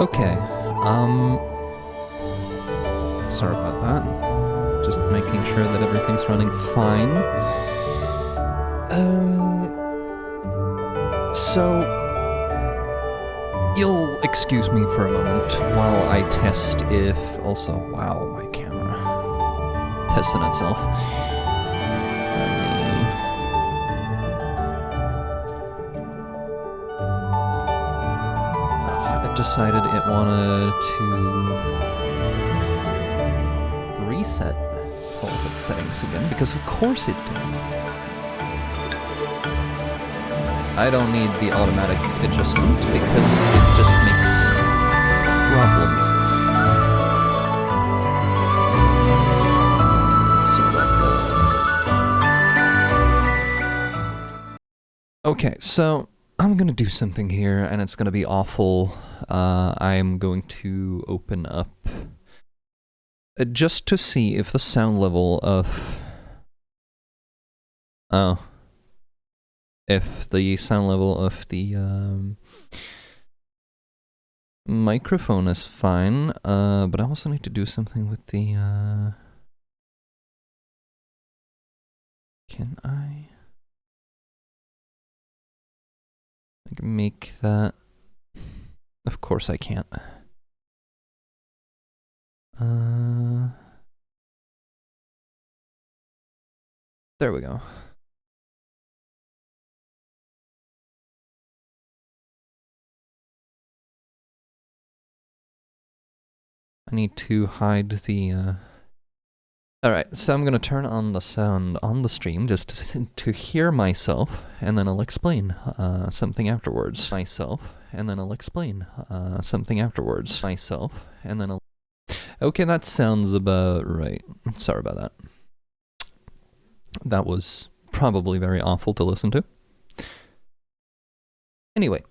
Okay, sorry about that. Just making sure that everything's running fine. So you'll excuse me for a moment while I test if also, wow, my camera pissing itself. It decided it wanted to reset all of its settings again, because of course it did. I don't need the automatic adjustment because it just makes problems. So okay, so I'm gonna do something here, and it's gonna be awful. I'm going to open up just to see if the sound level of if the sound level of the microphone is fine, but I also need to do something with the can I make that? Of course I can't. There we go. I need to hide the Alright, so I'm gonna turn on the sound on the stream just to hear myself, and then I'll explain something afterwards. Okay, that sounds about right. Sorry about that. That was probably very awful to listen to. Anyway,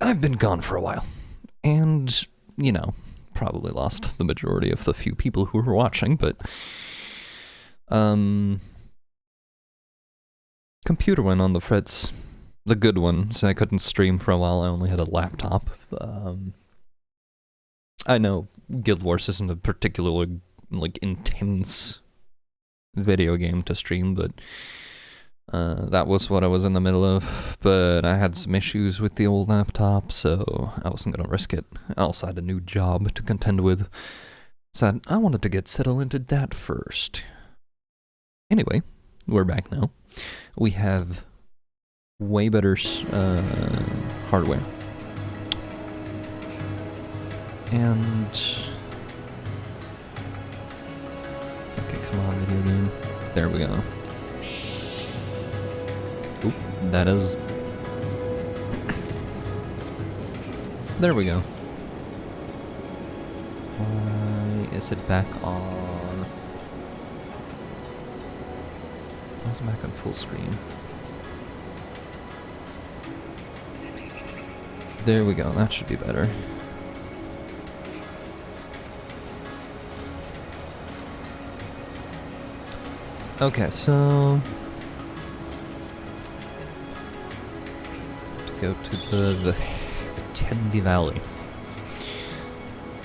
I've been gone for a while, and, you know, probably lost the majority of the few people who were watching, but computer went on the fritz. The good one, so I couldn't stream for a while. I only had a laptop. I know Guild Wars isn't a particularly, like, intense video game to stream, but that was what I was in the middle of. But I had some issues with the old laptop, so I wasn't gonna risk it. I also had a new job to contend with, so I wanted to get settled into that first. Anyway, we're back now. We have way better hardware. And okay, come on, video game. There we go. Oop, that is. There we go. Why is it back on? Why is it back on full screen? There we go, that should be better. Okay, so to go to the Tendi Valley.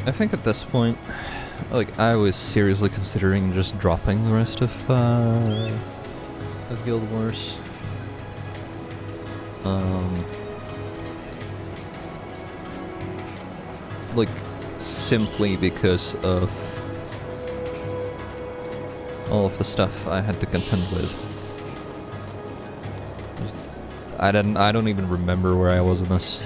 I think at this point, like, I was seriously considering just dropping the rest of Guild Wars. Like, simply because of all of the stuff I had to contend with. I don't even remember where I was in this.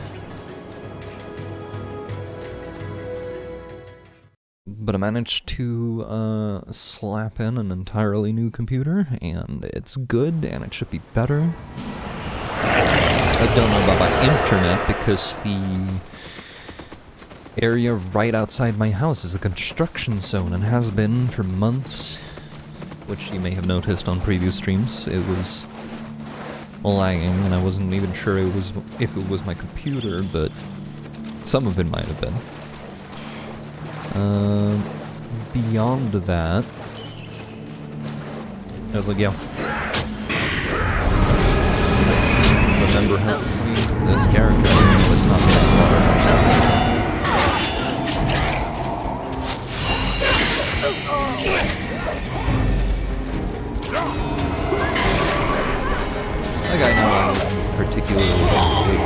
But I managed to slap in an entirely new computer, and it's good, and it should be better. I don't know about my internet, because the area right outside my house is a construction zone, and has been for months. Which you may have noticed on previous streams. It was lagging, and I wasn't even sure if it was my computer, but some of it might have been. Beyond that, I was like, yeah. Remember how this character, it's not that Like, I know I'm particularly good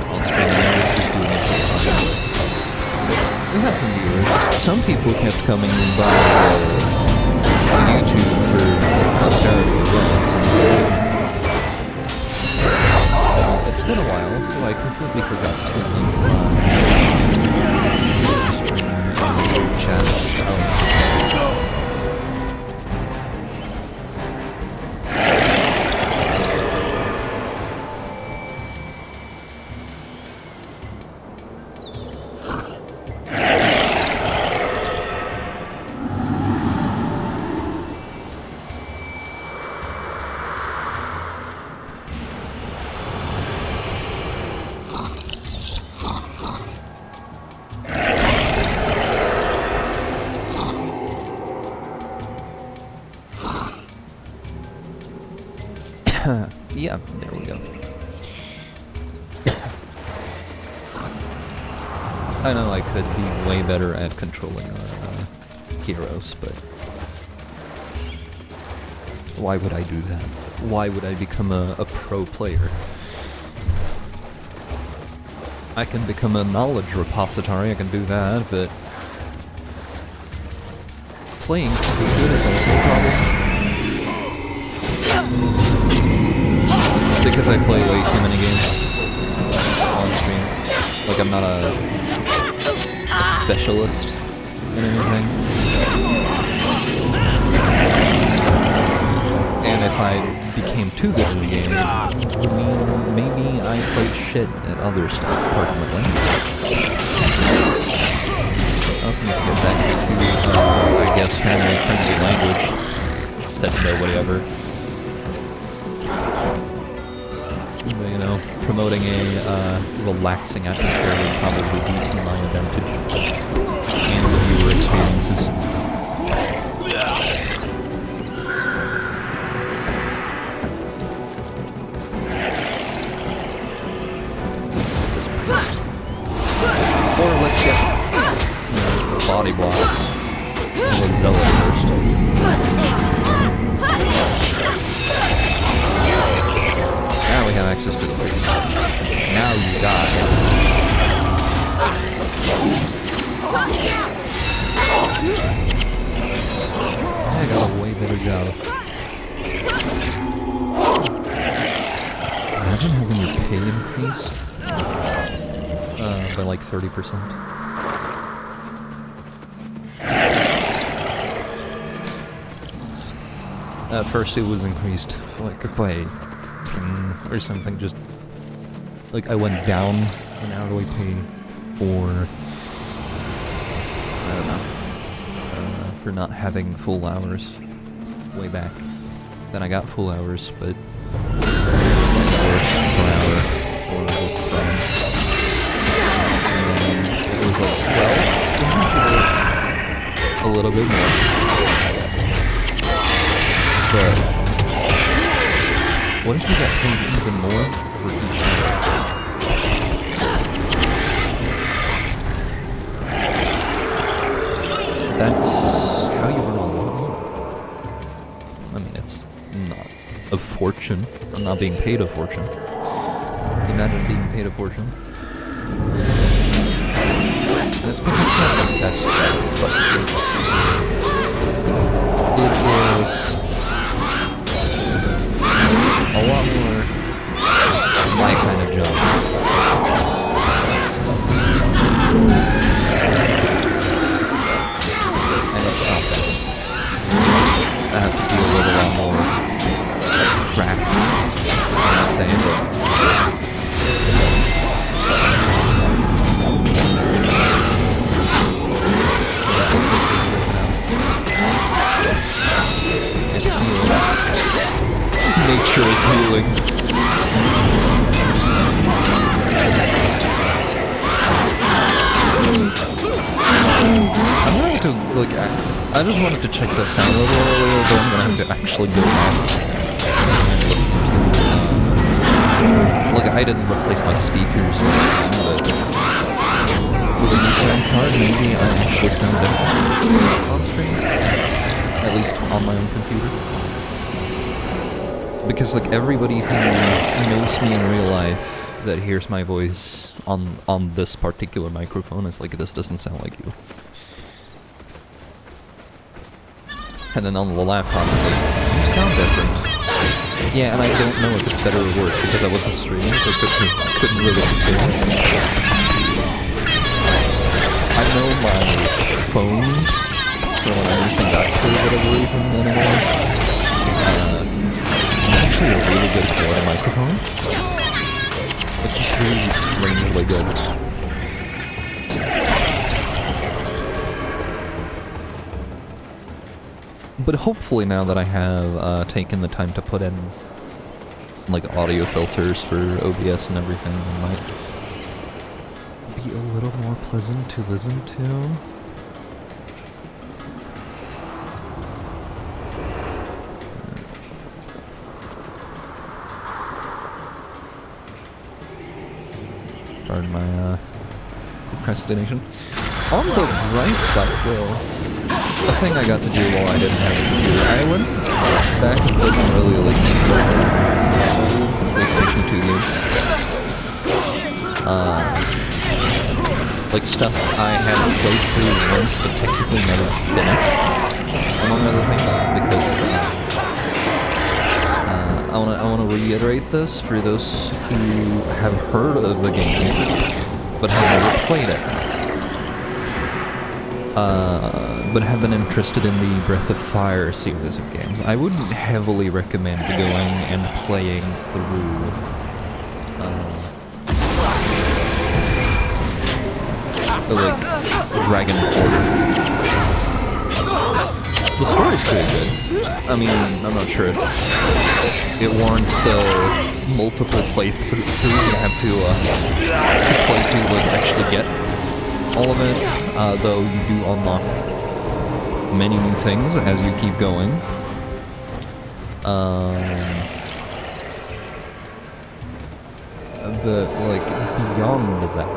on streaming, I was just doing it for fun. We had some viewers. Some people kept coming by YouTube for posterity as well. It's been a while, so I completely forgot to stream and chat out. Yeah, there we go. I know I could be way better at controlling heroes, but why would I do that? Why would I become a pro player? I can become a knowledge repository, I can do that, but playing to be good is also a problem. Because I play way too many games on stream. Like, I'm not a specialist in anything. And if I became too good at the game, it would mean maybe I played shit at other stuff, pardon the language. I also need to get back to, I guess, family-friendly language. Said nobody ever. You know, promoting a relaxing atmosphere would probably be to my advantage and the viewer experiences. This priest. Or let's get, you know, body blocks. Let's zealot first. Now we have access to the priest. Now you die. I got a way better job. Imagine having your pay increased by like 30%. At first it was increased like by 10 or something, just like I went down in hourly pay for, I don't know, for not having full hours way back. Then I got full hours, but it's like worse per hour, or just and it was like, well, you have to work a little bit more. But what if you got paid even more for each hour? That's how you earn a lot. I mean, it's not a fortune. I'm not being paid a fortune. Imagine being paid a fortune. That's because it's not the best job, but it was a lot more my kind of job. And it's not that. I have to do a lot more crap. I'm just saying, but it's healing. Nature is healing. I'm gonna have to, like, I just wanted to check this out a little earlier, but I'm gonna have to actually go back and listen to, like, I didn't replace my speakers or anything, but with a new sound card, maybe I actually sound different on stream. at least on my own computer. Because like everybody who knows me in real life that hears my voice on this particular microphone is like, this doesn't sound like you. And then on the laptop it's like, you sound different. Yeah, and I don't know if it's better or worse because I wasn't streaming, so I couldn't really compare. I know my phone, so when I'm using that for whatever reason anymore, it's actually a really good Florida microphone. It's just really strangely good. But hopefully now that I have taken the time to put in like audio filters for OBS and everything, it might be a little more pleasant to listen to. Pardon my procrastination. On the right side, though, the thing I got to do while I didn't have a computer, I went back and played some really like PlayStation 2 games. Like stuff I had played through once but technically never finished, among other things, because I wanna reiterate this for those who have heard of the game but have never played it. But have been interested in the Breath of Fire series of games. I would heavily recommend going and playing through like Dragon Quarter. The story's pretty good. I mean, I'm not sure if it warrants the multiple playthroughs you have to play to like actually get all of it, though you do unlock many new things as you keep going. But like beyond that,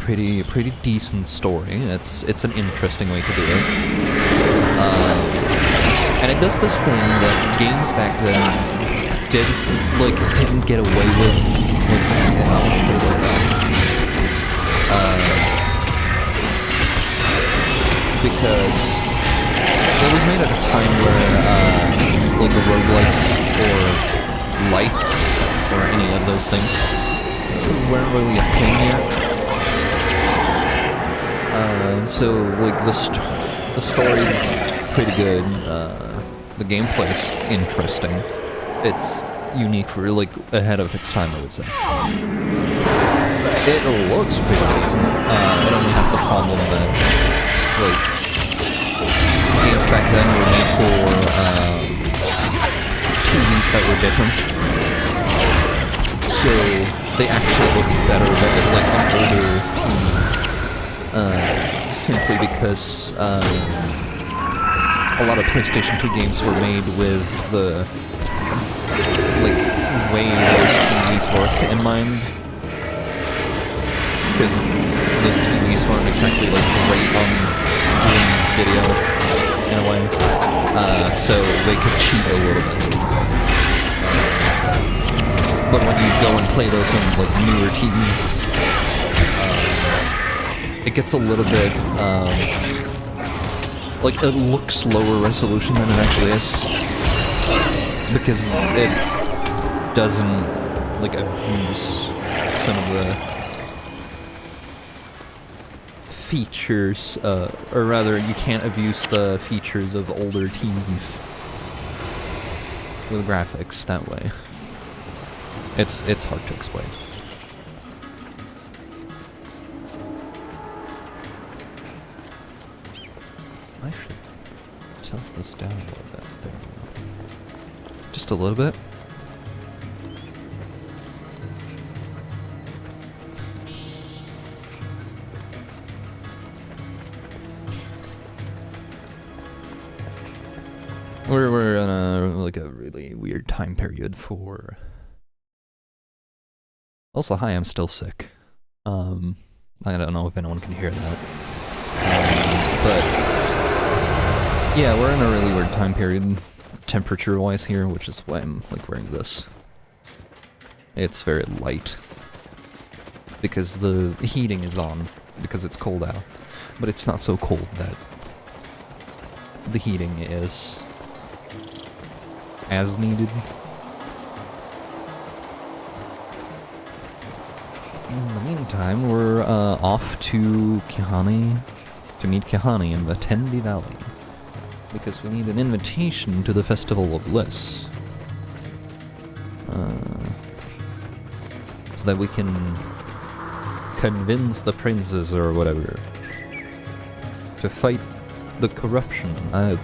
pretty decent story. It's an interesting way to do it. And it does this thing that games back then didn't get away with. Because it was made at a time where like the roguelikes or lights or any of those things weren't really a thing yet. So like the story's pretty good. The gameplay's interesting. It's unique for like ahead of its time, I would say. It looks pretty decent. It only has the problem that like games back then were made for TVs that were different, so they actually look better like on older TVs. Simply because a lot of PlayStation 2 games were made with the like way those TVs work in mind, because those TVs weren't exactly like great on doing video in a way, so they could cheat a little bit. But when you go and play those on like newer TVs, it gets a little bit like it looks lower resolution than it actually is, because it doesn't like abuse some of the features, or rather you can't abuse the features of older TVs with graphics that way. It's hard to explain. I should tilt this down a little bit. There we go. Just a little bit. We're in a like a really weird time period for. Also, hi, I'm still sick. I don't know if anyone can hear that. But yeah, we're in a really weird time period, temperature-wise here, which is why I'm like wearing this. It's very light because the heating is on because it's cold out, but it's not so cold that the heating is as needed. In the meantime, we're off to Kihani to meet Kihani in Vatendi Valley because we need an invitation to the Festival of Bliss. So that we can convince the princes or whatever to fight the corruption. I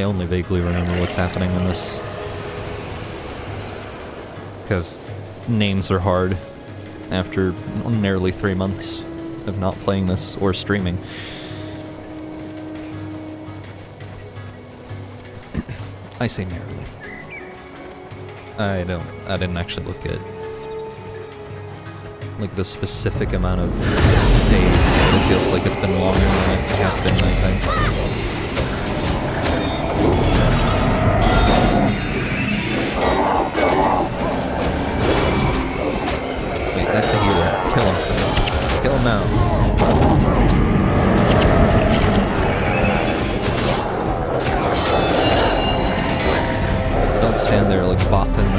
only vaguely remember what's happening in this because names are hard after nearly 3 months of not playing this or streaming. I say nearly. I didn't actually look at like the specific amount of days, but it feels like it's been longer than it has been, I think. Wait, that's a healer. Kill him. Kill him now. Don't stand there like bopping a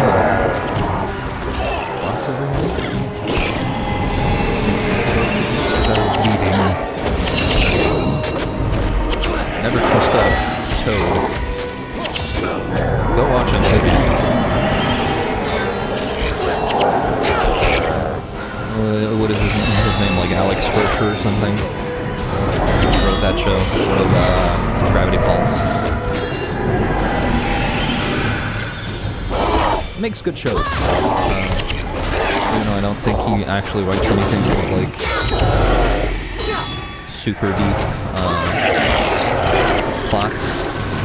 word. Lots of them. That is bleeding. Never trust a toad. Go watch him. What is his name? Like Alex Rocher or something? Wrote that show. Wrote Gravity Falls. Makes good shows. I don't think he actually writes anything with, like, super deep plots.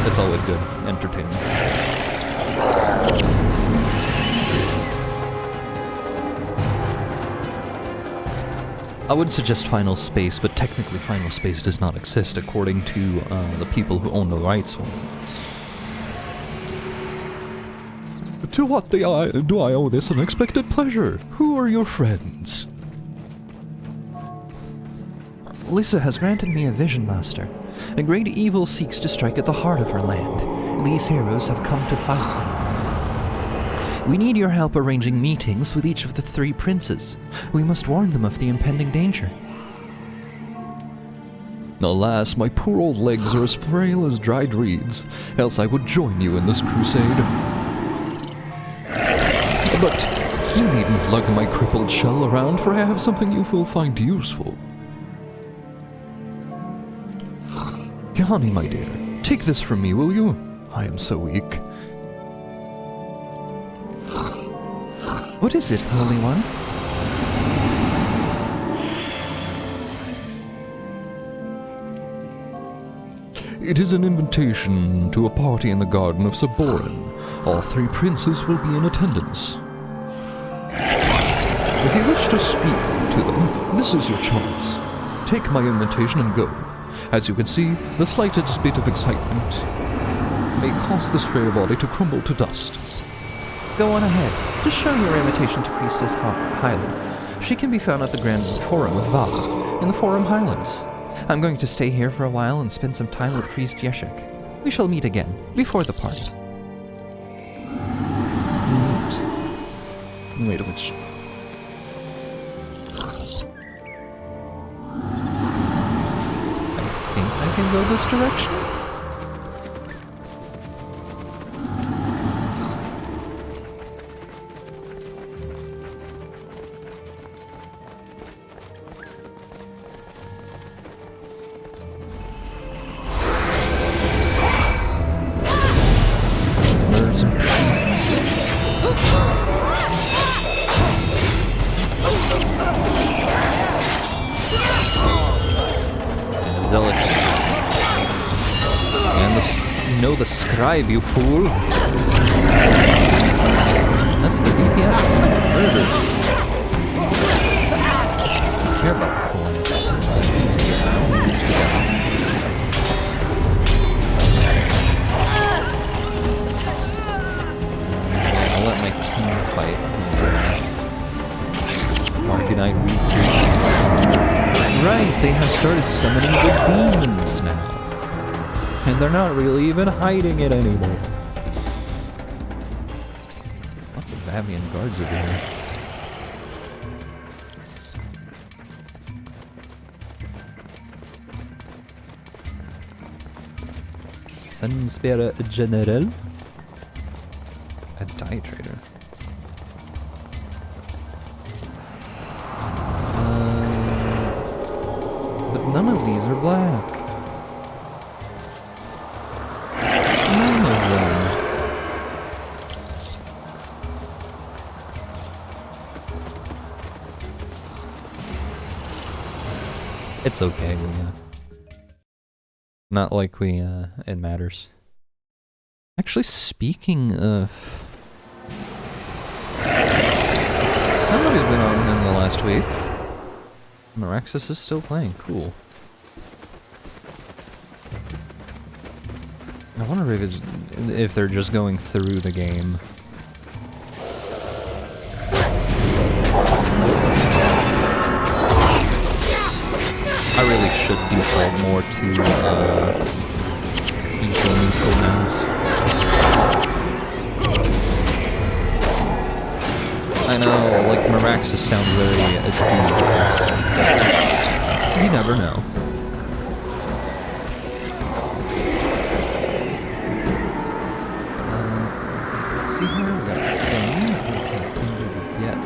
It's always good, entertaining. I would suggest Final Space, but technically Final Space does not exist according to the people who own the rights for it. To what do I owe this unexpected pleasure? Who are your friends? Lissa has granted me a vision, Master. A great evil seeks to strike at the heart of her land. These heroes have come to fight me. We need your help arranging meetings with each of the 3 princes. We must warn them of the impending danger. Alas, my poor old legs are as frail as dried reeds, else I would join you in this crusade. But you needn't lug my crippled shell around, for I have something you will find useful. Kihani, my dear, take this from me, will you? I am so weak. What is it, Holy One? It is an invitation to a party in the garden of Saborin. All 3 princes will be in attendance. If you wish to speak to them, this is your chance. Take my invitation and go. As you can see, the slightest bit of excitement may cause this fair body to crumble to dust. Go on ahead. Just show your invitation to Priestess Hyland. She can be found at the Grand Forum of Val, in the Forum Highlands. I'm going to stay here for a while and spend some time with Priest Yeshik. We shall meet again, before the party. Wait, which... I think I can go this direction? Birds and priests. Zealot. And know the scribe, you fool. That's the DPS. Murder. I care about points. Easy now. I'll let my team fight. Markinite retreat. Right, they have started summoning the demons now. And they're not really even hiding it anymore. Lots of Vavian guards over here. Sunspera General? A die trader. But none of these are black. None of them. It's okay, not like it matters. Actually, speaking of... Somebody's been on in the last week. Meraxis is still playing, cool. I wonder if they're just going through the game. I really should default more to equal neutral mouse. I know, like, Meraxis sounds very advanced. You never know. See here, we got a thing that we can finger to get.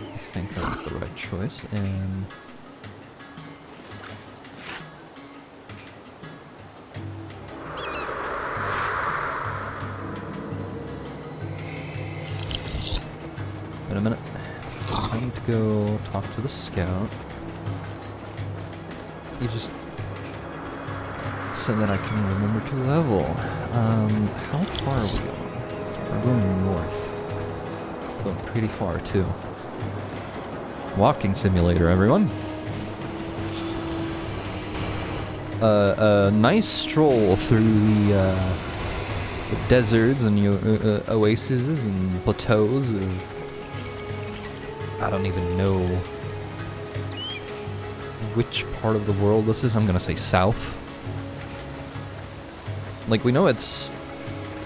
I think that was the right choice, and... Wait a minute. I need to go talk to the scout. He just said that I can remember to level. How far are we going? We're going north. Going pretty far, too. Walking simulator, everyone. A nice stroll through the deserts and oases and plateaus of... I don't even know which part of the world this is. I'm gonna say south. Like, we know it's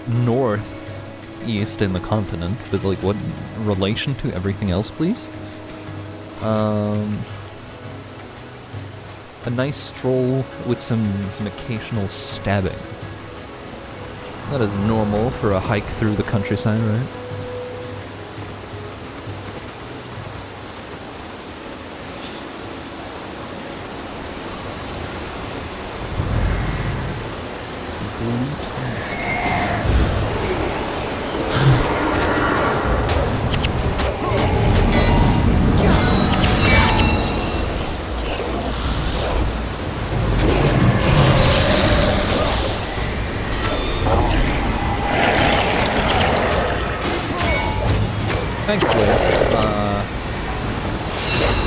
northeast in the continent, but like, what relation to everything else, please? A nice stroll with some occasional stabbing. That is normal for a hike through the countryside, right? Thankfully,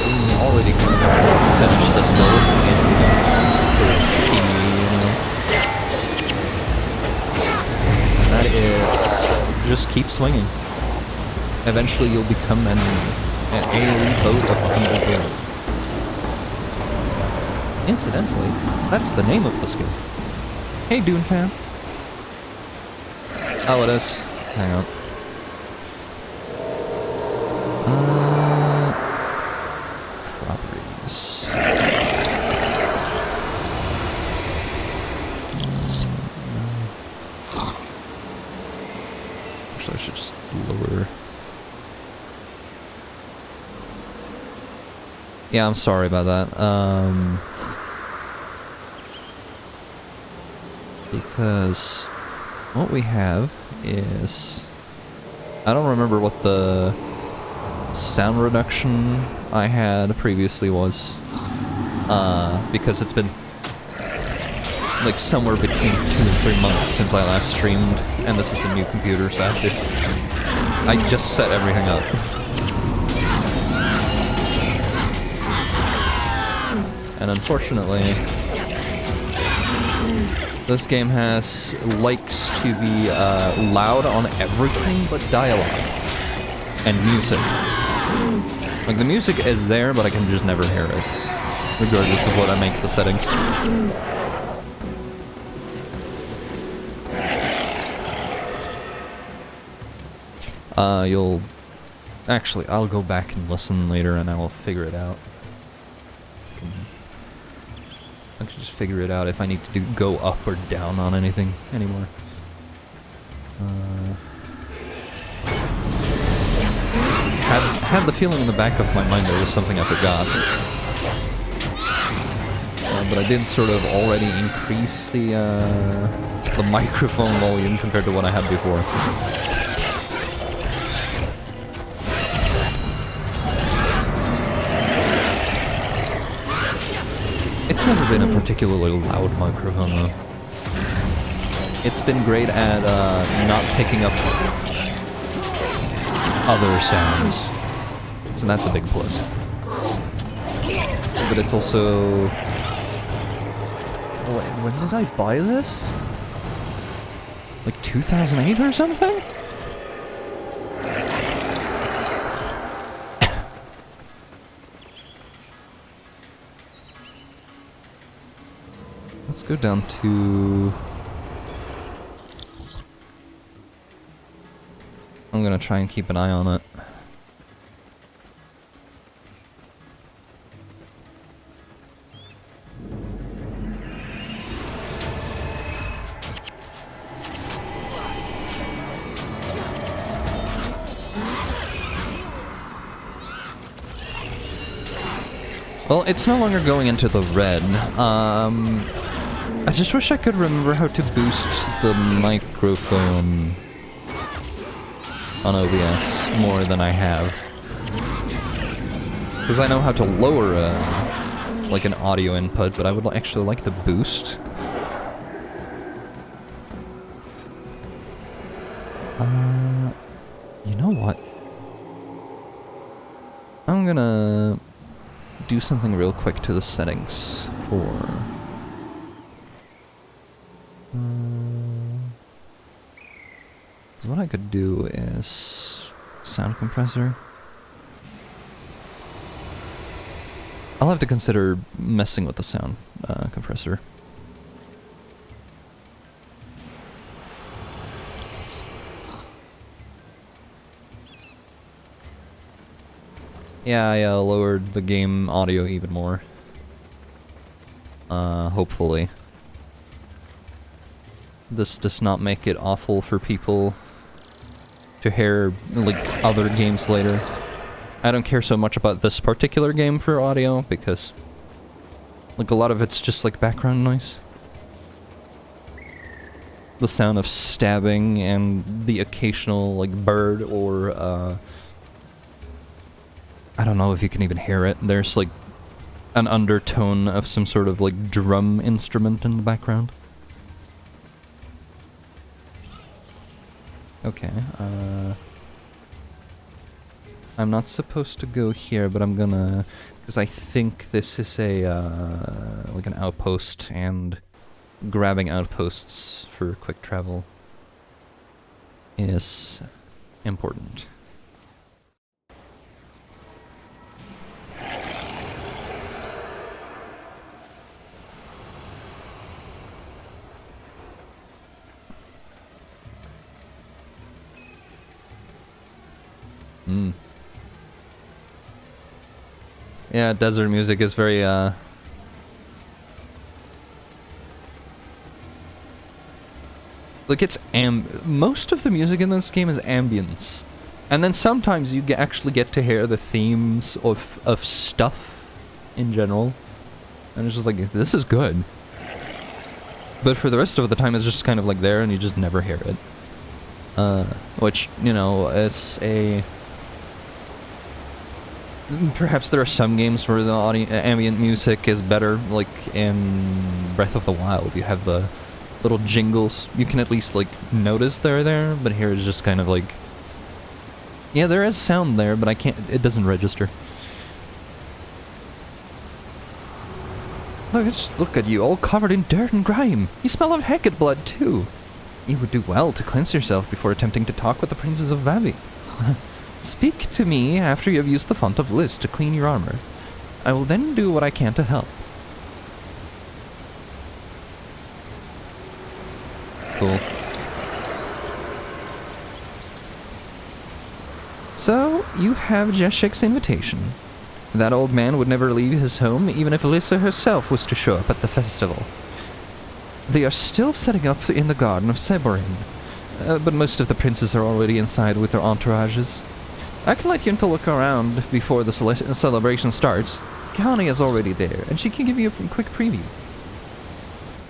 we already finished this build and that is just keep swinging. Eventually, you'll become an AoE boat of 100 kills. Incidentally, that's the name of the skill. Hey, Dune fan. Oh, it is. Hang on. Properties. Actually, I should just lower. Yeah, I'm sorry about that. Because what we have is I don't remember what the sound reduction I had previously was, because it's been like somewhere between 2 and 3 months since I last streamed, and this is a new computer, so I just set everything up. And unfortunately, this game likes to be loud on everything but dialogue and music. Like, the music is there, but I can just never hear it, regardless of what I make the settings. Actually, I'll go back and listen later and I will figure it out. I can just figure it out if I need to go up or down on anything anymore. Had the feeling in the back of my mind there was something I forgot. But I did sort of already increase the microphone volume compared to what I had before. It's never been a particularly loud microphone, though. It's been great at not picking up other sounds, so that's a big plus. But it's also... Oh, wait, when did I buy this? Like 2008 or something? Let's go down to... I'm gonna try and keep an eye on it. Well, it's no longer going into the red. I just wish I could remember how to boost the microphone on OBS more than I have. Because I know how to lower like an audio input, but I would actually like the boost. You know what? I'm gonna do something real quick to the settings for... what I could do is sound compressor. I'll have to consider messing with the sound compressor. Yeah, I lowered the game audio even more. Hopefully. This does not make it awful for people to hear, like, other games later. I don't care so much about this particular game for audio, because, like, a lot of it's just, like, background noise. The sound of stabbing and the occasional, like, bird or, I don't know if you can even hear it. There's, like, an undertone of some sort of, like, drum instrument in the background. Okay, I'm not supposed to go here, but I'm gonna... because I think this is a, like an outpost, and grabbing outposts for quick travel is important. Yeah, desert music is very, like, it's most of the music in this game is ambience. And then sometimes you actually get to hear the themes of stuff in general. And it's just like, this is good. But for the rest of the time, it's just kind of like there and you just never hear it. Which, you know, is a... Perhaps there are some games where the ambient music is better, like in Breath of the Wild. You have the little jingles. You can at least, like, notice they're there, but here it's just kind of like... Yeah, there is sound there, but I can't... It doesn't register. Look at you, all covered in dirt and grime. You smell of Hecate blood, too. You would do well to cleanse yourself before attempting to talk with the Princess of Vavi. Speak to me after you have used the Font of Lis to clean your armor. I will then do what I can to help. Cool. So, you have Jeshek's invitation. That old man would never leave his home, even if Alyssa herself was to show up at the festival. They are still setting up in the Garden of Seborine, but most of the princes are already inside with their entourages. I can let you to look around before the celebration starts. Kahani is already there, and she can give you a quick preview.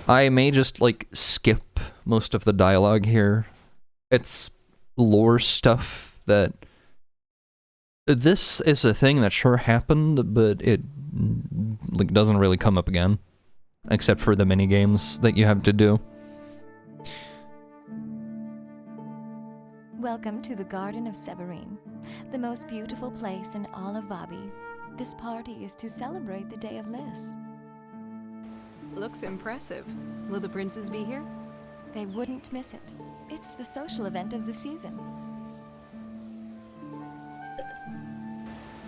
I may just, like, skip most of the dialogue here. It's lore stuff that... This is a thing that sure happened, but it, like, doesn't really come up again. Except for the mini-games that you have to do. Welcome to the Garden of Seborine, the most beautiful place in all of Vabi. This party is to celebrate the Day of Lis. Looks impressive. Will the princes be here? They wouldn't miss it. It's the social event of the season.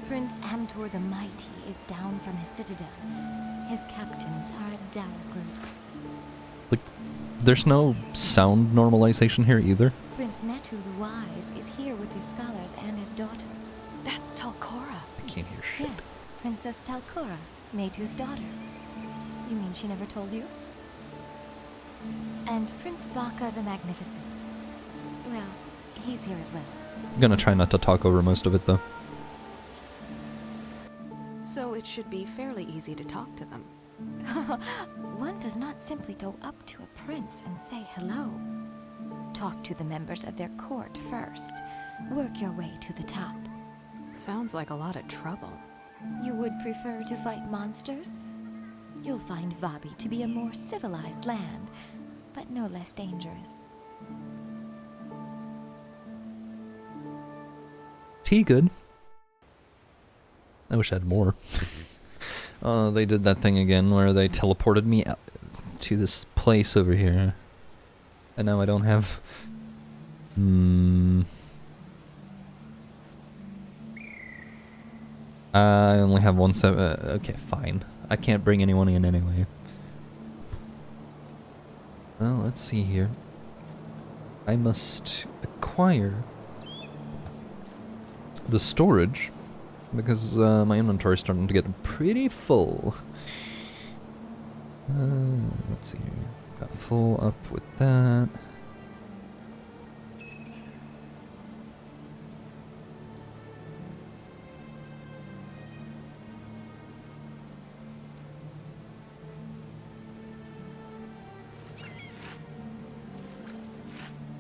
Prince Amtor the Mighty is down from his citadel. His captains are a dour group. Like, there's no sound normalization here either. Prince Metu the Wise is here with his scholars and his daughter. That's Talcora. I can't hear shit. Yes, Princess Talcora, Metu's daughter. You mean she never told you? And Prince Baka the Magnificent. Well, he's here as well. I'm gonna try not to talk over most of it, though. So it should be fairly easy to talk to them. One does not simply go up to a prince and say hello. Talk to the members of their court first. Work your way to the top. Sounds like a lot of trouble. You would prefer to fight monsters? You'll find Vabi to be a more civilized land, but no less dangerous. Tea good. I wish I had more. They did that thing again where they teleported me out to this place over here. And now I don't have... I only have one okay, fine. I can't bring anyone in anyway. Well, let's see here. I must acquire the storage because my inventory is starting to get pretty full. Let's see here. Got full up with that.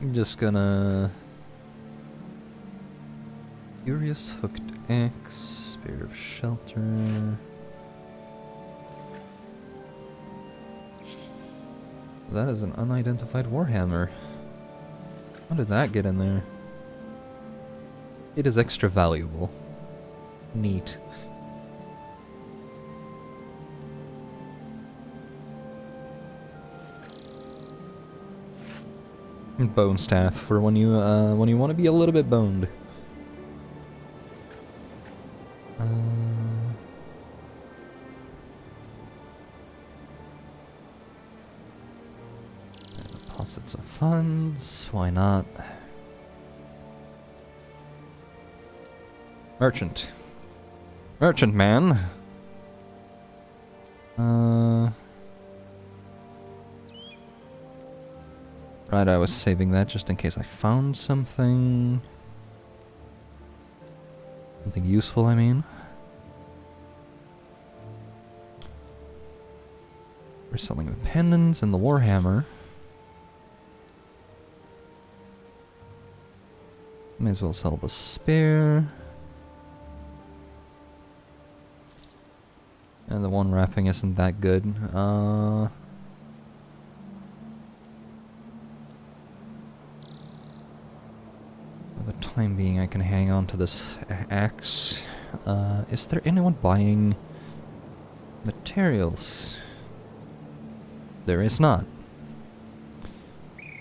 I'm just gonna... Furious Hooked Axe, Spirit of Shelter... That is an unidentified Warhammer. How did that get in there? It is extra valuable. Neat. Bone staff for when you want to be a little bit boned. Deposits of funds. Why not? Merchant. Merchant man. Right, I was saving that just in case I found something. Something useful, I mean. We're selling the pendants and the Warhammer. May as well sell the spare. And the one wrapping isn't that good. For the time being, I can hang on to this axe. Is there anyone buying materials? There is not.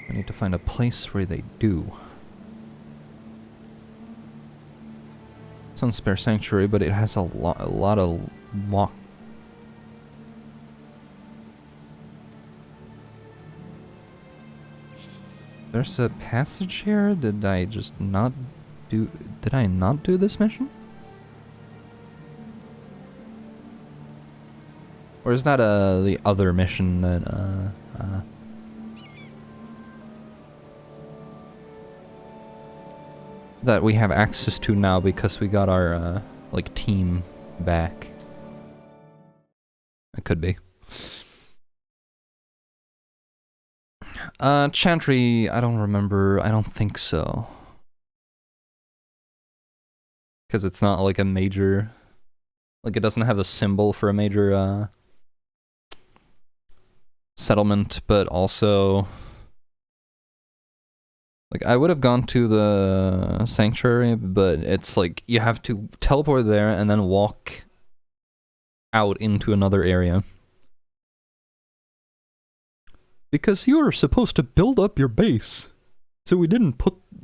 I need to find a place where they do. It's on Spare Sanctuary, but it has a lot of walk. There's a passage here? Did I just not do... Did I not do this mission? Or is that the other mission that, that we have access to now because we got our, like, team back? It could be. Chantry, I don't remember. I don't think so. Because it's not like a major... Like, it doesn't have a symbol for a major, settlement, but also... Like, I would have gone to the sanctuary, but it's like, you have to teleport there and then walk out into another area. Because you're supposed to build up your base. So we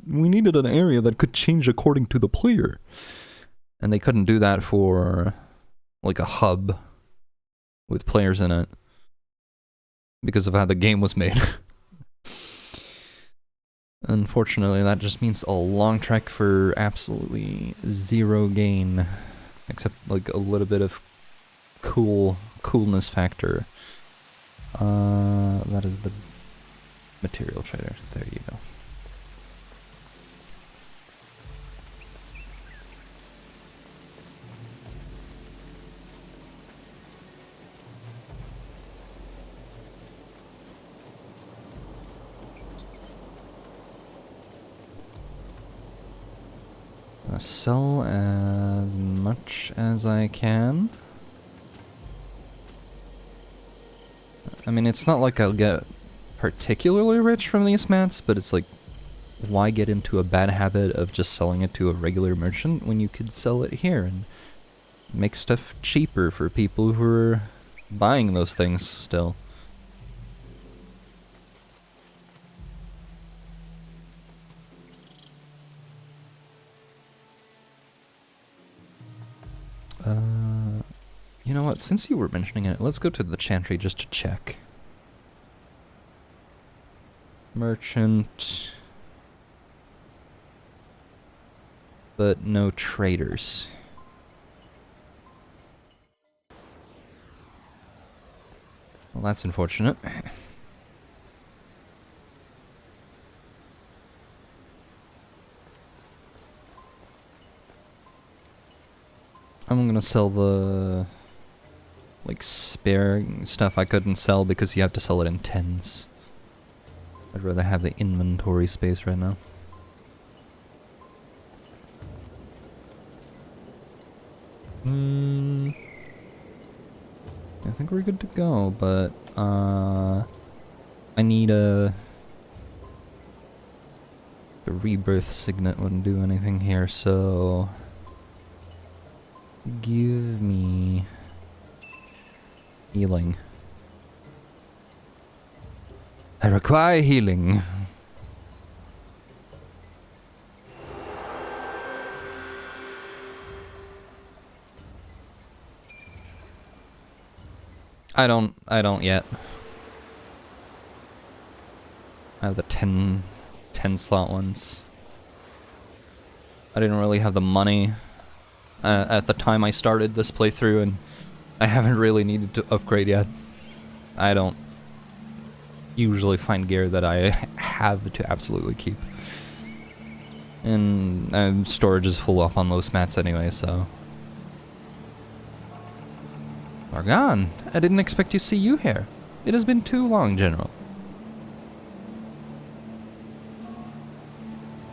needed an area that could change according to the player. And they couldn't do that for, like, a hub with players in it. Because of how the game was made. Unfortunately, that just means a long trek for absolutely zero gain. Except, like, a little bit of coolness factor. That is the material trader. There you go. Sell as much as I can. I mean, it's not like I'll get particularly rich from these mats, but it's like, why get into a bad habit of just selling it to a regular merchant when you could sell it here and make stuff cheaper for people who are buying those things still? You know what, since you were mentioning it, let's go to the Chantry just to check. Merchant. But no traders. Well, that's unfortunate. I'm gonna sell the... like, spare stuff I couldn't sell because you have to sell it in tens. I'd rather have the inventory space right now. I think we're good to go, but, I need a... The rebirth signet wouldn't do anything here, so... Give me... healing. I require healing. I don't yet. I have the 10 slot ones. I didn't really have the money at the time I started this playthrough, and I haven't really needed to upgrade yet. I don't usually find gear that I have to absolutely keep. And storage is full up on those mats anyway, so... Argan, I didn't expect to see you here. It has been too long, General.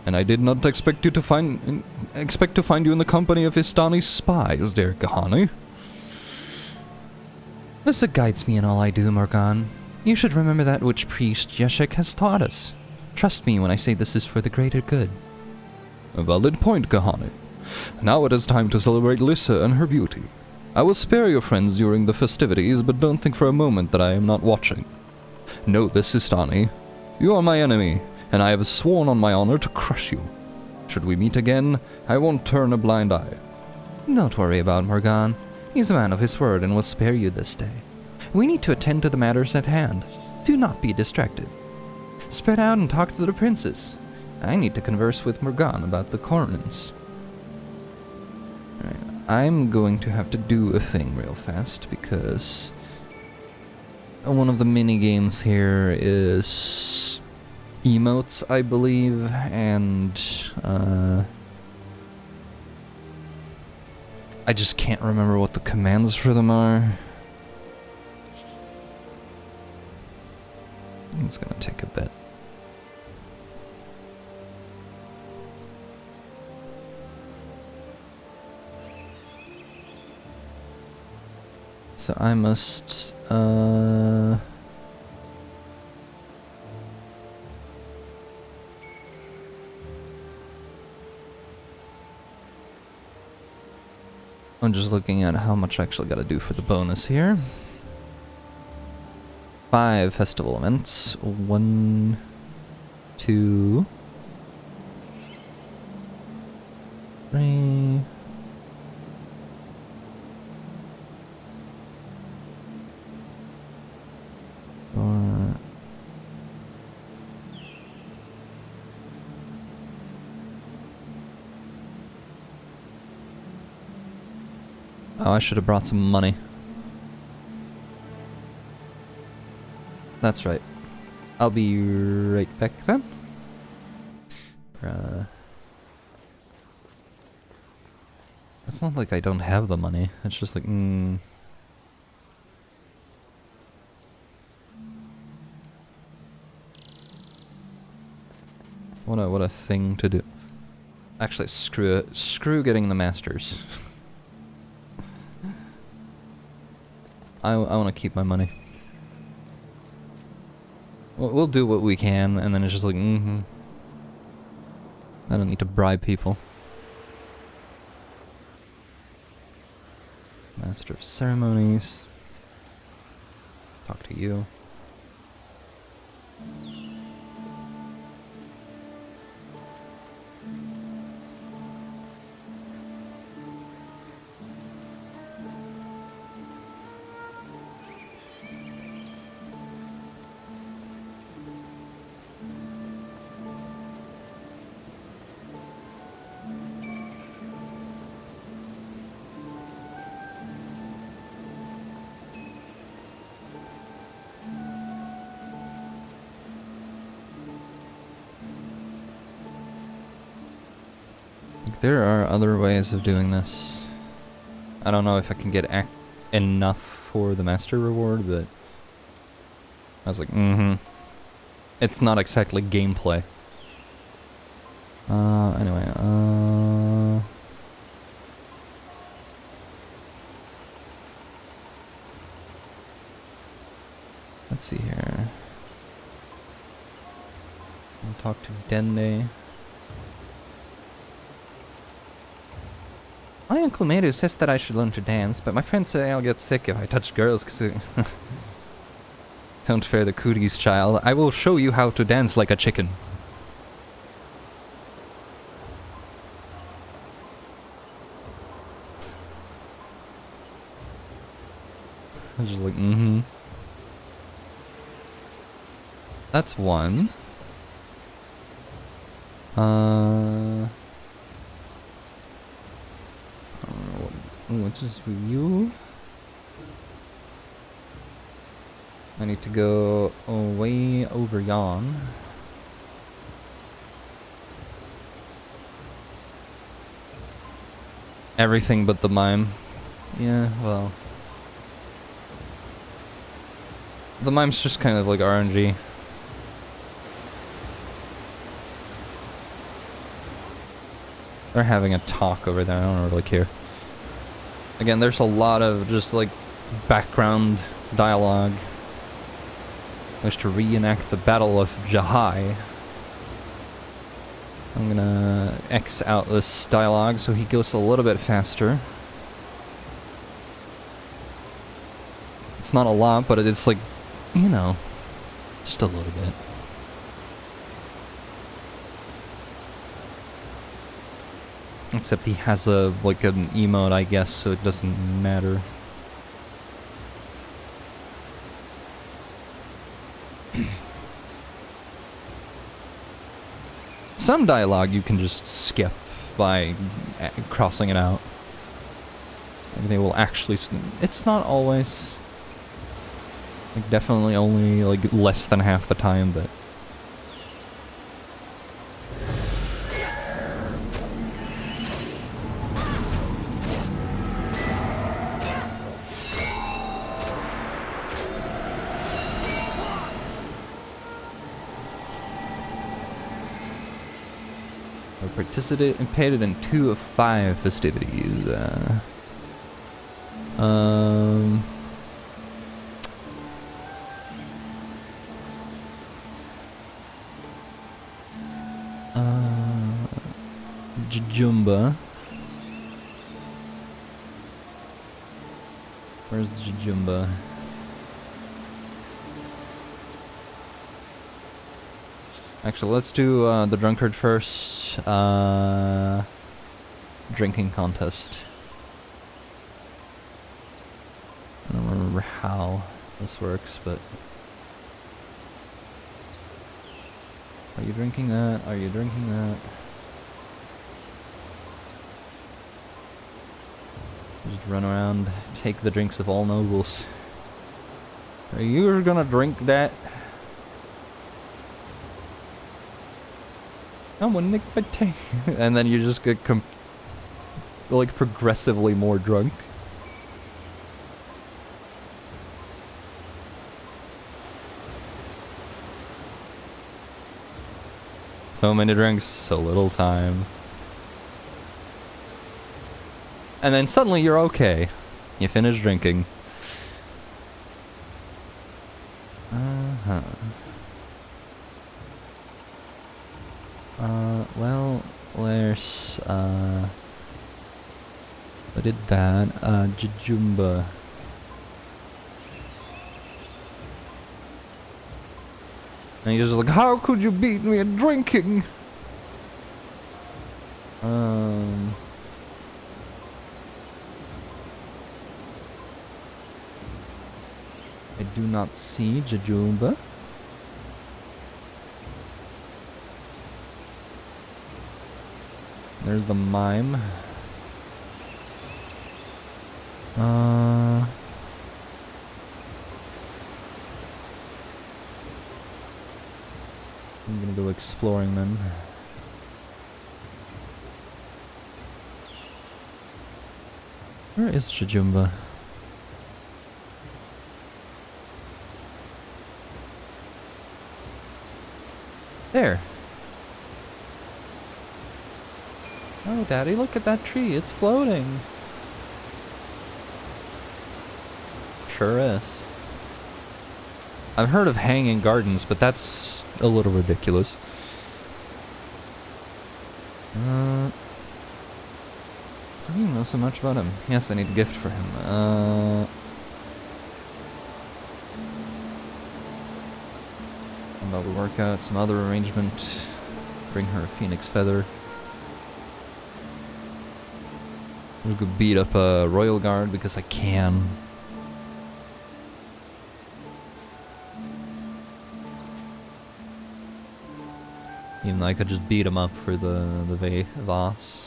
and I did not expect to find you in the company of Istani's spies, dear Kahani. Lissa guides me in all I do, Morgan. You should remember that which priest Yeshek has taught us. Trust me when I say this is for the greater good. A valid point, Kahani. Now it is time to celebrate Lissa and her beauty. I will spare your friends during the festivities, but don't think for a moment that I am not watching. Know this, Istani. You are my enemy, and I have sworn on my honor to crush you. Should we meet again, I won't turn a blind eye. Don't worry about Morgan. He's a man of his word and will spare you this day. We need to attend to the matters at hand. Do not be distracted. Spread out and talk to the princess. I need to converse with Morgan about the Cornins. Alright, I'm going to have to do a thing real fast because one of the mini games here is emotes, I believe, and I just can't remember what the commands for them are. It's gonna take a bit. So I must, I'm just looking at how much I actually gotta do for the bonus here. 5 festival events. 1, 2, 3. 4. Oh, I should have brought some money. That's right. I'll be right back then. It's not like I don't have the money. It's just like, What a thing to do. Actually, screw it. Screw getting the masters. I want to keep my money. We'll do what we can, and then it's just like, I don't need to bribe people. Master of Ceremonies. Talk to you. There are other ways of doing this. I don't know if I can get enough for the master reward, but I was like, It's not exactly gameplay. Anyway, let's see here. I'll talk to Dende. My Uncle Meru says that I should learn to dance, but my friends say I'll get sick if I touch girls, cause don't fear the cooties, child. I will show you how to dance like a chicken. I was just like, That's one. What's this for you? I need to go way over yon. Everything but the mime. Yeah, well. The mime's just kind of like RNG. They're having a talk over there. I don't really care. Again, there's a lot of just like background dialogue. Wish to reenact the Battle of Jahai. I'm gonna X out this dialogue so he goes a little bit faster. It's not a lot, but it's like, you know, just a little bit. Except he has a, like an emote, I guess, so it doesn't matter. Some dialogue you can just skip by crossing it out. Like they will actually... It's not always... Like definitely only like less than half the time, but... I participated in 2 of 5 festivities. Jujumba. Where's the Jujumba? Actually, let's do the drunkard first. Drinking contest. I don't remember how this works, but... Are you drinking that? Are you drinking that? Just run around, take the drinks of all nobles. Are you gonna drink that? Someone nick my tank. And then you just get like progressively more drunk. So many drinks, so little time. And then suddenly you're okay. You finish drinking. Well, there's, I did that, Jujumba. And he's just like, how could you beat me at drinking? I do not see Jujumba. There's the mime. I'm gonna go exploring then. Where is Jujumba? There. Oh, Daddy, look at that tree. It's floating. Sure is. I've heard of hanging gardens, but that's a little ridiculous. I don't even know so much about him. Yes, I need a gift for him. About to work out some other arrangement. Bring her a phoenix feather. We could beat up a royal guard because I can. Even though I could just beat him up for the Voss.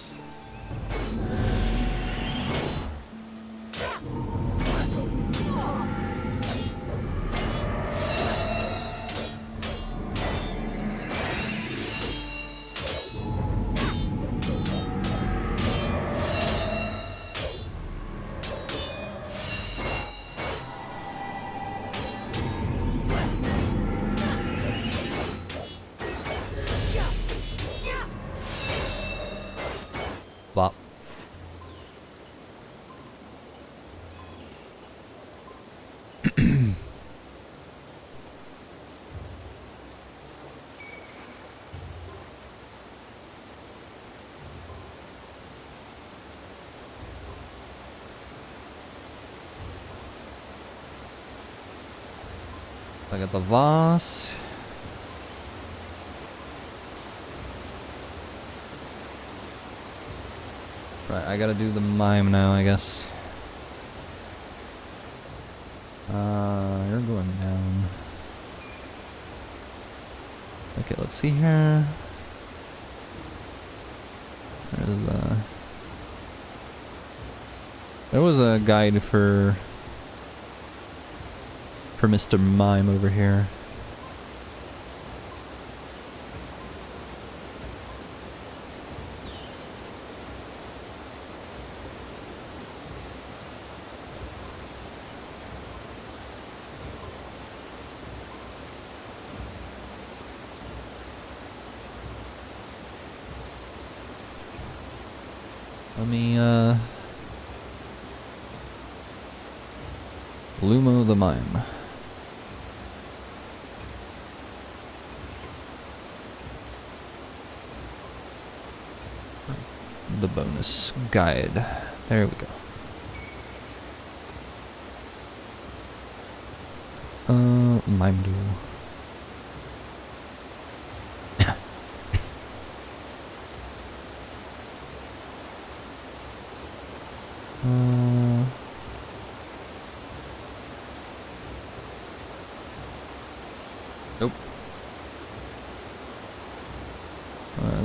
I got the vase. Right, I gotta do the mime now, I guess. You're going down. Okay, let's see here. There was a guide for Mr. Mime over here. Let me, Lumo the Mime. The bonus guide. There we go. Mime duel. Nope.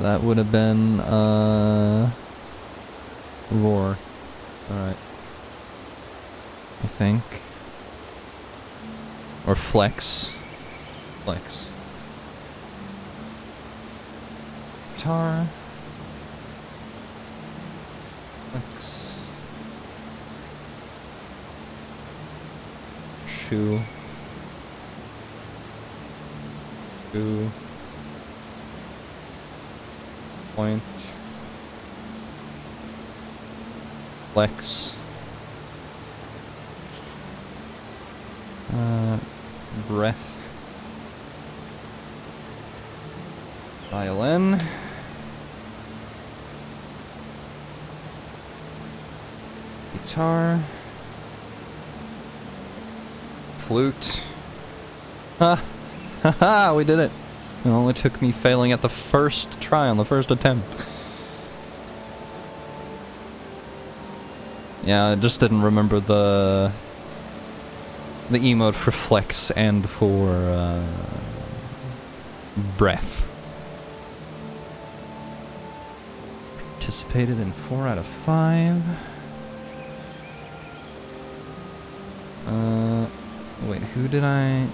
That would have been, Roar. Alright. I think. Or Flex. Flex. Guitar. Flex. Shoe. Shoe. Point. Flex. Breath. Violin. Guitar. Flute. Ha! Haha! We did it! It only took me failing at the first try on the first attempt. Yeah, I just didn't remember the emote for flex and for breath. Participated in 4 out of 5. Wait, who did I...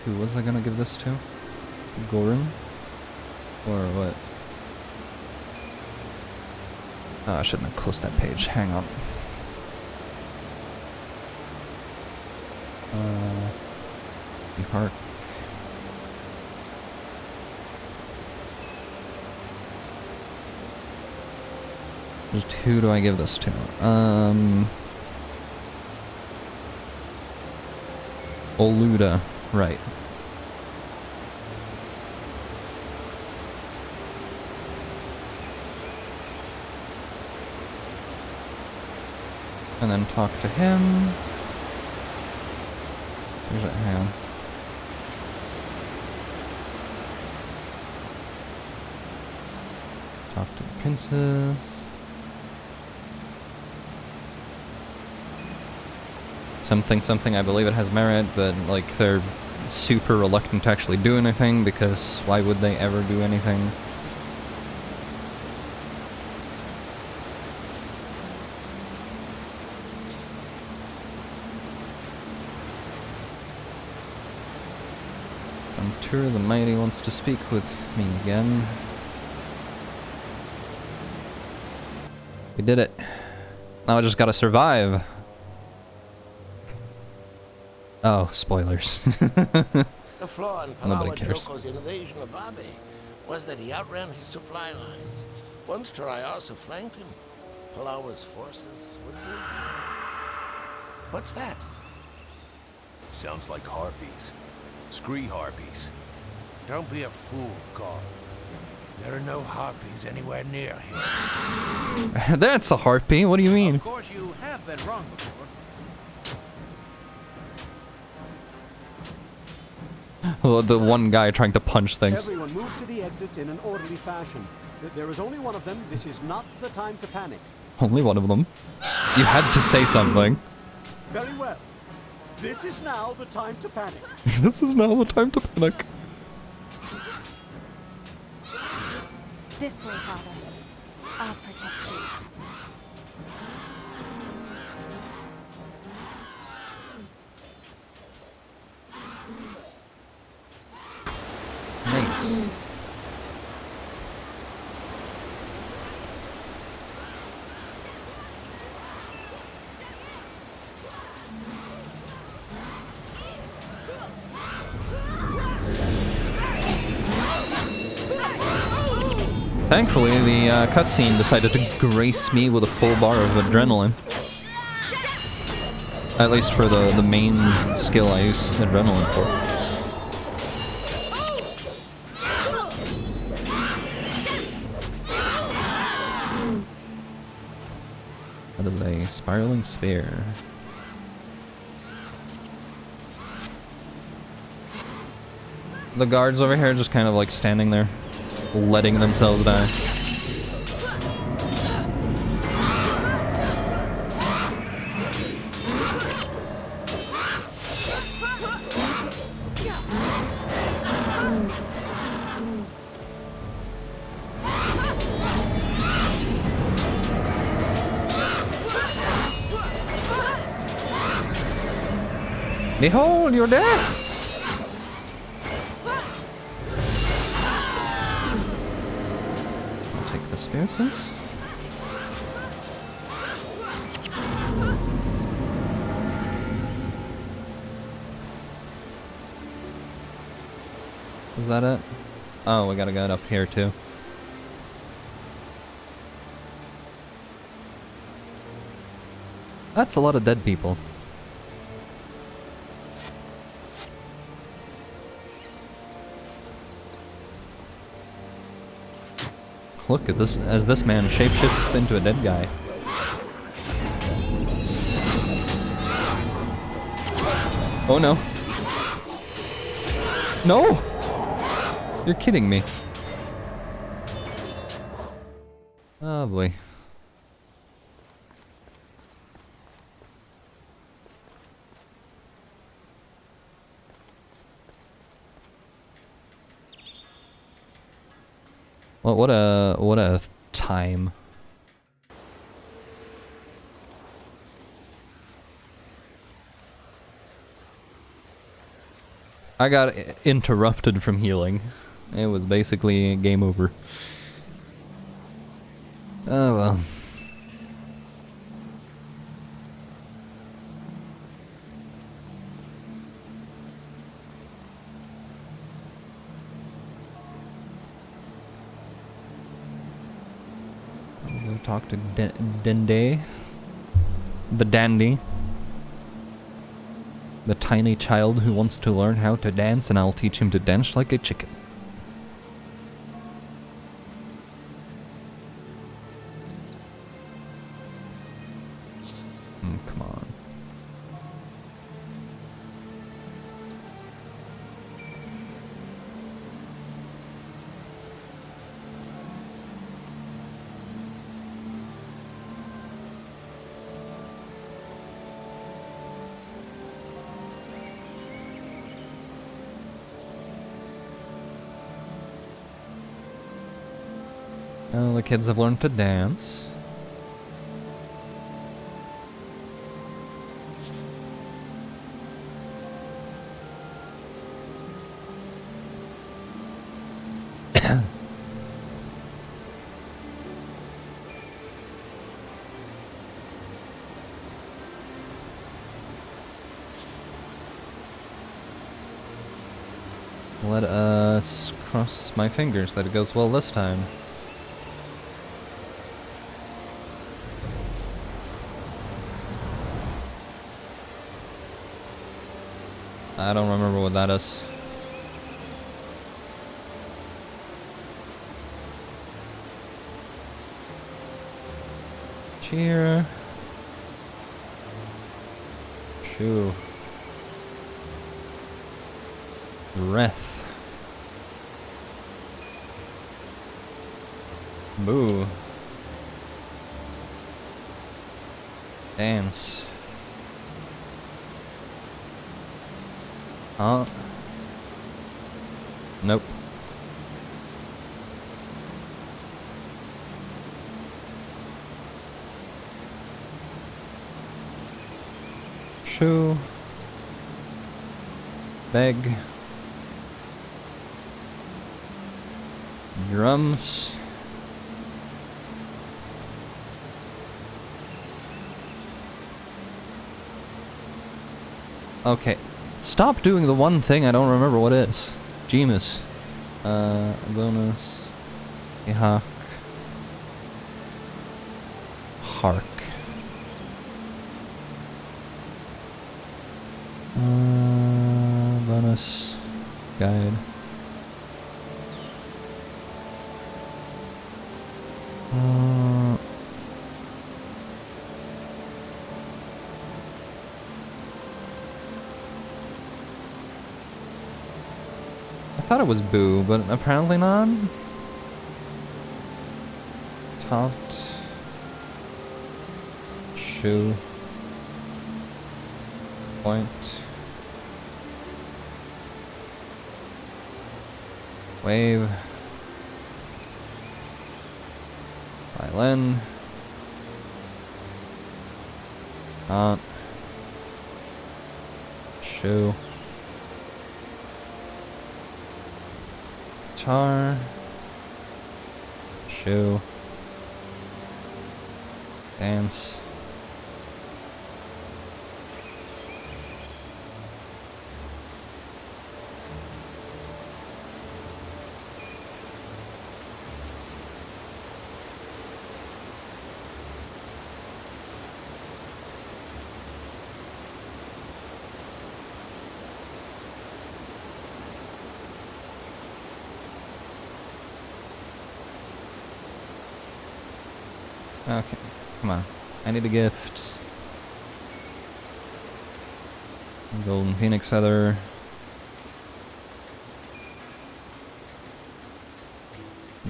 Who was I gonna give this to? Gorin? Or what? Oh, I shouldn't have closed that page. Hang on. Heart. Just who do I give this to? Oluda. Right. And then talk to him. Where's that hand? Talk to the princess. Something, I believe it has merit, but like they're super reluctant to actually do anything because why would they ever do anything? Ventura the Mighty wants to speak with me again. We did it. Now I just gotta survive. Oh, spoilers. The flaw in Nobody Palawa cares. Joko's invasion of Abe was that he outran his supply lines. Once Terayasa flanked him, Palawa's forces would do. What's that? Sounds like harpies. Scree harpies. Don't be a fool, God. There are no harpies anywhere near here. That's a harpy. What do you mean? Of course you have I've been wrong before. The one guy trying to punch things. Everyone move to the exits in an orderly fashion. There is only one of them. This is not the time to panic. Only one of them. You had to say something. Very well. This is now the time to panic. This is now the time to panic. This way, Father. I'll protect you. Nice. Thankfully, the cutscene decided to grace me with a full bar of adrenaline. At least for the main skill I use adrenaline for. That is a spiraling spear. The guards over here just kind of like standing there, letting themselves die. Behold your death! I'll take the spear, please. Is that it? Oh, we gotta get up here too. That's a lot of dead people. Look at this, as this man shapeshifts into a dead guy. Oh no. No! You're kidding me. Oh boy. Well, what a time. I got interrupted from healing. It was basically game over. Oh well. Go talk to Dende, the dandy, the tiny child who wants to learn how to dance, and I'll teach him to dance like a chicken. Come on. Oh, the kids have learned to dance. Let us cross my fingers that it goes well this time. I don't remember what that is. Cheer. Shoo. Reth. Boo. Dance. Huh? Nope. Shoo. Beg. Drums. Okay. Stop doing the one thing I don't remember what it is. Jemus. Bonus. Ihak. Hark. Bonus. Guide. I thought it was Boo, but apparently not. Taunt. Shoe. Point. Wave. Violin. Taunt. Shoe. Guitar. Shoe. Dance. Okay, come on. I need a gift. Golden Phoenix Feather.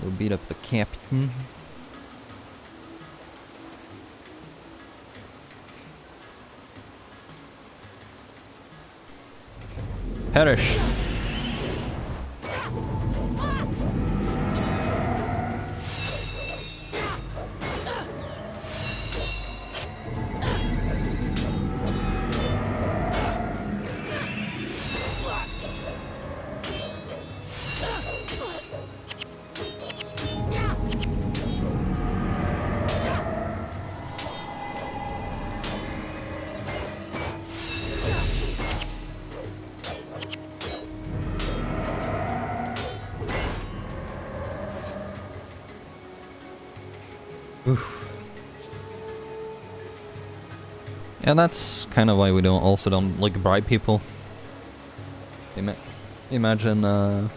Go beat up the captain. Perish. Oof. Yeah, that's kind of why we don't like bribe people. Imagine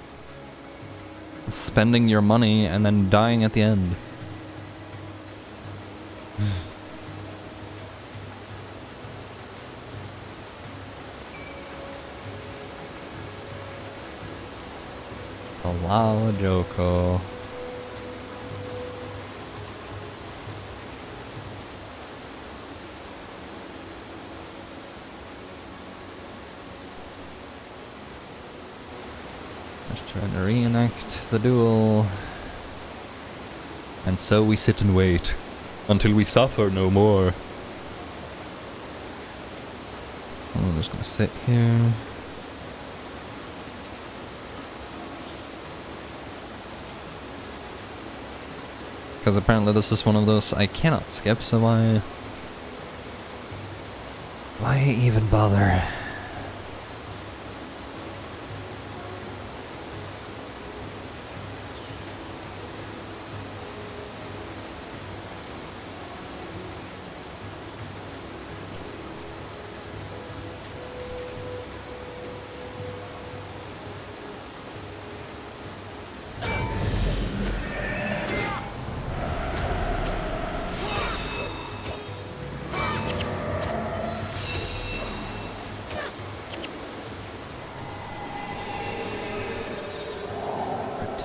spending your money and then dying at the end. Allow Joko. Trying to reenact the duel. And so we sit and wait until we suffer no more. I'm just gonna sit here. Because apparently this is one of those I cannot skip, so why even bother?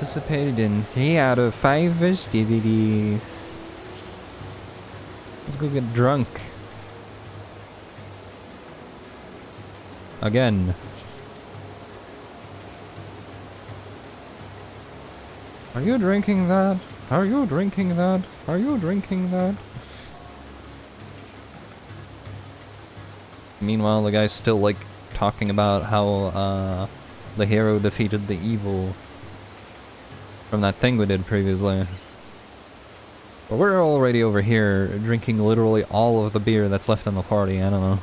participated in 3 out of 5 festivities. Let's go get drunk. Again. Are you drinking that? Are you drinking that? Are you drinking that? Meanwhile, the guy's still, like, talking about how, the hero defeated the evil from that thing we did previously. But we're already over here, drinking literally all of the beer that's left in the party, I don't know.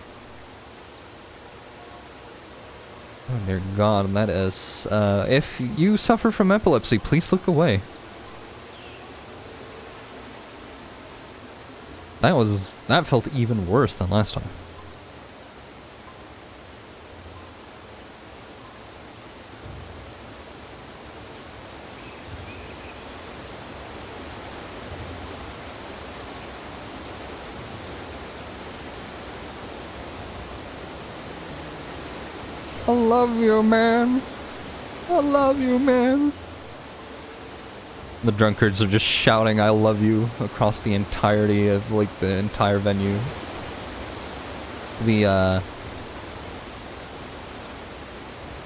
Oh dear god, that is, if you suffer from epilepsy, please look away. That felt even worse than last time. I love you, man. I love you, man. The drunkards are just shouting I love you across the entirety of, like, the entire venue. The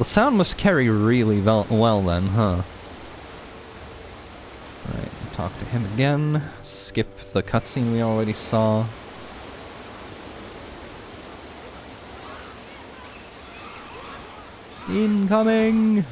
sound must carry really well then, huh? Alright, talk to him again. Skip the cutscene we already saw. Incoming!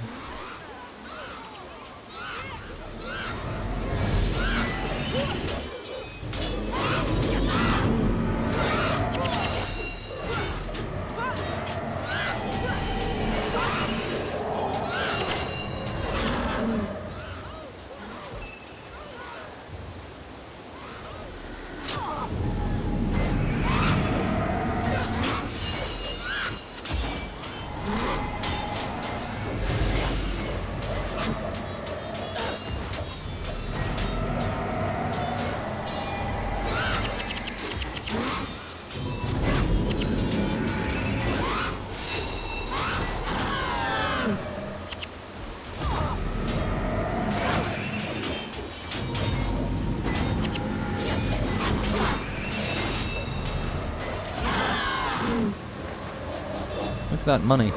Look at that money.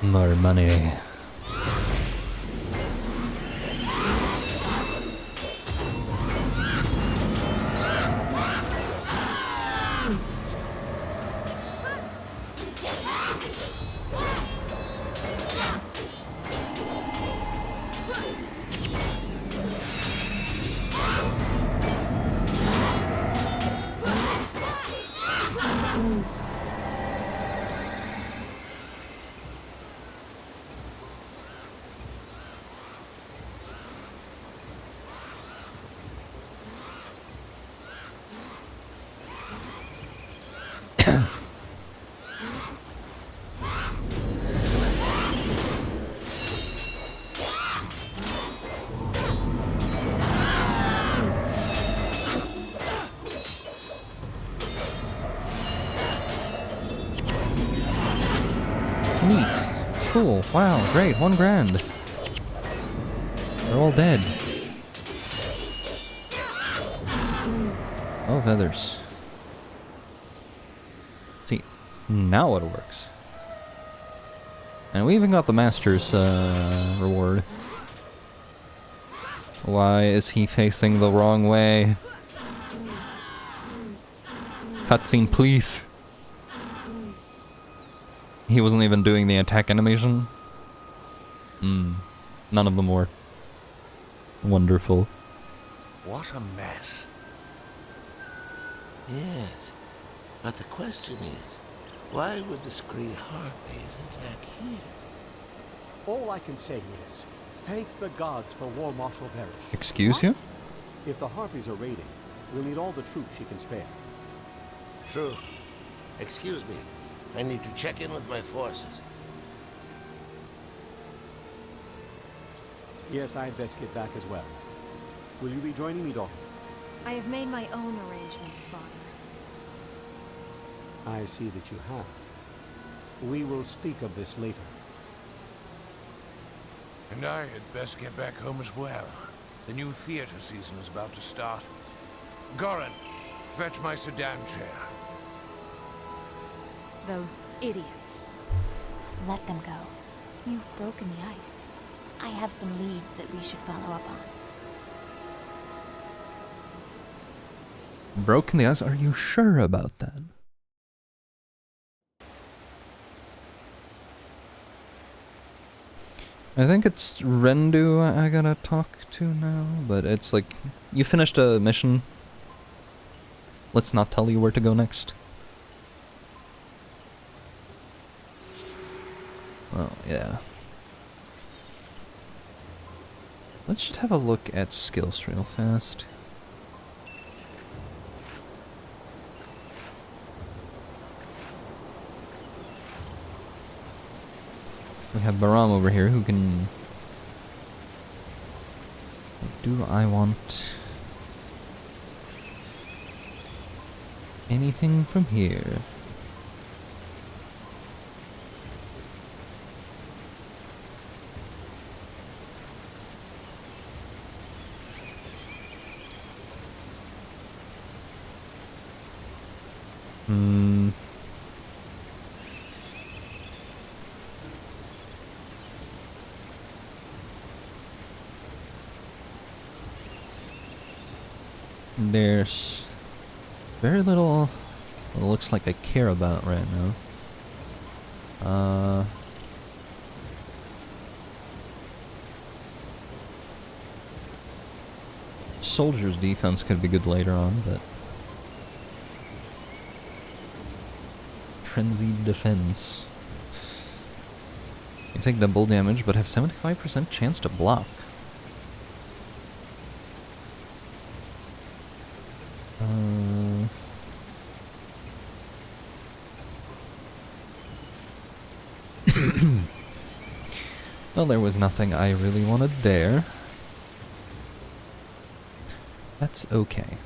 More money. Neat. Cool. Wow. Great. $1 grand. They're all dead. Oh, feathers. See, now it works. And we even got the master's reward. Why is he facing the wrong way? Cutscene, please. He wasn't even doing the attack animation. None of them were. Wonderful. What a mess. Yes, but the question is, why would the Scree Harpies attack here? All I can say is, thank the gods for War Marshal Varish. Excuse you? If the Harpies are raiding, we'll need all the troops she can spare. True. Excuse me. I need to check in with my forces. Yes, I'd best get back as well. Will you be joining me, daughter? I have made my own arrangements, Father. I see that you have. We will speak of this later. And I had best get back home as well. The new theater season is about to start. Goran, fetch my sedan chair. Those idiots. Let them go. You've broken the ice. I have some leads that we should follow up on. Broken the ice? Are you sure about that? I think it's Rendu I gotta talk to now, but it's like, you finished a mission. Let's not tell you where to go next. Well, yeah. Let's just have a look at skills real fast. We have Baram over here who can... Do I want... anything from here? There's very little it looks like I care about right now. Soldier's defense could be good later on, but frenzied defense. You take double damage, but have 75% chance to block. Well, there was nothing I really wanted there. That's okay.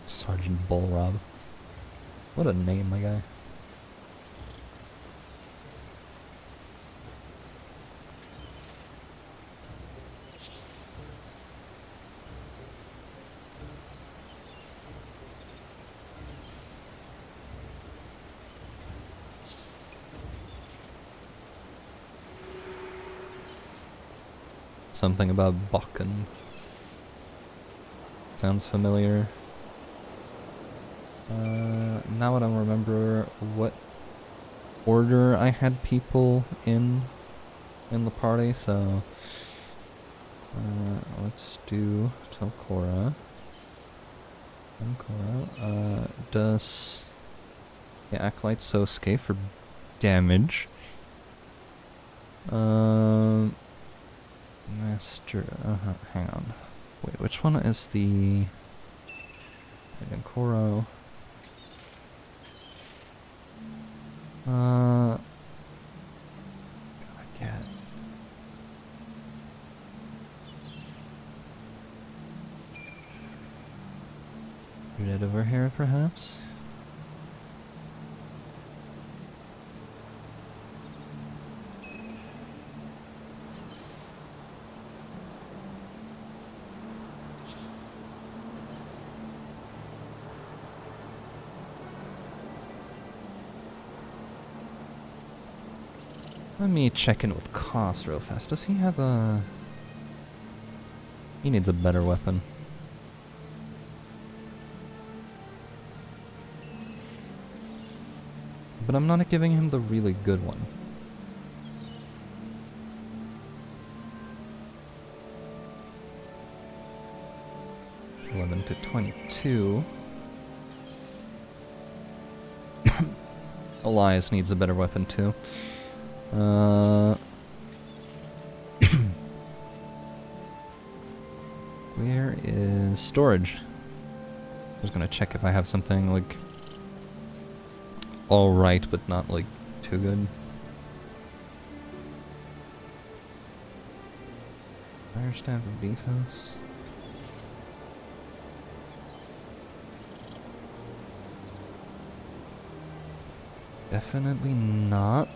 Sergeant Bullrob. What a name, my guy. Something about Bakken. Sounds familiar. Now I don't remember what order I had people in the party, so let's do Telcora. Does the Acolyte Sosuke for damage. Master, hang on. Wait, which one is the... Koro. I get. Red over here, perhaps? Let me check in with Koss real fast. Does he have a... He needs a better weapon. But I'm not giving him the really good one. To 22. Elias needs a better weapon too. Where is storage? I was gonna check if I have something like alright, but not like too good. Fire Staff of Defense. Definitely not.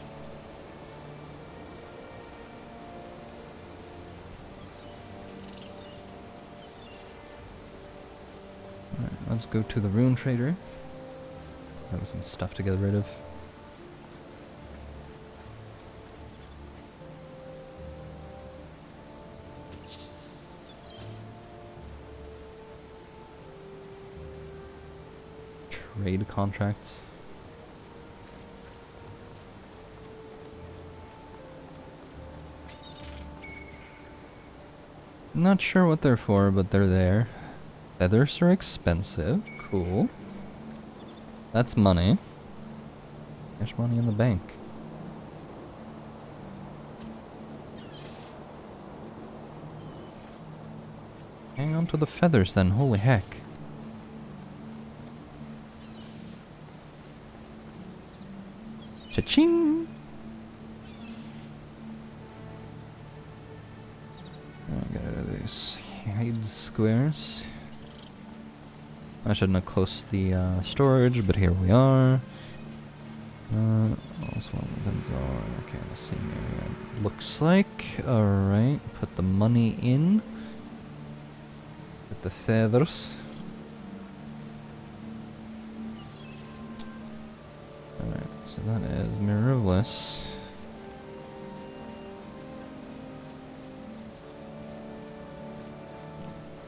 Alright, let's go to the Rune Trader. Have some stuff to get rid of. Trade contracts. Not sure what they're for, but they're there. Feathers are expensive. Cool. That's money. There's money in the bank. Hang on to the feathers then, holy heck. Cha-ching! Get rid of these hide squares. I shouldn't have closed the storage, but here we are. Also one of them are okay, the same area. Looks like. Alright, put the money in. Put the feathers. Alright, so that is mirrorless.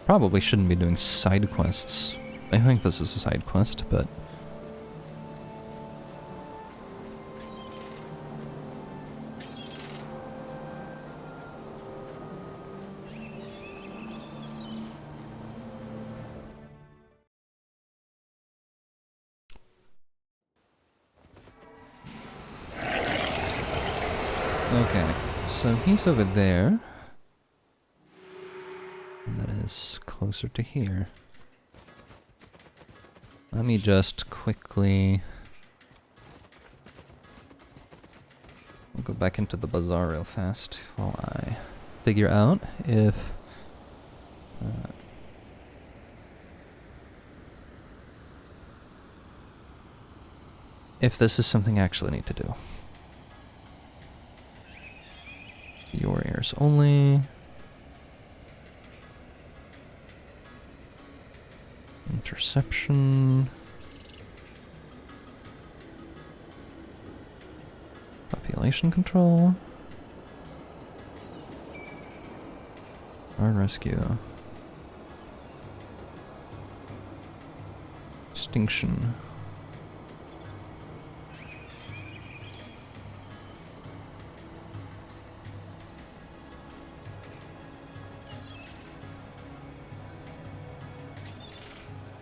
Probably shouldn't be doing side quests. I think this is a side quest, but... Okay, so he's over there. And that is closer to here. Let me just quickly... I'll go back into the bazaar real fast while I figure out if this is something I actually need to do. Your ears only. Interception. Population control. Guard rescue. Extinction.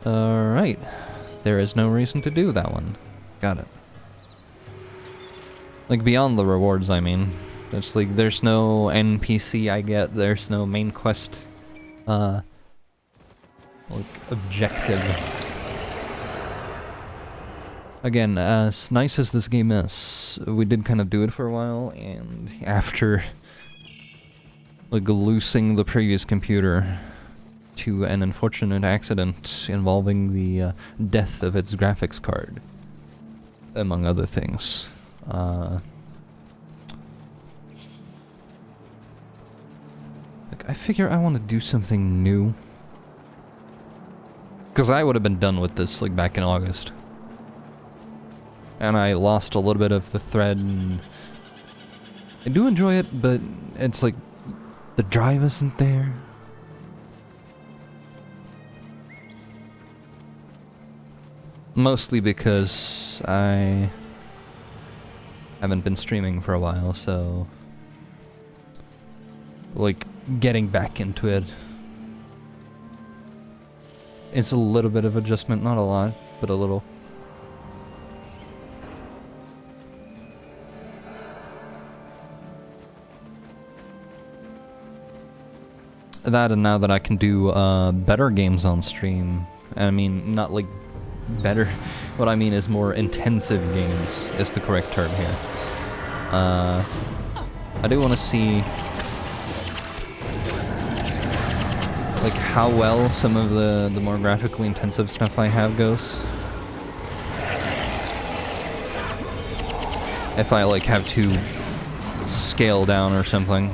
Alright. There is no reason to do that one. Got it. Like, beyond the rewards, I mean. It's like, there's no NPC I get, there's no main quest, like, objective. Again, as nice as this game is, we did kind of do it for a while, and after, like, losing the previous computer to an unfortunate accident involving the death of its graphics card, among other things. Like, I figure I want to do something new. Because I would have been done with this, like, back in August. And I lost a little bit of the thread, and I do enjoy it, but it's like, the drive isn't there. Mostly because I haven't been streaming for a while, so like getting back into it is a little bit of adjustment, not a lot, but a little. That, and now that I can do better games on stream, I mean, not like better, what I mean is more intensive games is the correct term here. I do want to see like how well some of the more graphically intensive stuff I have goes. if I like have to scale down or something.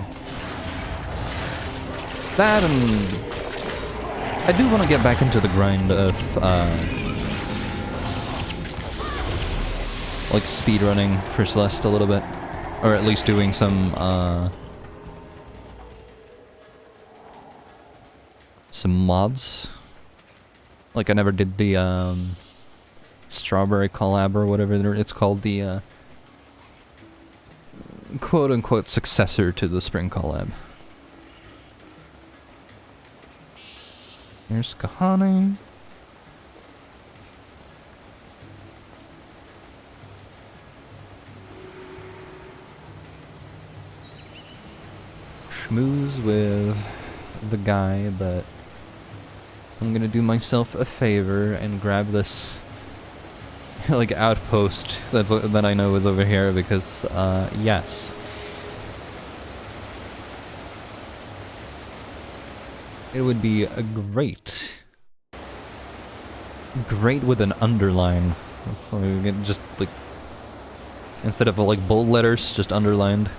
That, and I do want to get back into the grind of like speedrunning for Celeste a little bit, or at least doing some mods. Like I never did the Strawberry collab or whatever it's called, the quote-unquote successor to the Spring collab. Here's Kahane. Schmooze with the guy, but I'm gonna do myself a favor and grab this like outpost that I know is over here, because yes. It would be a great with an underline. Just like, instead of like bold letters, just underlined.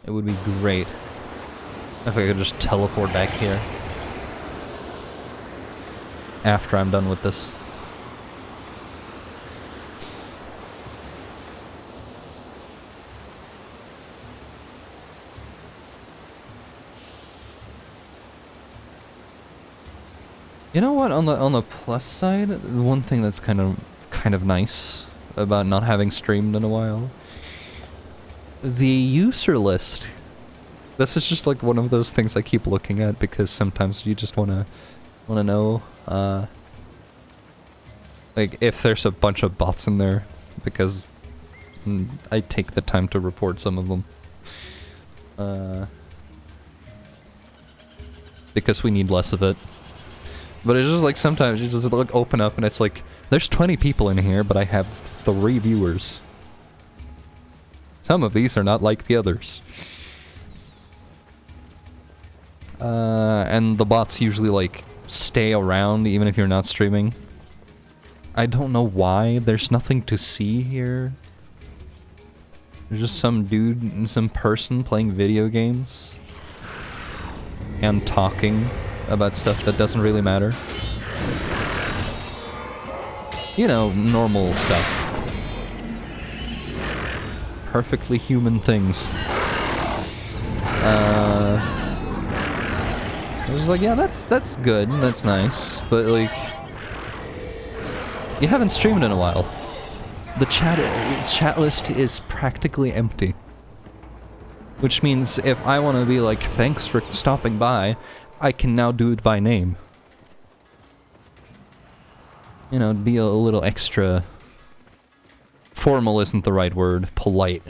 It would be great if I could just teleport back here after I'm done with this. You know what? On the plus side, one thing that's kind of nice about not having streamed in a while, the user list. This is just like one of those things I keep looking at, because sometimes you just wanna know like if there's a bunch of bots in there, because I take the time to report some of them. Because we need less of it. But it's just like sometimes you just like open up and it's like, there's 20 people in here, but I have 3 viewers. Some of these are not like the others. And the bots usually like stay around even if you're not streaming. I don't know why. There's nothing to see here. There's just some dude and some person playing video games and talking about stuff that doesn't really matter. You know, normal stuff. Perfectly human things. I was like, yeah, that's good, that's nice, but like, you haven't streamed in a while. The chat list is practically empty. Which means if I want to be like, thanks for stopping by, I can now do it by name. You know, be a little extra... Formal isn't the right word. Polite.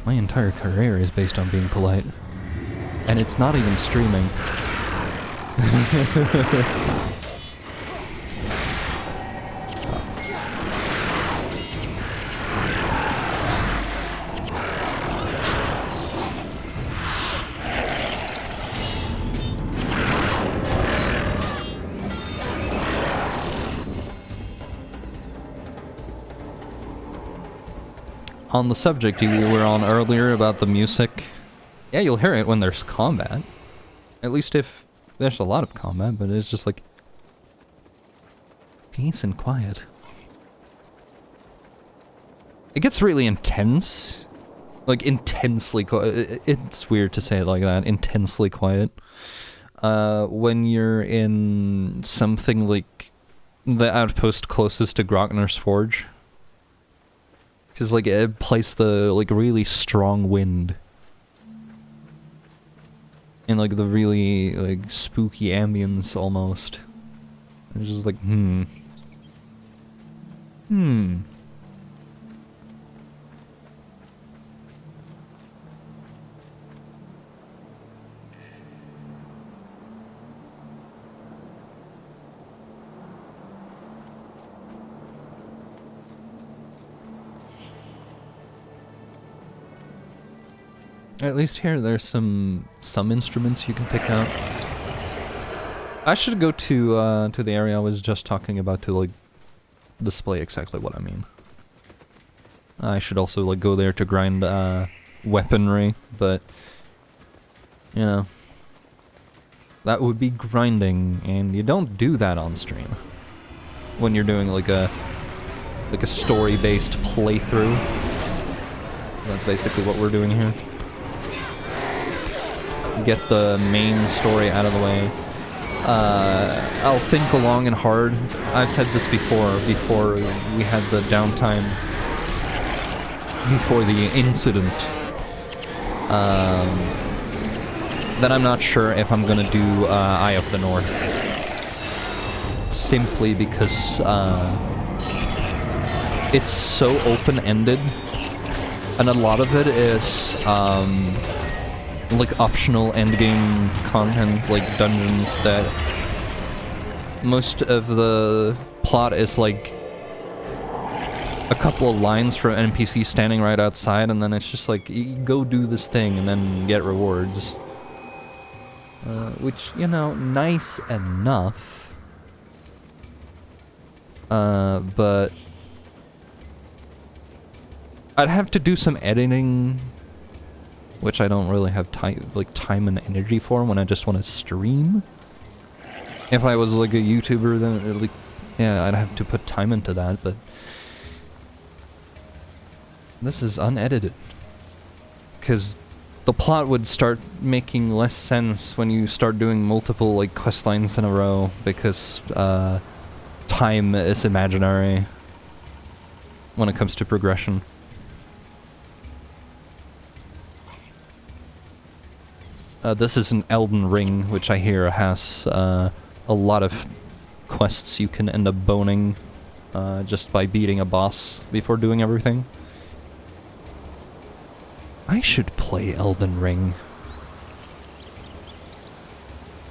My entire career is based on being polite. And it's not even streaming. On the subject you were on earlier about the music, yeah, you'll hear it when there's combat. At least if there's a lot of combat, but it's just like peace and quiet. It gets really intense. Like, intensely quiet. It's weird to say it like that. Intensely quiet. When you're in something like the outpost closest to Grognar's Forge. Because, like, it plays the, like, really strong wind. And, like, the really, like, spooky ambience, almost. It's just like, At least here, there's some instruments you can pick out. I should go to the area I was just talking about to like display exactly what I mean. I should also like go there to grind weaponry, but you know, that would be grinding, and you don't do that on stream when you're doing like a story-based playthrough. That's basically what we're doing here. Get the main story out of the way. I'll think long and hard. I've said this before we had the downtime, before the incident, that I'm not sure if I'm gonna do Eye of the North. Simply because it's so open-ended, and a lot of it is like optional endgame content, like dungeons, that most of the plot is like a couple of lines from NPCs standing right outside, and then it's just like, you go do this thing and then get rewards. Which, you know, nice enough. But I'd have to do some editing, which I don't really have time and energy for when I just want to stream. If I was like a YouTuber, then like, yeah, I'd have to put time into that, but this is unedited. Because the plot would start making less sense when you start doing multiple like quest lines in a row, because time is imaginary when it comes to progression. This is an Elden Ring, which I hear has a lot of quests you can end up boning just by beating a boss before doing everything. I should play Elden Ring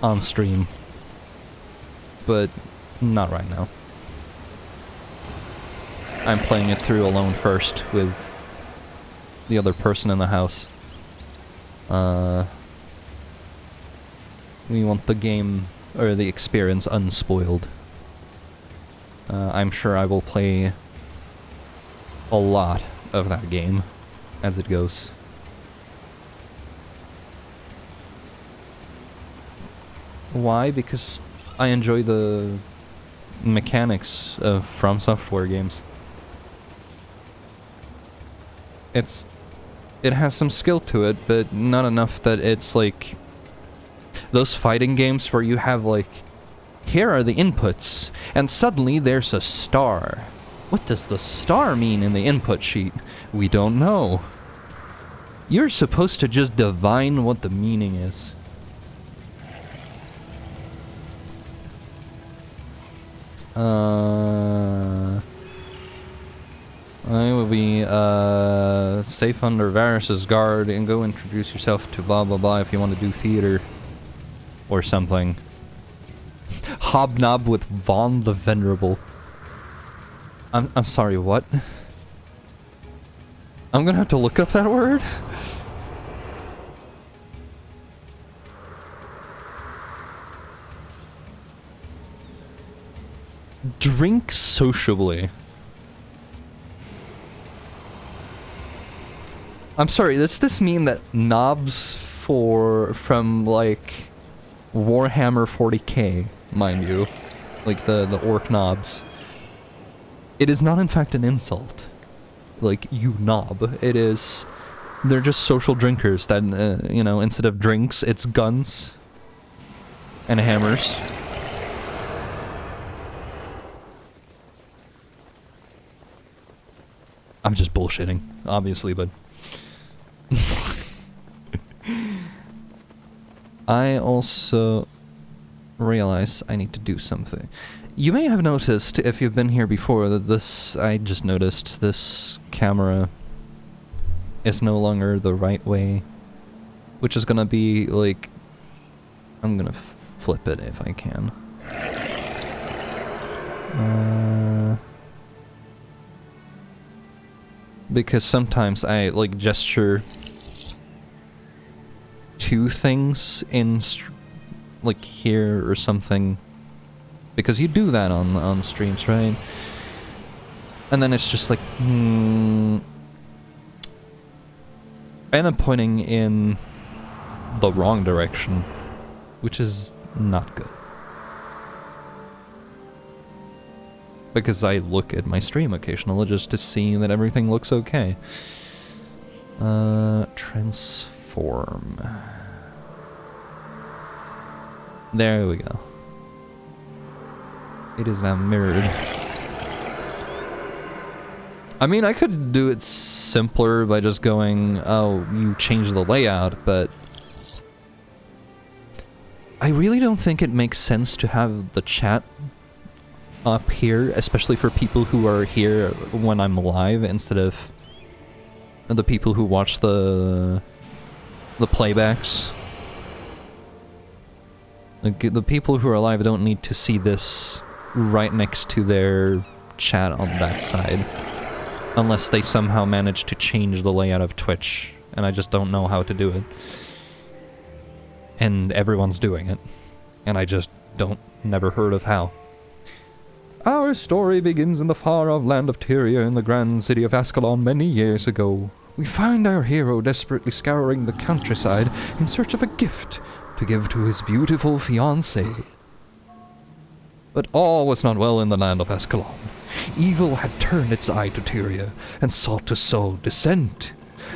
on stream, but not right now. I'm playing it through alone first with the other person in the house. We want the game, or the experience, unspoiled. I'm sure I will play a lot of that game as it goes. Why? Because I enjoy the mechanics of From Software games. It has some skill to it, but not enough that it's like those fighting games where you have like, here are the inputs, and suddenly there's a star. What does the star mean in the input sheet? We don't know. You're supposed to just divine what the meaning is. I will be safe under Varus's guard, and go introduce yourself to blah blah blah if you want to do theater or something. Hobnob with Vaughn the Venerable. I'm sorry, what? I'm gonna have to look up that word. Drink sociably. I'm sorry, does this mean that knobs from like Warhammer 40k, mind you, like the orc knobs, it is not in fact an insult, like, you knob. It is, they're just social drinkers that, you know, instead of drinks, it's guns and hammers. I'm just bullshitting, obviously, but I also realize I need to do something. You may have noticed, if you've been here before, that I just noticed this camera is no longer the right way, which is gonna be like, I'm gonna flip it if I can. Because sometimes I like gesture to things in like here or something, because you do that on streams, right? And then it's just like, I end up pointing in the wrong direction, which is not good. Because I look at my stream occasionally just to see that everything looks okay. Transform. There we go. It is now mirrored. I mean, I could do it simpler by just going, oh, you change the layout, but I really don't think it makes sense to have the chat up here, especially for people who are here when I'm live instead of the people who watch the playbacks. Like, the people who are live don't need to see this right next to their chat on that side. Unless they somehow manage to change the layout of Twitch, and I just don't know how to do it. And everyone's doing it. And I just never heard of how. Our story begins in the far-off land of Tyria in the grand city of Ascalon many years ago. We find our hero desperately scouring the countryside in search of a gift to give to his beautiful fiancée. But all was not well in the land of Ascalon. Evil had turned its eye to Tyria and sought to sow dissent.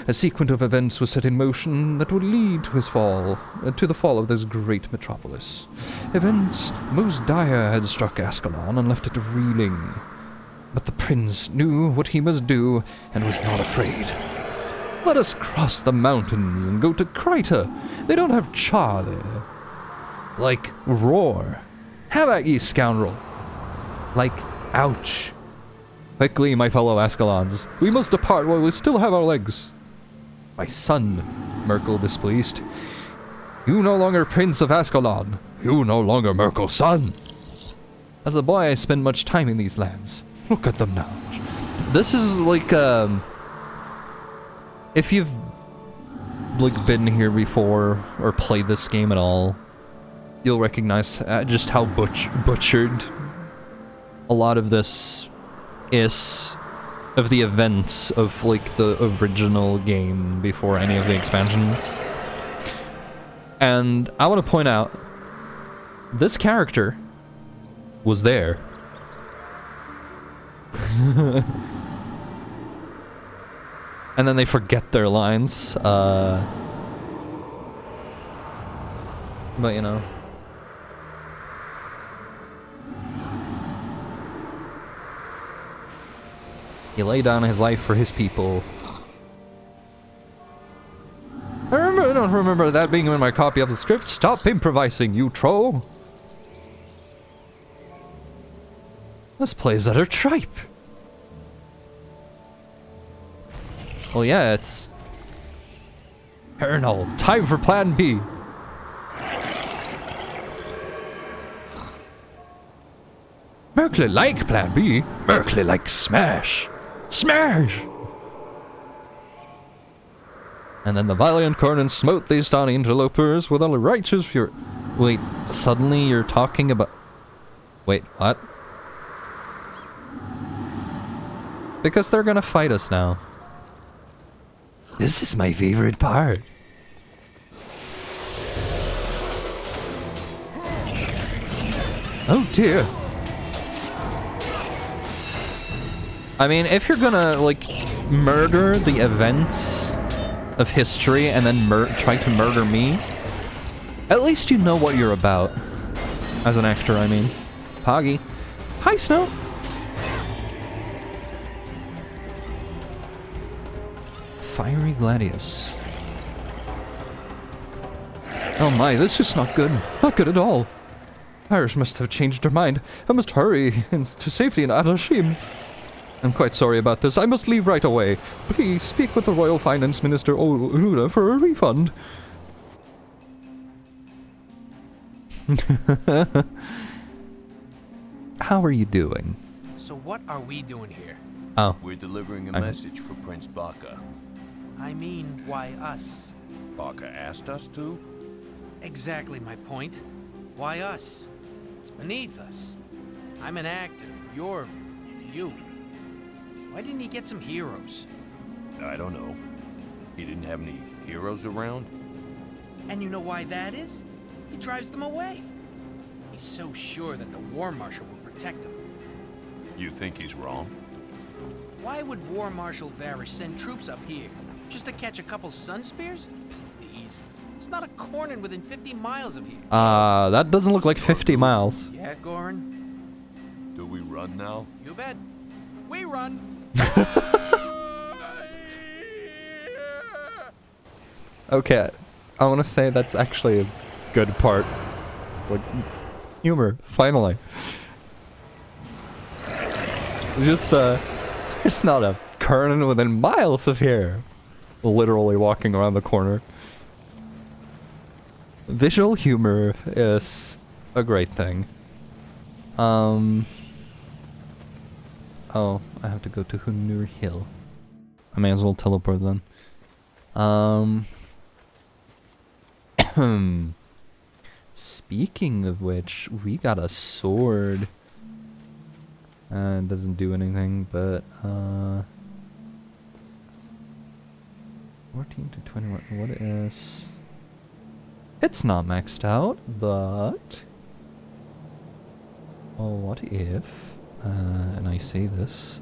A sequence of events was set in motion that would lead to his fall, to the fall of this great metropolis. Events most dire had struck Ascalon and left it reeling. But the prince knew what he must do and was not afraid. Let us cross the mountains and go to Kryta. They don't have Cha there. Like Roar. How about ye, scoundrel? Like ouch. Quickly, my fellow Ascalons. We must depart while we still have our legs. My son, Merkel displeased. You no longer Prince of Ascalon. You no longer Merkel's son. As a boy, I spent much time in these lands. Look at them now. This is like, if you've, like, been here before or played this game at all, you'll recognize just how butchered a lot of this is of the events of, like, the original game before any of the expansions. And I want to point out, this character was there. And then they forget their lines, but you know. He laid down his life for his people. I don't remember that being in my copy of the script. Stop improvising, you troll! This plays utter tripe. Well, yeah, it's Colonel. Time for Plan B. Merkley like Plan B. Merkley like Smash. Smash! And then the valiant Conan smote these tawny interlopers with a righteous fury. Wait, suddenly you're talking about... Wait, what? Because they're gonna fight us now. This is my favorite part. Oh dear. I mean, if you're gonna, like, murder the events of history and then try to murder me, at least you know what you're about. As an actor, I mean. Poggy. Hi, Snow! Fiery Gladius. Oh my, this is not good. Not good at all. Irish must have changed her mind. I must hurry to safety in Adashim. I'm quite sorry about this. I must leave right away. Please speak with the Royal Finance Minister Oluna for a refund. How are you doing? So what are we doing here? Oh. We're delivering a message for Prince Baka. I mean, why us? Baka asked us to? Exactly my point. Why us? It's beneath us. I'm an actor. You're... you. Why didn't he get some heroes? I don't know. He didn't have any heroes around? And you know why that is? He drives them away. He's so sure that the War Marshal will protect him. You think he's wrong? Why would War Marshal Varys send troops up here? Just to catch a couple sun spears? Please. There's not a Cornin within 50 miles of here. That doesn't look like 50 miles. Yeah, Goran? Do we run now? You bet. We run. Okay, I want to say that's actually a good part. It's like humor, finally. Just there's not a Kernan within miles of here. Literally walking around the corner. Visual humor is a great thing. Oh, I have to go to Hunur Hill. I may as well teleport then. Speaking of which, we got a sword. It doesn't do anything, but 14 to 21. What is? It's not maxed out, but oh, what if? And I say this.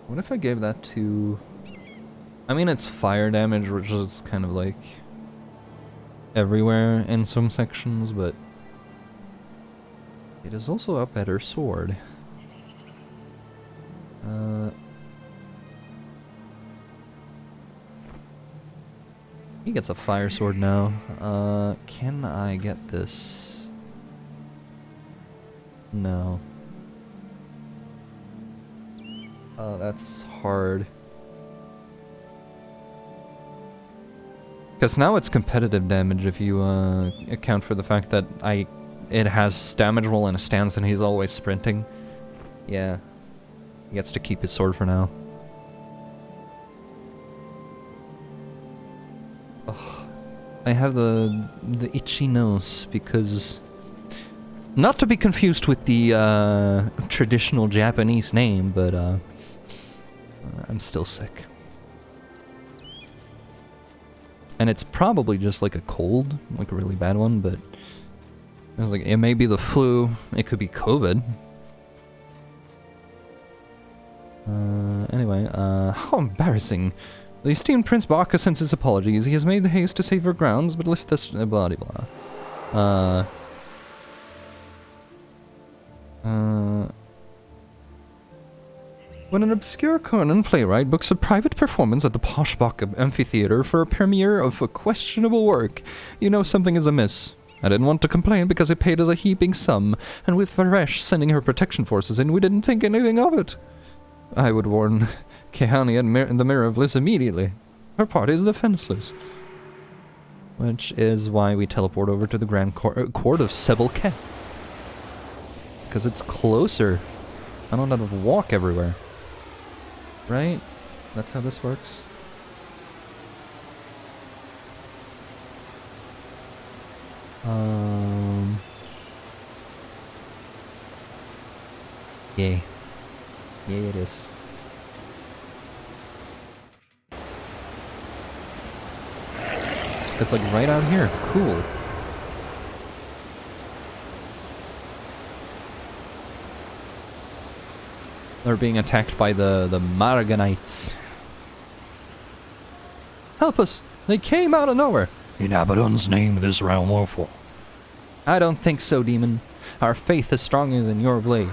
What if I gave that to? I mean, it's fire damage, which is kind of like everywhere in some sections, but it is also a better sword. He gets a fire sword now. Can I get this? No. Oh, that's hard. Because now it's competitive damage if you account for the fact that it has damage while in a stance and he's always sprinting. Yeah. He gets to keep his sword for now. Oh, I have the itchy nose because... Not to be confused with the traditional Japanese name, but I'm still sick. And it's probably just like a cold, like a really bad one, but I was like, it may be the flu, it could be COVID. Anyway, how embarrassing. The esteemed Prince Baka sends his apologies. He has made the haste to save her grounds, but left this blah blah blah. When an obscure Conan playwright books a private performance at the Poshbach Amphitheater for a premiere of a questionable work, you know something is amiss. I didn't want to complain because it paid us a heaping sum, and with Varesh sending her protection forces in, we didn't think anything of it. I would warn Kehani and the Mirror of Bliss immediately. Her party is defenseless. Which is why we teleport over to the Grand Court of Sebelke. Because it's closer. I don't have to walk everywhere. Right? That's how this works. Yay. Yay it is. It's like right out here. Cool. They're being attacked by the Marganites. Help us! They came out of nowhere! In Abaddon's name, this realm will fall. I don't think so, demon. Our faith is stronger than your blade.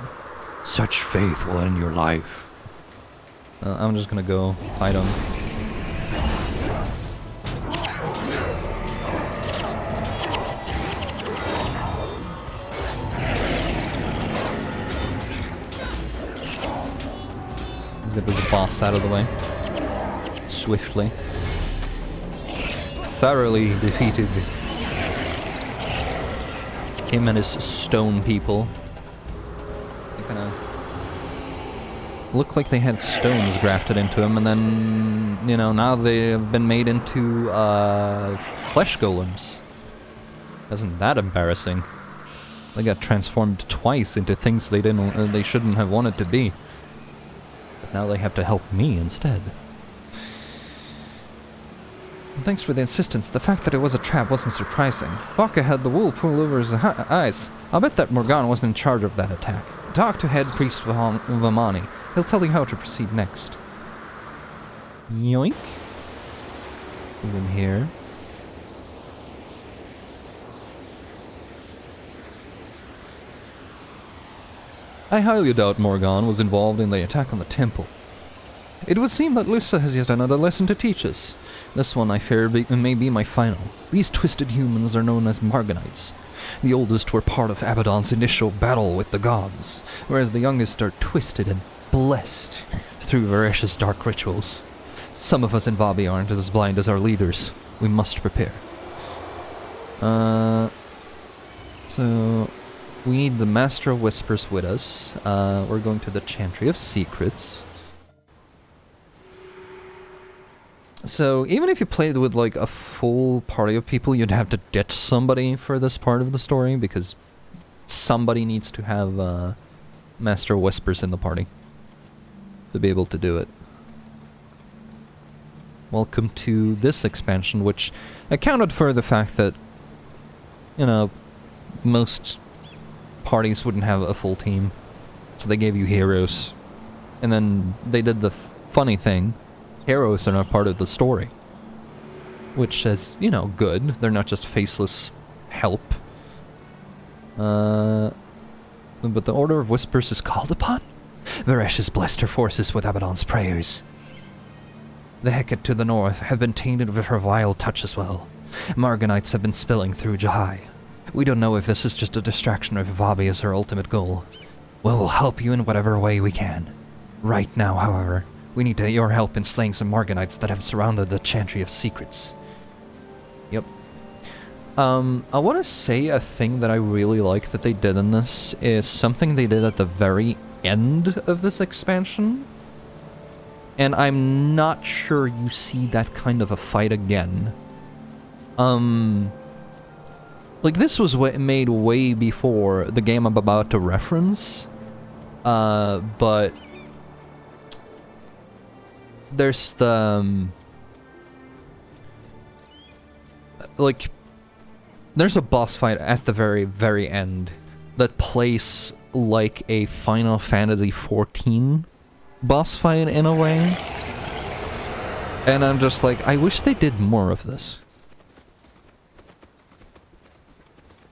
Such faith will end your life. I'm just gonna go fight him. Let's get this boss out of the way. Swiftly. Thoroughly defeated him and his stone people. They kind of look like they had stones grafted into him, and then, you know, now they have been made into flesh golems. Isn't that embarrassing? They got transformed twice into things they shouldn't have wanted to be. But now they have to help me instead. Thanks for the assistance. The fact that it was a trap wasn't surprising. Baka had the wool pulled over his eyes. I'll bet that Morgan was in charge of that attack. Talk to head priest Vamani. He'll tell you how to proceed next. Yoink. Who's in here? I highly doubt Morgan was involved in the attack on the temple. It would seem that Lyssa has yet another lesson to teach us. This one, I fear, may be my final. These twisted humans are known as Morganites. The oldest were part of Abaddon's initial battle with the gods, whereas the youngest are twisted and blessed through Varesh's dark rituals. Some of us in Vabi aren't as blind as our leaders. We must prepare. So we need the Master of Whispers with us. We're going to the Chantry of Secrets. So even if you played with like a full party of people, you'd have to ditch somebody for this part of the story, because somebody needs to have Master of Whispers in the party to be able to do it. Welcome to this expansion, which accounted for the fact that, you know, most parties wouldn't have a full team, so they gave you heroes. And then they did the funny thing. Heroes are not part of the story. Which is, you know, good. They're not just faceless help. But the Order of Whispers is called upon? Varesh has blessed her forces with Abaddon's prayers. The Hecate to the north have been tainted with her vile touch as well. Morganites have been spilling through Jahai. We don't know if this is just a distraction or if Vabi is her ultimate goal. Well, we'll help you in whatever way we can. Right now, however, we need your help in slaying some Morganites that have surrounded the Chantry of Secrets. Yep. I want to say a thing that I really like that they did in this is something they did at the very end of this expansion. And I'm not sure you see that kind of a fight again. Like, this was made way before the game I'm about to reference. But there's the, like, there's a boss fight at the very, very end that plays like a Final Fantasy XIV boss fight in a way. And I'm just like, I wish they did more of this.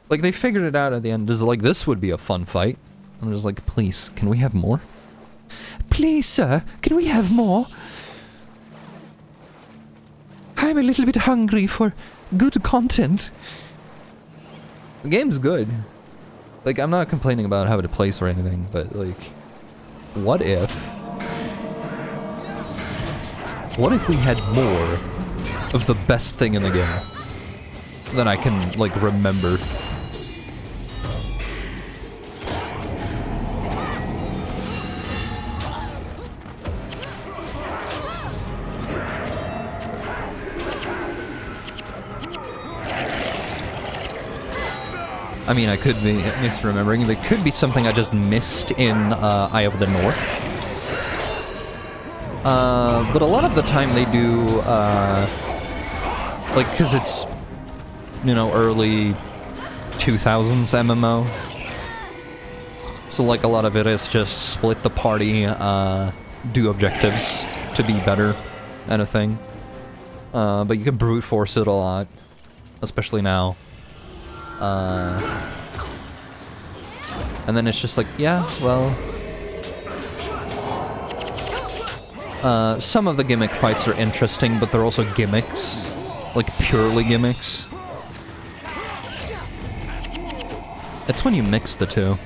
Like, they figured it out at the end. Just like, this would be a fun fight. I'm just like, please, can we have more? Please, sir, can we have more? I'm a little bit hungry for good content. The game's good. Like, I'm not complaining about how it plays or anything, but, like, what if we had more of the best thing in the game than I can, like, remember? I mean, I could be misremembering. There could be something I just missed in Eye of the North. But a lot of the time they do, like, because it's, you know, early 2000s MMO. So, like, a lot of it is just split the party, do objectives to be better, kind of thing. But you can brute force it a lot, especially now. And then it's just like, yeah, well, some of the gimmick fights are interesting, but they're also gimmicks, like purely gimmicks. It's when you mix the two.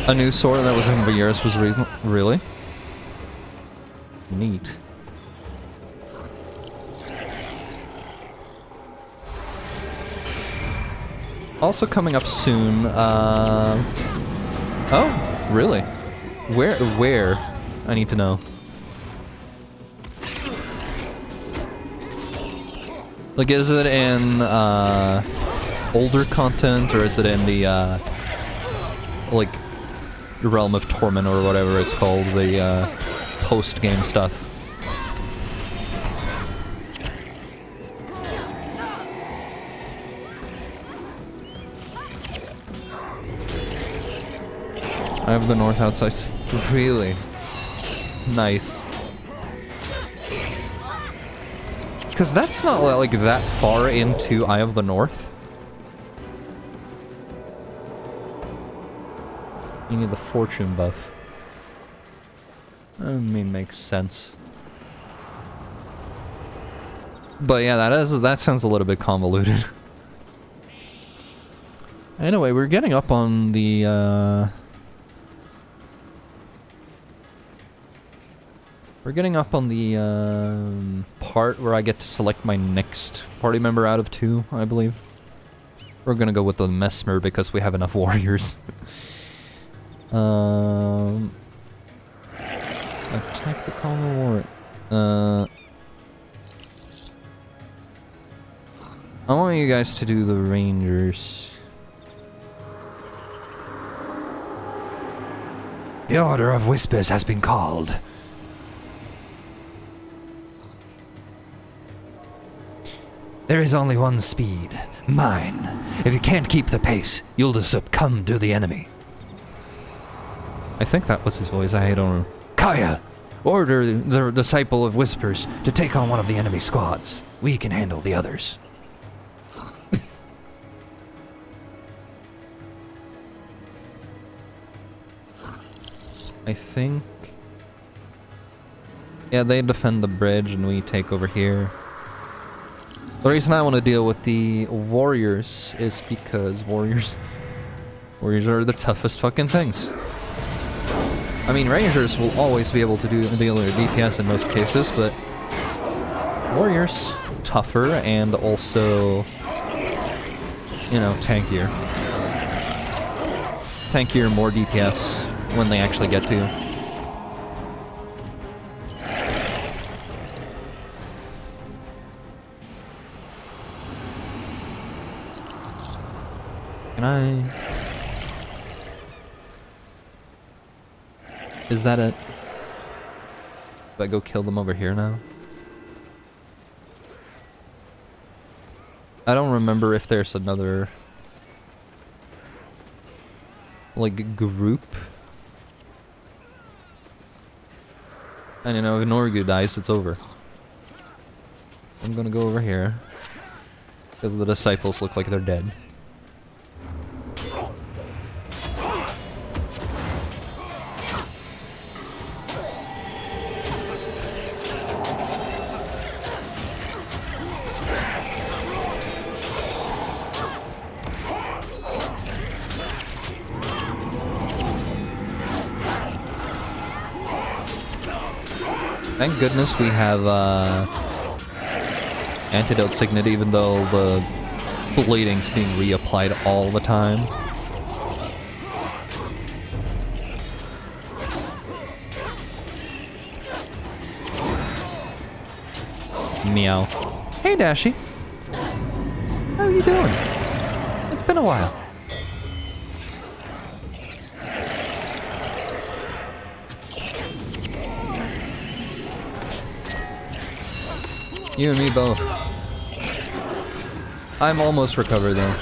A new sword that was in Vaeris was reasonable. Really? Neat. Also coming up soon, oh, really? Where? I need to know. Like, is it in older content, or is it in the like Realm of Torment or whatever it's called, the post-game stuff? I have the north outside. Really? Nice. Because that's not like that far into Eye of the North. You need the fortune buff. I mean, makes sense. But yeah, that sounds a little bit convoluted. Anyway, we're getting up on the we're getting up on the part where I get to select my next party member out of 2, I believe. We're gonna go with the Mesmer because we have enough warriors. Attack the Common Warrant. I want you guys to do the Rangers. The Order of Whispers has been called. There is only one speed, mine. If you can't keep the pace, you'll succumb to the enemy. I think that was his voice, I don't know. Kaya, order the Disciple of Whispers to take on one of the enemy squads. We can handle the others. I think... yeah, they defend the bridge and we take over here. The reason I want to deal with the warriors is because warriors are the toughest fucking things. I mean, rangers will always be able to deal with DPS in most cases, but warriors, tougher and also, you know, tankier. Tankier, more DPS when they actually get to you. Can I... is that it? Do I go kill them over here now? I don't remember if there's another... like, group. And you know, if Norgu dies, it's over. I'm gonna go over here. Because the disciples look like they're dead. Thank goodness we have Antidote Signet, even though the bleeding's being reapplied all the time. Meow. Hey Dashi. How are you doing? It's been a while. You and me both. I'm almost recovered though.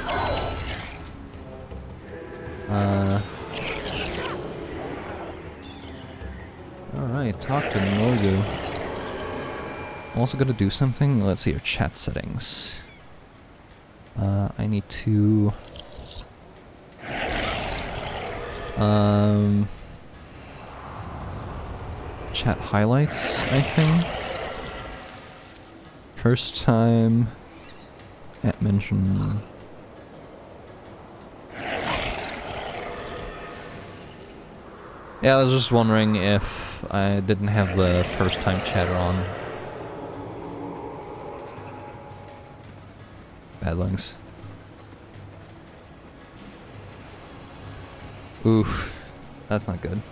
Alright, talk to Norgu. I'm also gonna do something. Let's see your chat settings. I need to... chat highlights, I think. First time at mention. Yeah, I was just wondering if I didn't have the first time chatter on. Bad lungs. Oof, that's not good.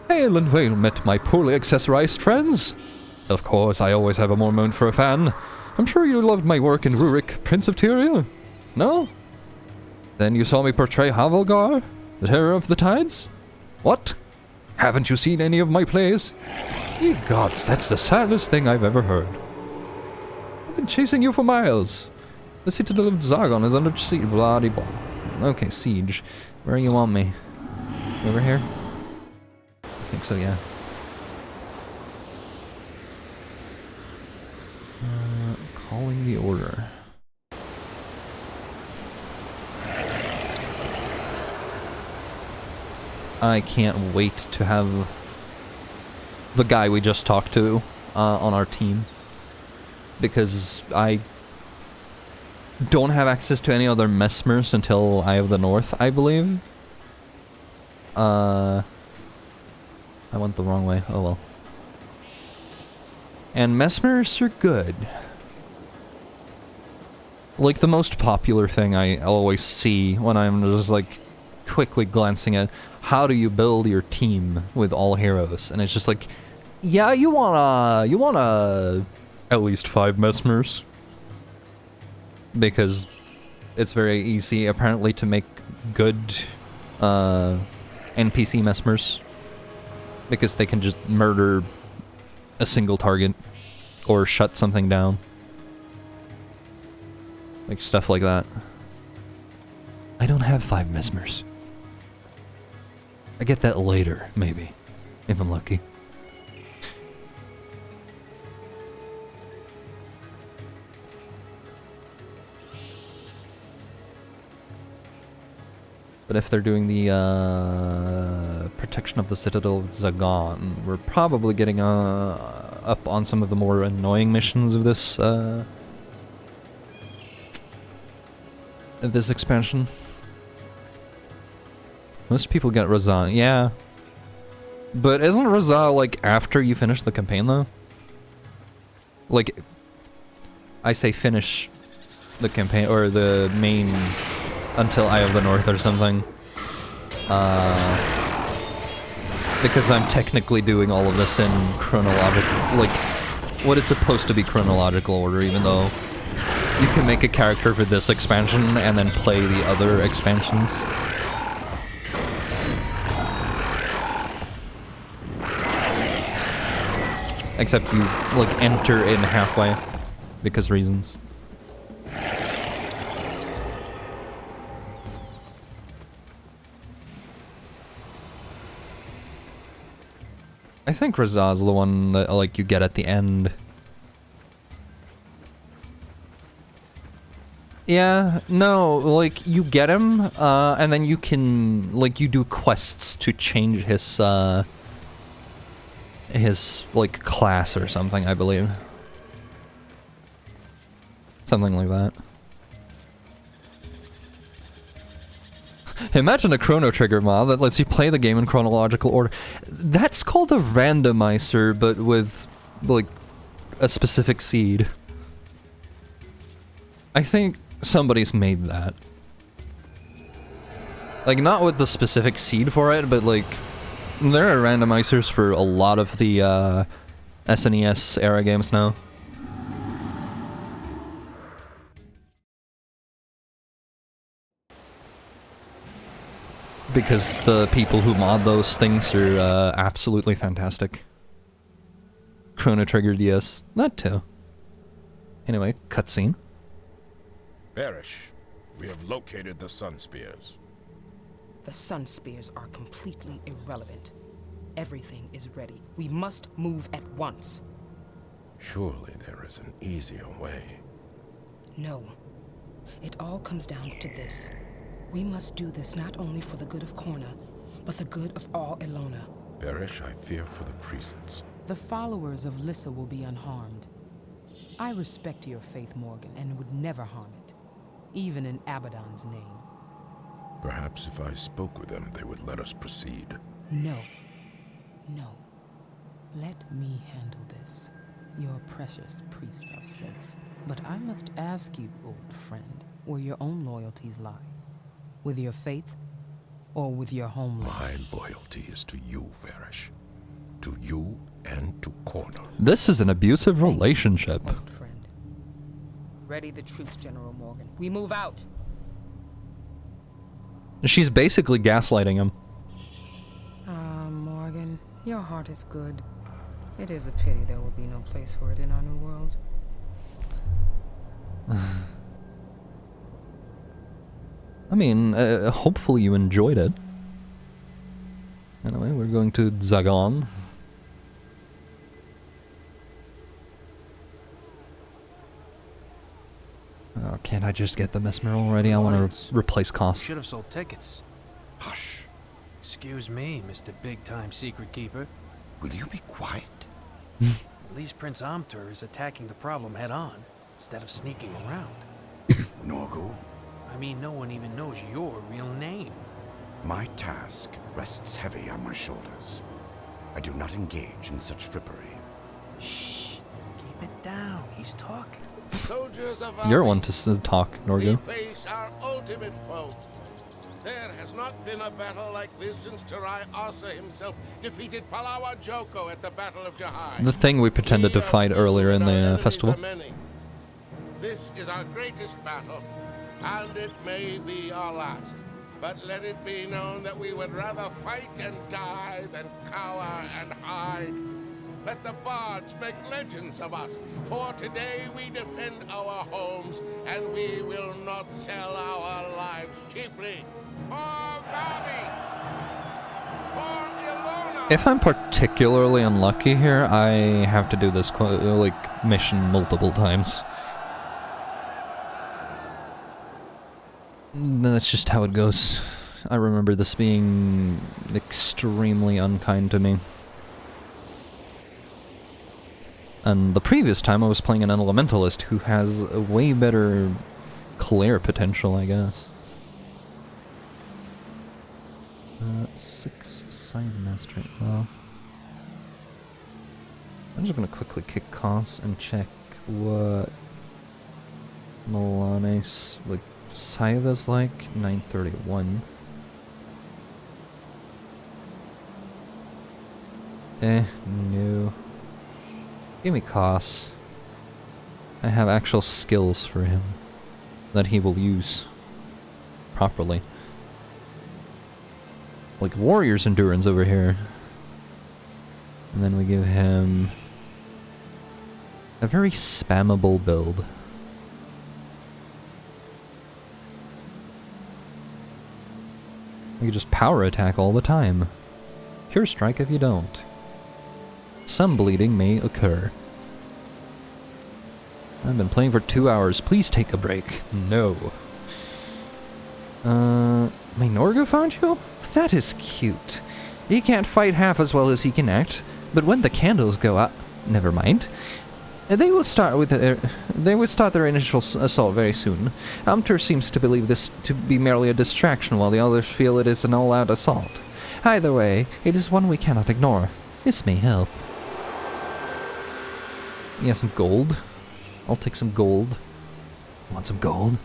Hail and well met, my poorly accessorized friends. Of course, I always have a moment for a fan. I'm sure you loved my work in Rurik, Prince of Tyria. No? Then you saw me portray Havelgar, the Terror of the Tides? What? Haven't you seen any of my plays? Ye gods, that's the saddest thing I've ever heard. I've been chasing you for miles. The citadel of Zagon is under siege, blah de blah. Okay, siege. Where do you want me? Over here? I think so, yeah. Calling the order. I can't wait to have the guy we just talked to on our team, because I don't have access to any other Messmers until Eye of the North, I believe. I went the wrong way. Oh well. And Messmers are good. Like, the most popular thing I always see when I'm just, like, quickly glancing at how do you build your team with all heroes, and it's just like, yeah, you wanna at least 5 Messmers, because it's very easy apparently to make good NPC Messmers, because they can just murder a single target or shut something down, like stuff like that. I don't have 5 Messmers. I get that later, maybe, if I'm lucky. But if they're doing the protection of the Citadel of Zagon, we're probably getting up on some of the more annoying missions of this expansion. Most people get Razan, yeah. But isn't Razan, like, after you finish the campaign, though? Like, I say finish the campaign, or the main, until Eye of the North or something. Because I'm technically doing all of this in chronological, like, what is supposed to be chronological order, even though you can make a character for this expansion and then play the other expansions. Except you, like, enter in halfway, because reasons. I think Razaz's the one that, like, you get at the end. Yeah, no, like, you get him, and then you can, like, you do quests to change his, like, class or something, I believe. Something like that. Imagine a Chrono Trigger mod that lets you play the game in chronological order. That's called a randomizer, but with, like, a specific seed. I think somebody's made that. Like, not with the specific seed for it, but, like, there are randomizers for a lot of the SNES era games now. Because the people who mod those things are absolutely fantastic. Chrono Trigger DS, that too. Anyway, cutscene. Barish, we have located the Sun Spears. The Sun Spears are completely irrelevant. Everything is ready. We must move at once. Surely there is an easier way. No. It all comes down to this. We must do this not only for the good of Korna, but the good of all Elona. Barish, I fear for the priests. The followers of Lissa will be unharmed. I respect your faith, Morgan, and would never harm it, even in Abaddon's name. Perhaps if I spoke with them, they would let us proceed. No. No. Let me handle this. Your precious priests are safe. But I must ask you, old friend, where your own loyalties lie. With your faith, or with your homeland? My loyalty is to you, Varish. To you and to corner. This is an abusive relationship. Old friend. Ready the troops, General Morgan. We move out. She's basically gaslighting him. Ah, Morgan, your heart is good. It is a pity there will be no place for it in our new world. I mean, hopefully you enjoyed it. Anyway, we're going to Zagon. Oh, can't I just get the Mesmer already? I want to replace costs. Should have sold tickets. Hush. Excuse me, Mr. Big-Time Secret Keeper. Will you be quiet? At least Prince Amtur is attacking the problem head-on, instead of sneaking around. Norgu, I mean, no one even knows your real name. my task rests heavy on my shoulders. I do not engage in such frippery. Shh. Keep it down. He's talking. Soldiers of You're Ari, one to talk, we Norgu. face our ultimate foe. There has not been a battle like this since Tarai Asa himself defeated Palawa Joko at the Battle of Jahai. The thing we pretended to fight earlier in the festival. This is our greatest battle, and it may be our last. But let it be known that we would rather fight and die than cower and hide. Let the bards make legends of us, for today we defend our homes, and we will not sell our lives cheaply. For Gabi! For Ilona! If I'm particularly unlucky here, I have to do this mission multiple times. That's just how it goes. I remember this being extremely unkind to me. And the previous time I was playing an elementalist who has a way better Claire potential, I guess. 6 Scion Mastery. Well, I'm just gonna quickly kick costs and check what Milane's scythe is like. 931. No. Give me costs. I have actual skills for him that he will use properly. Like Warrior's Endurance over here. And then we give him a very spammable build. You can just power attack all the time. Pure strike if you don't. Some bleeding may occur. I've been playing for 2 hours. Please take a break. No. My Norgu found you? That is cute. He can't fight half as well as he can act, but when the candles go up, never mind. They will start their initial assault very soon. Amtur seems to believe this to be merely a distraction, while the others feel it is an all-out assault. Either way, it is one we cannot ignore. This may help. Yeah, some gold. I'll take some gold. Want some gold?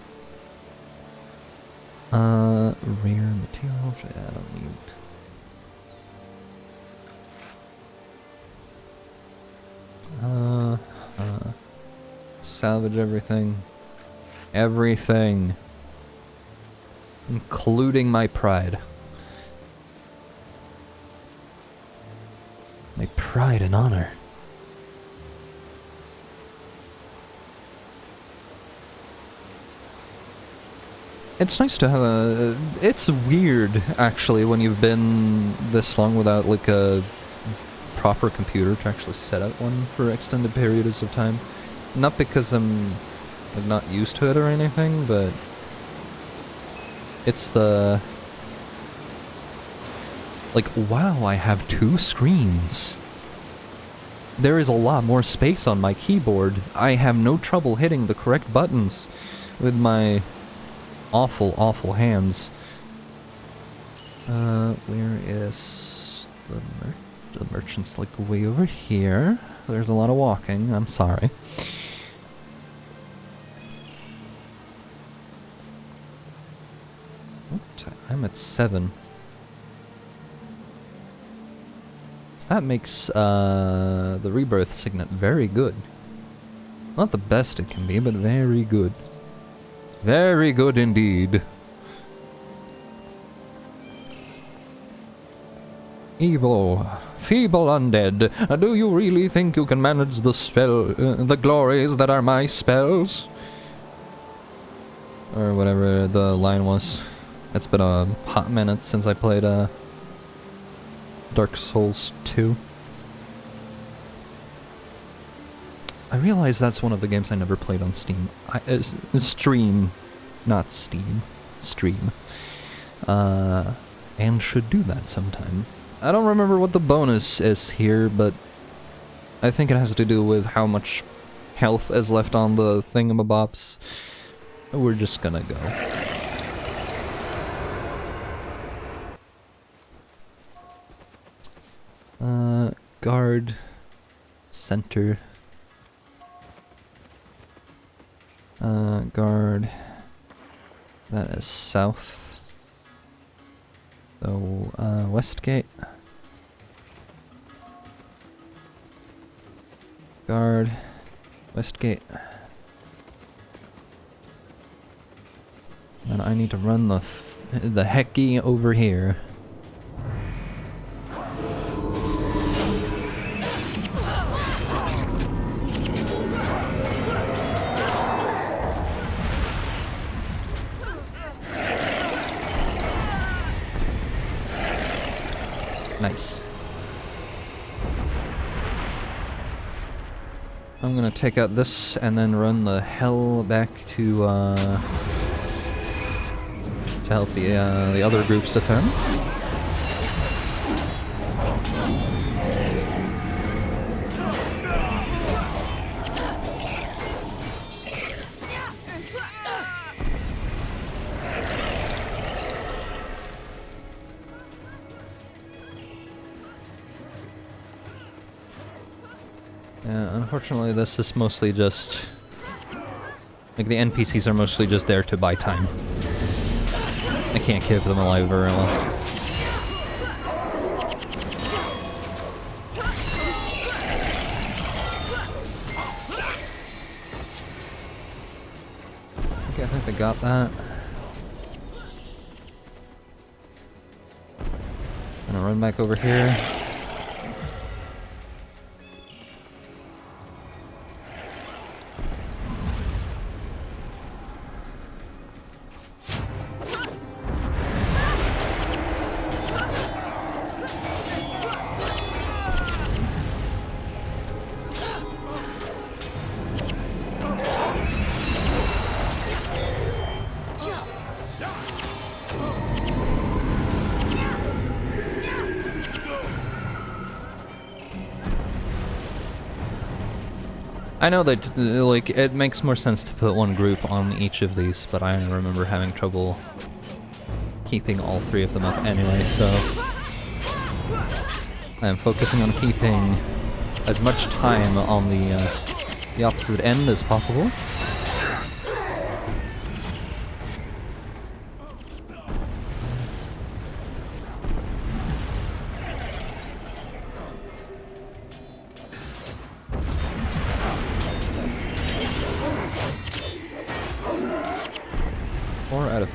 Rare material. I don't need. Salvage everything. Everything. Including my pride. My pride and honor. It's nice to have a... It's weird, actually, when you've been this long without, like, a proper computer to actually set up one for extended periods of time. Not because I'm like, not used to it or anything, but... It's the... Like, wow, I have 2 screens. There is a lot more space on my keyboard. I have no trouble hitting the correct buttons with my awful, awful hands. Where is the merchant's like way over here. There's a lot of walking, I'm sorry. I'm at 7. That makes the rebirth signet very good. Not the best it can be, but very good. Very good indeed. Evil, feeble undead, do you really think you can manage the the glories that are my spells? Or whatever the line was. It's been a hot minute since I played Dark Souls 2. I realize that's one of the games I never played on Steam. Stream, not Steam. Stream. And should do that sometime. I don't remember what the bonus is here, but I think it has to do with how much health is left on the thingamabobs. We're just gonna go. Guard. Center. Guard. That is south. So, Westgate. Guard. Westgate. And I need to run the hecky over here. Nice. I'm gonna take out this and then run the hell back to help the other groups defend. Yeah, unfortunately this is mostly just... like, the NPCs are mostly just there to buy time. I can't keep them alive very well. Okay, I think they got that. Gonna run back over here. I know that, like, it makes more sense to put one group on each of these, but I remember having trouble keeping all three of them up anyway, so I'm focusing on keeping as much time on the opposite end as possible.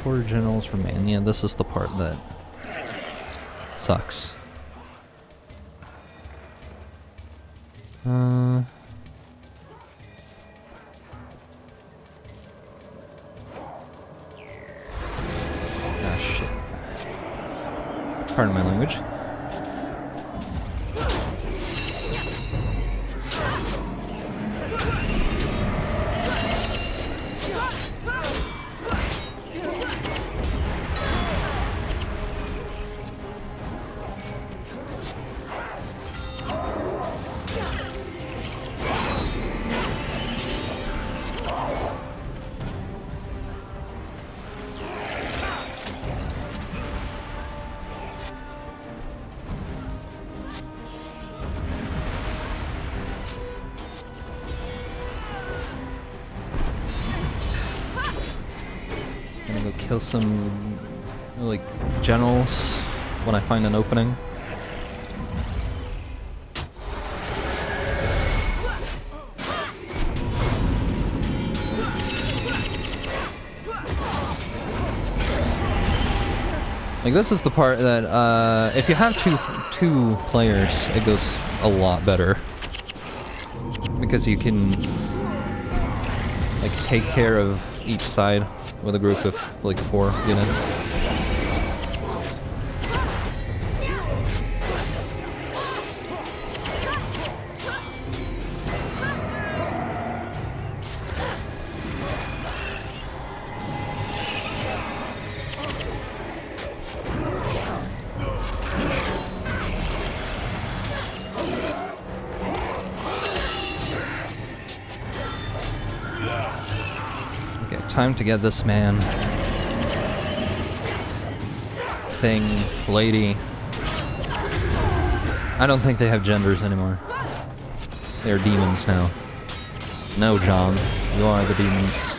Four generals remain. Yeah, this is the part that sucks. Ah, shit. Pardon my language. Kill some, like, generals when I find an opening. Like, this is the part that, if you have two players, it goes a lot better. Because you can, like, take care of each side with a group of, like, 4 units. Time to get this man, thing, lady. I don't think they have genders anymore. They're demons now. No, John, you are the demons.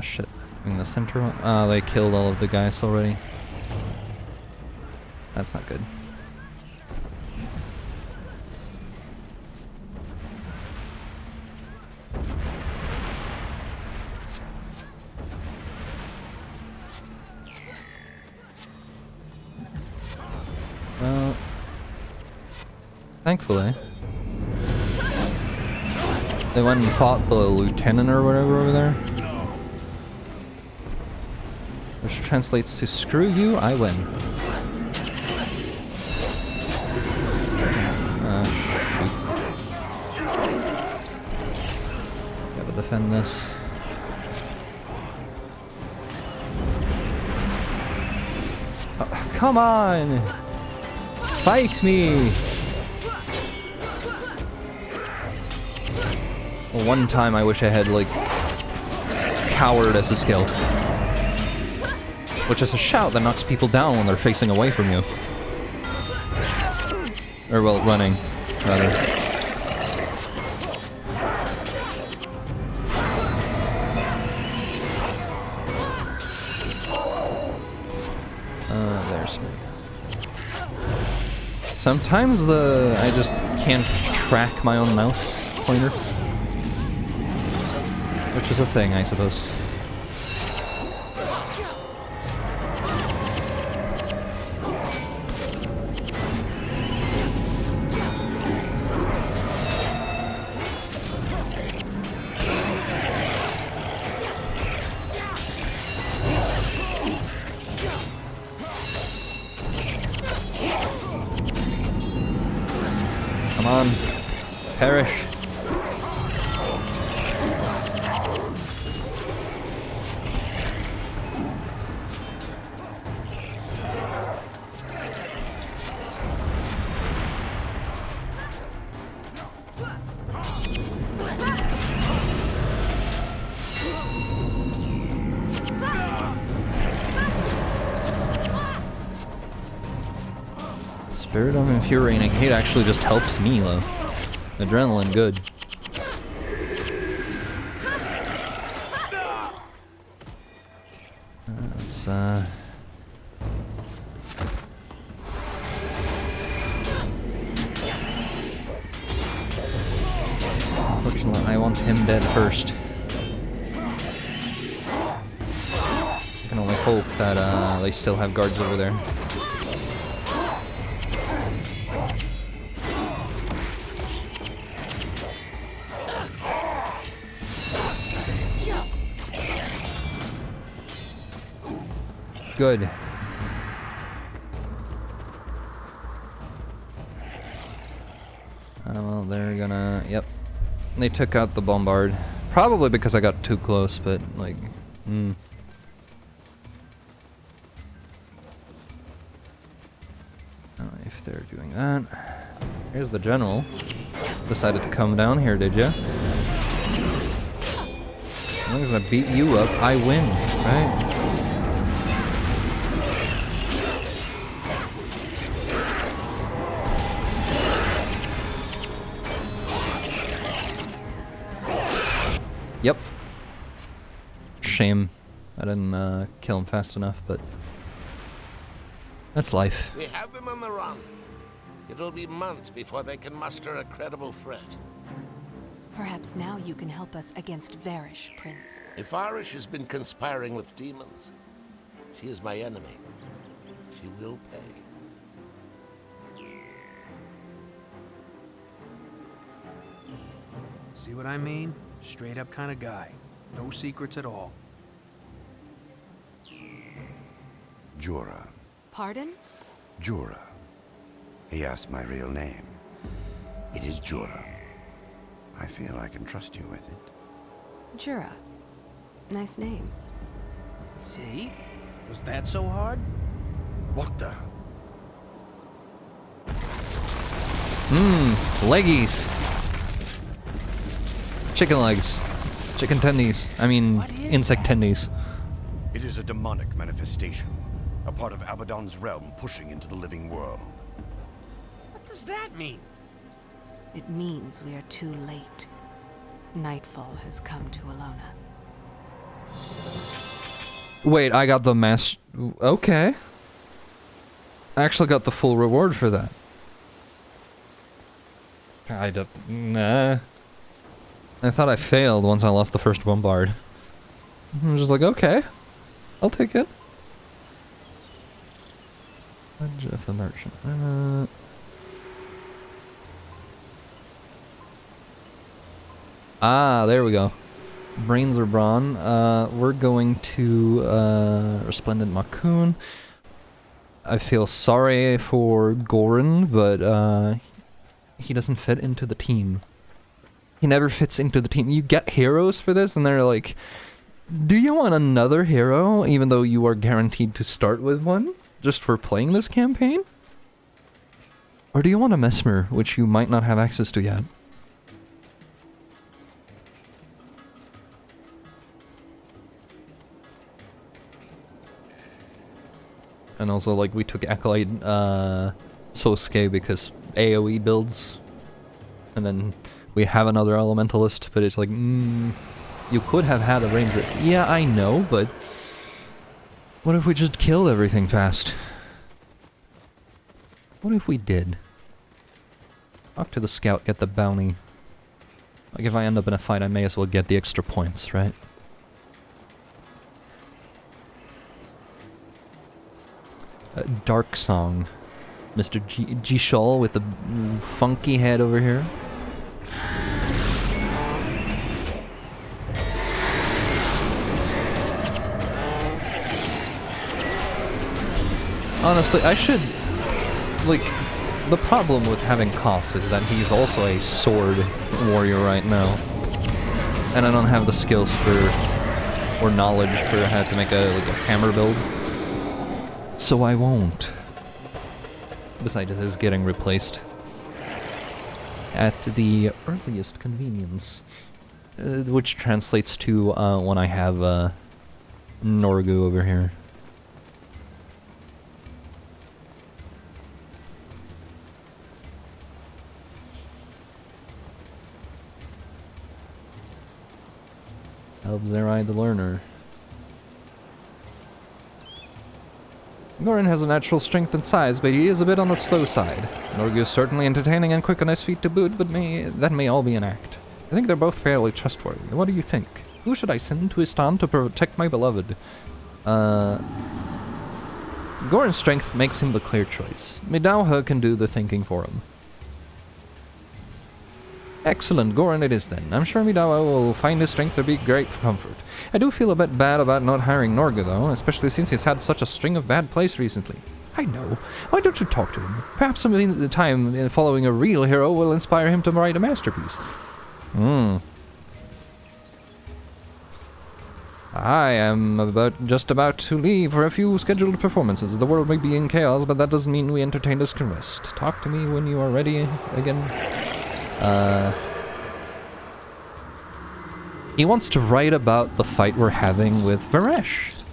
Shit. In the center one? They killed all of the guys already. That's not good. Well, thankfully, they went and fought the lieutenant or whatever over there. Which translates to screw you, I win. Shoot. Gotta defend this. Come on! Fight me! Well, one time I wish I had, like, coward as a skill. Which is a shout that knocks people down when they're facing away from you. Or, well, running, rather. There's me. Sometimes I just can't track my own mouse pointer. Which is a thing, I suppose. Come on, perish. Spirit of Infuriating Hate actually just helps me, though. Adrenaline, good. Let's, Unfortunately, I want him dead first. I can only hope that, they still have guards over there. Good. Well, they're gonna... Yep. They took out the bombard. Probably because I got too close, but, like... If they're doing that... Here's the general. Decided to come down here, did ya? As long as I beat you up, I win, right? Yep. Shame I didn't kill him fast enough, but that's life. We have them on the run. It'll be months before they can muster a credible threat. Perhaps now you can help us against Varish, Prince. If Arish has been conspiring with demons, she is my enemy. She will pay. See what I mean? Straight up kind of guy. No secrets at all. Jura. Pardon? Jura. He asked my real name. It is Jura. I feel I can trust you with it. Jura. Nice name. See? Was that so hard? What the? Leggies. Chicken legs. Chicken tendies. I mean, insect tendies. It is a demonic manifestation. A part of Abaddon's realm pushing into the living world. What does that mean? It means we are too late. Nightfall has come to Alona. Wait, I got the okay. I actually got the full reward for that. Nah. I thought I failed once I lost the first bombard. I'm just like, okay. I'll take it. Jeff the Merchant. There we go. Brains are brawn. We're going to Resplendent Makun. I feel sorry for Goran, but he doesn't fit into the team. He never fits into the team. You get heroes for this, and they're like, do you want another hero, even though you are guaranteed to start with one, just for playing this campaign? Or do you want a Mesmer, which you might not have access to yet? And also, like, we took Acolyte Sosuke because AoE builds. And then we have another Elementalist, but it's like, you could have had a Ranger. Yeah, I know, but what if we just killed everything fast? What if we did? Talk to the scout, get the bounty. Like, if I end up in a fight, I may as well get the extra points, right? Dark Song. Mr. G-Shawl with the funky head over here. Honestly, I should... Like, the problem with having Koss is that he's also a sword warrior right now. And I don't have the skills for... or knowledge for how to make a hammer build. So I won't. Besides, it is getting replaced at the earliest convenience, which translates to when I have Norgu over here. Elbzerai the Learner. Goran has a natural strength and size, but he is a bit on the slow side. Norgu is certainly entertaining and quick on his feet to boot, but that may all be an act. I think they're both fairly trustworthy. What do you think? Who should I send to Istan to protect my beloved? Goran's strength makes him the clear choice. Midauha can do the thinking for him. Excellent, Goran it is then. I'm sure Midauha will find his strength to be great comfort. I do feel a bit bad about not hiring Norgu though, especially since he's had such a string of bad plays recently. I know. Why don't you talk to him? Perhaps some of the time following a real hero will inspire him to write a masterpiece. I am just about to leave for a few scheduled performances. The world may be in chaos, but that doesn't mean we entertainers can rest. Talk to me when you are ready again. He wants to write about the fight we're having with Varesh.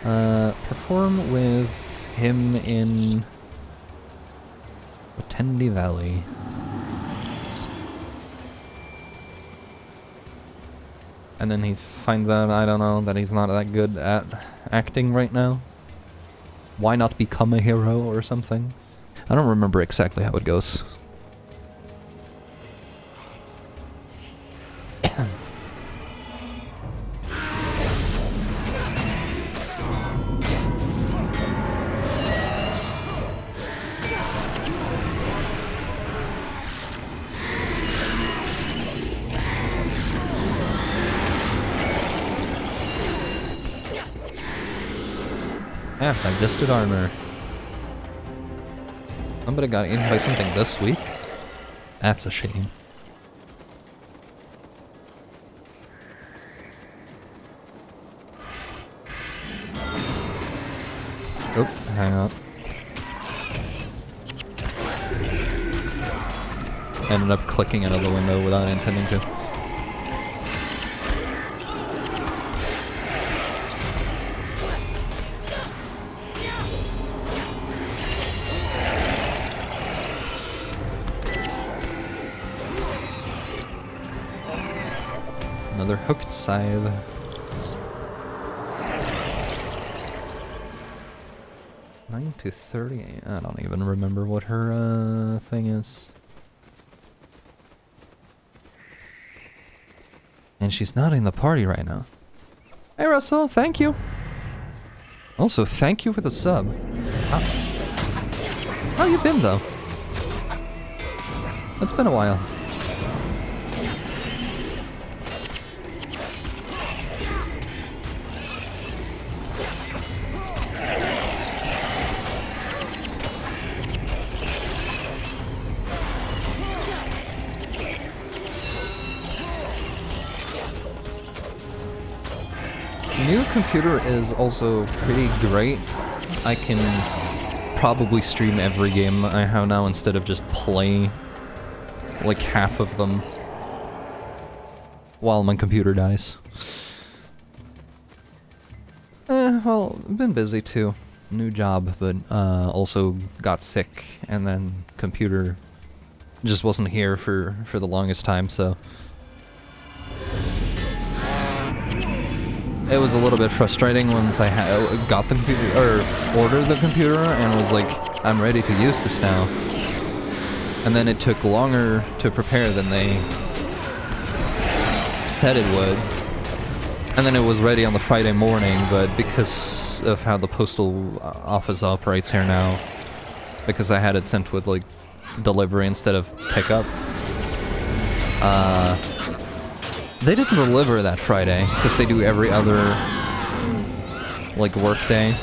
Perform with him in Tendi Valley. And then he finds out, I don't know, that he's not that good at acting right now. Why not become a hero or something? I don't remember exactly how it goes. Digested armor. Somebody got eaten by something this week? That's a shame. Oh, hang on. Ended up clicking out of the window without intending to. Another hooked scythe. Nine to 30. I don't even remember what her thing is. And she's not in the party right now. Hey Russell, thank you. Also, thank you for the sub. How you been though? It's been a while. New computer is also pretty great. I can probably stream every game I have now instead of just play like half of them while my computer dies. Well, I've been busy too. New job, but also got sick, and then computer just wasn't here for the longest time, so it was a little bit frustrating once I got the computer, or ordered the computer, and was like, I'm ready to use this now. And then it took longer to prepare than they said it would. And then it was ready on the Friday morning, but because of how the postal office operates here now, because I had it sent with like delivery instead of pickup, they didn't deliver that Friday, because they do every other, like, work day.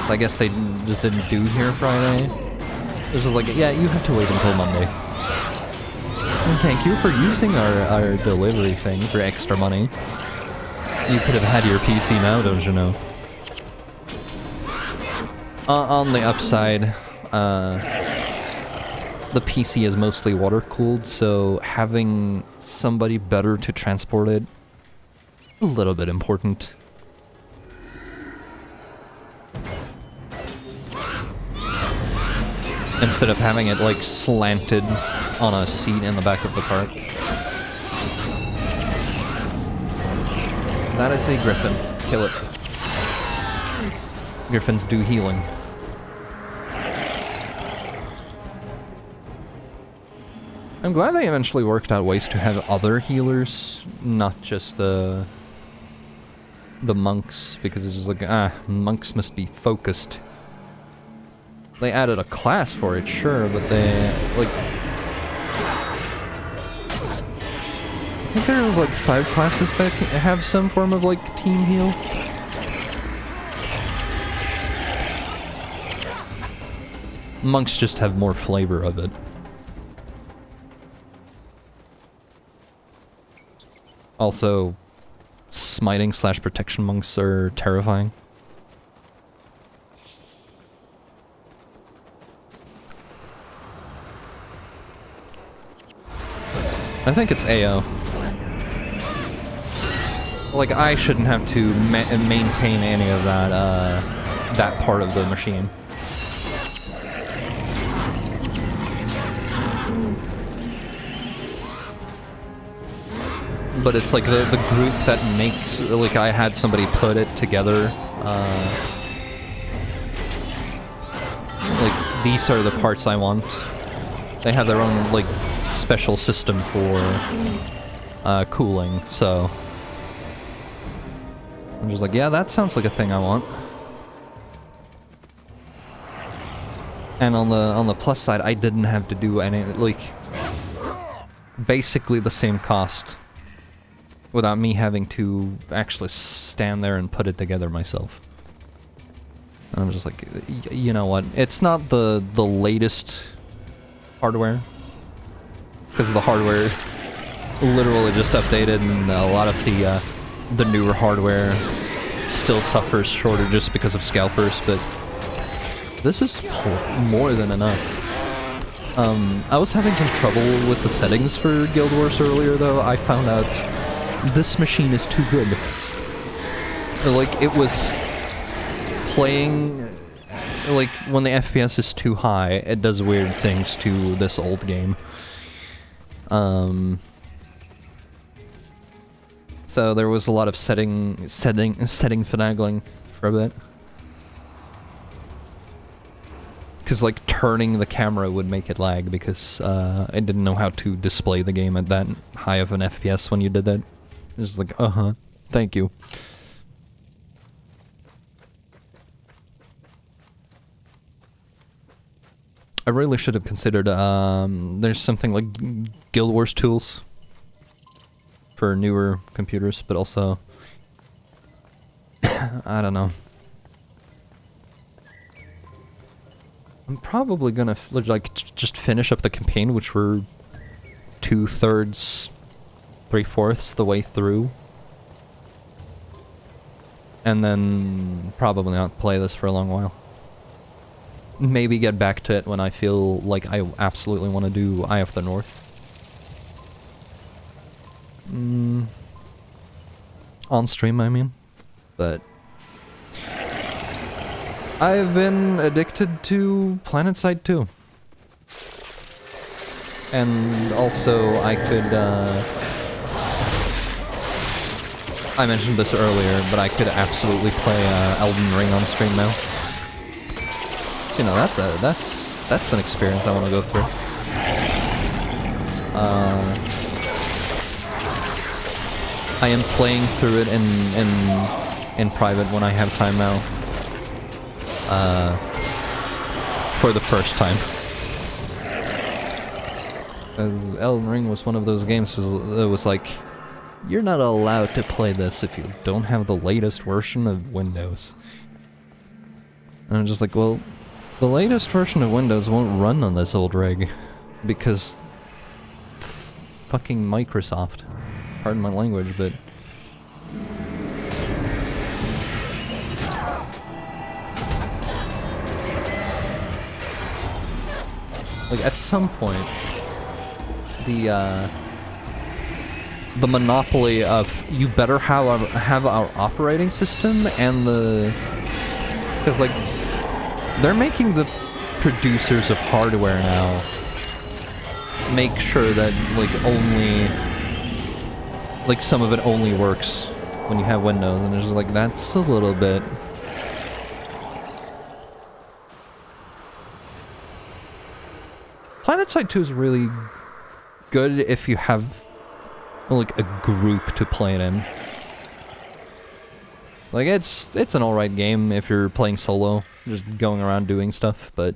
So I guess they just didn't do here Friday. It was just like, yeah, you have to wait until Monday. And thank you for using our delivery thing for extra money. You could have had your PC now, don't you know? On the upside, the PC is mostly water-cooled, so having somebody better to transport it, a little bit important. Instead of having it, like, slanted on a seat in the back of the cart. That is a griffin. Kill it. Griffins do healing. I'm glad they eventually worked out ways to have other healers, not just the monks, because it's just like, monks must be focused. They added a class for it, sure, but they, like, I think there was like 5 classes that have some form of, like, team heal. Monks just have more flavor of it. Also, smiting / protection monks are terrifying. I think it's AO. Like, I shouldn't have to maintain any of that part of the machine. but it's like the group that makes, like, I had somebody put it together. Like, these are the parts I want. They have their own, like, special system for cooling, so I'm just like, yeah, that sounds like a thing I want. And on the plus side, I didn't have to do any, like, basically the same cost without me having to actually stand there and put it together myself. And I'm just like, you know what? It's not the latest hardware, because the hardware literally just updated, and a lot of the newer hardware still suffers shortages because of scalpers, but this is more than enough. I was having some trouble with the settings for Guild Wars earlier, though. I found out this machine is too good. Like, it was playing, like, when the FPS is too high, it does weird things to this old game. So there was a lot of setting finagling for a bit. Because, like, turning the camera would make it lag, because I didn't know how to display the game at that high of an FPS when you did that. It was like, thank you. I really should have considered, there's something like Guild Wars tools for newer computers, but also, I don't know. I'm probably gonna just finish up the campaign, which we're 2/3, 3/4 the way through, and then probably not play this for a long while. Maybe get back to it when I feel like I absolutely want to do Eye of the North. On stream, I mean. But I've been addicted to PlanetSide 2. And also, I could, I mentioned this earlier, but I could absolutely play Elden Ring on stream now. So, you know, that's an experience I want to go through. I am playing through it in private when I have time now. For the first time. As Elden Ring was one of those games that was like, you're not allowed to play this if you don't have the latest version of Windows. And I'm just like, well, the latest version of Windows won't run on this old rig, because fucking Microsoft. Pardon my language, but like, at some point, the monopoly of you better have our operating system and because, like, they're making the producers of hardware now make sure that, like, only, like, some of it only works when you have Windows, and it's just like, that's a little bit. PlanetSide 2 is really good if you have, like, a group to play it in. Like, it's an alright game if you're playing solo, just going around doing stuff, but,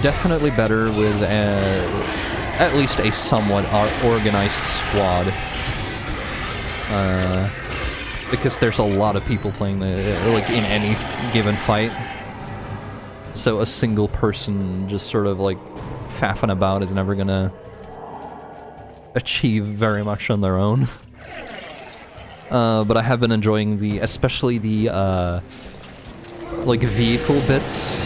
definitely better with at least a somewhat organized squad. Because there's a lot of people playing like, in any given fight. So a single person just sort of, like, faffing about is never gonna achieve very much on their own. But I have been enjoying especially the, like, vehicle bits.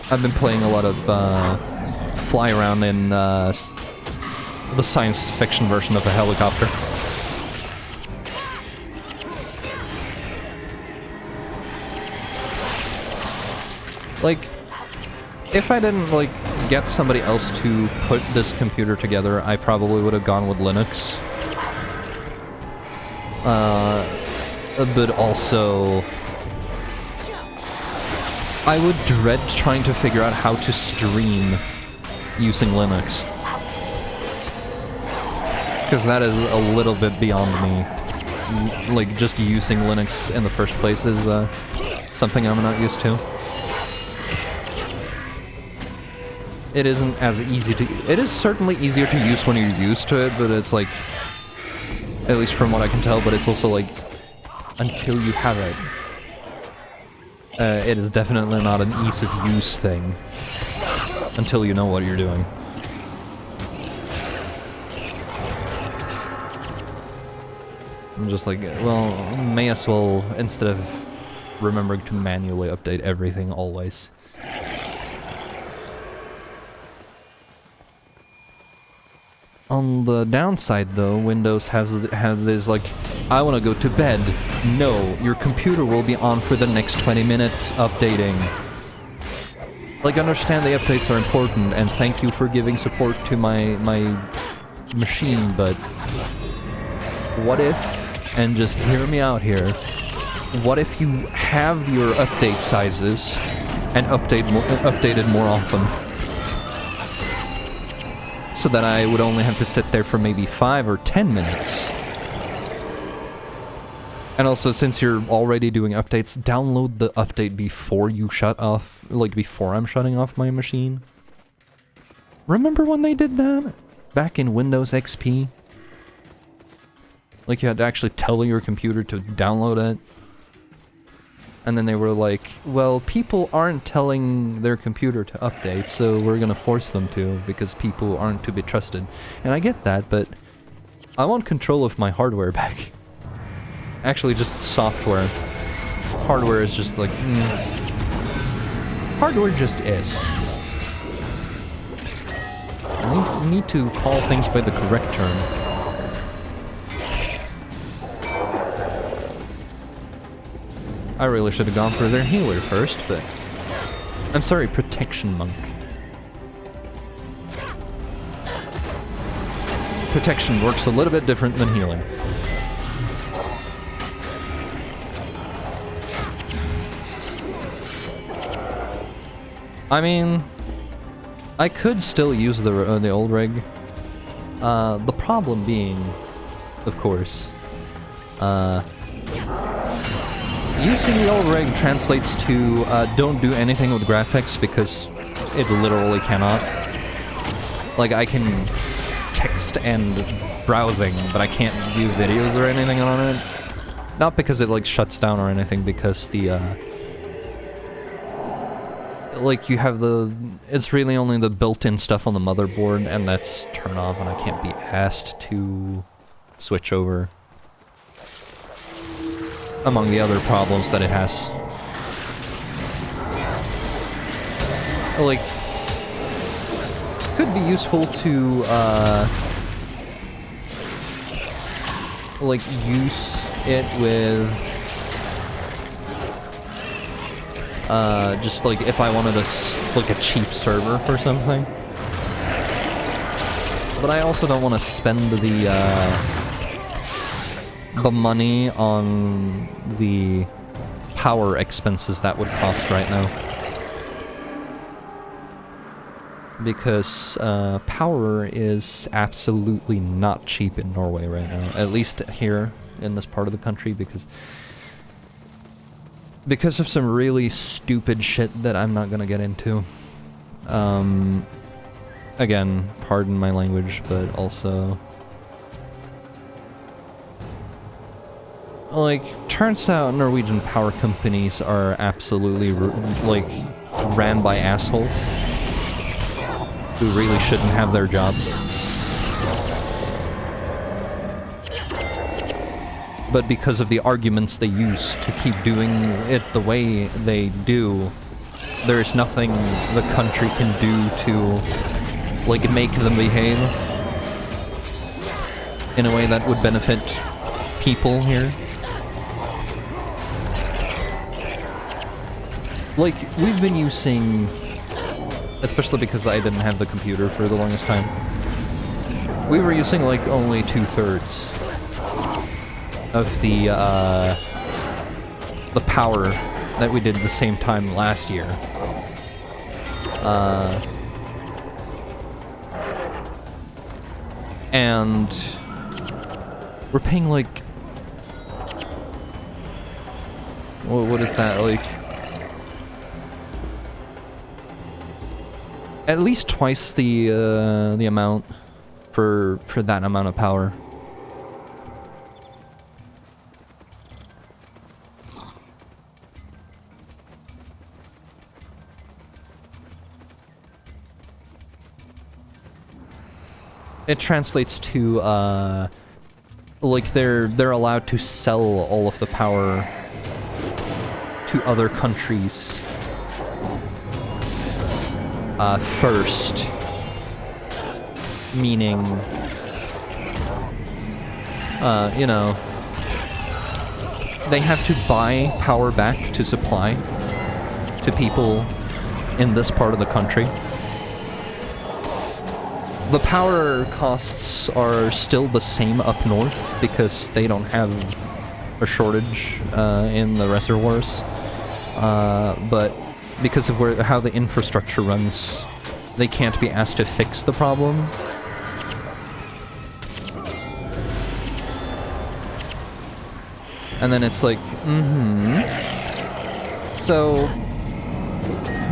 I've been playing a lot of, fly around in, the science fiction version of a helicopter. Like, if I didn't, like, get somebody else to put this computer together, I probably would have gone with Linux. But also, I would dread trying to figure out how to stream using Linux. Because that is a little bit beyond me. Like, just using Linux in the first place is something I'm not used to. It isn't as easy to... It is certainly easier to use when you're used to it, but it's like... At least from what I can tell, but it's also like... Until you have it. It is definitely not an ease of use thing. Until you know what you're doing. I'm just like, well, may as well, instead of remembering to manually update everything always. On the downside, though, Windows has this, like, I want to go to bed. No, your computer will be on for the next 20 minutes updating. Like, understand the updates are important, and thank you for giving support to my machine, but what if, and just hear me out here, what if you have your update sizes and updated more often? So that I would only have to sit there for maybe 5 or 10 minutes. And also, since you're already doing updates, download the update before you shut off, like before I'm shutting off my machine. Remember when they did that? Back in Windows XP? Like you had to actually tell your computer to download it. And then they were like, well, people aren't telling their computer to update, so we're gonna force them to, because people aren't to be trusted. And I get that, but I want control of my hardware back. Actually, just software. Hardware is just like, Hardware just is. I need to call things by the correct term. I really should have gone for their healer first, but... I'm sorry, Protection Monk. Protection works a little bit different than healing. I mean... I could still use the old rig. The problem being, of course... using the old rig translates to don't do anything with graphics because it literally cannot. Like, I can text and browsing, but I can't view videos or anything on it. Not because it, like, shuts down or anything, because the, like, you have the... It's really only the built-in stuff on the motherboard, and that's turned off, and I can't be asked to switch over. Among the other problems that it has. Like, could be useful to, like, use it with, just like if I wanted like a cheap server for something. But I also don't want to spend the money on the power expenses that would cost right now. Because power is absolutely not cheap in Norway right now. At least here in this part of the country, because of some really stupid shit that I'm not gonna get into. Again, pardon my language, but also... Like, turns out Norwegian power companies are absolutely, like, ran by assholes who really shouldn't have their jobs. But because of the arguments they use to keep doing it the way they do, there's nothing the country can do to, like, make them behave in a way that would benefit people here. Like, we've been using especially because I didn't have the computer for the longest time. We were using like only 2/3 of the power that we did the same time last year. And we're paying like, what is that, like at least twice the amount for that amount of power. It translates to like they're allowed to sell all of the power to other countries first, meaning you know, they have to buy power back to supply to people in this part of the country. The power costs are still the same up north because they don't have a shortage in the reservoirs, but because of how the infrastructure runs, they can't be asked to fix the problem. And then it's like, So,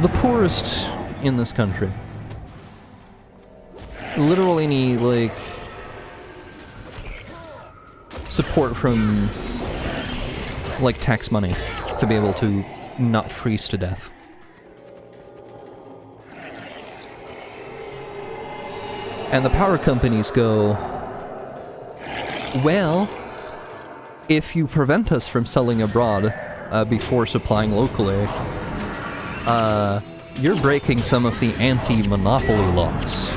the poorest in this country literally need, like, support from, like, tax money to be able to not freeze to death. And the power companies go, well, if you prevent us from selling abroad before supplying locally, you're breaking some of the anti-monopoly laws.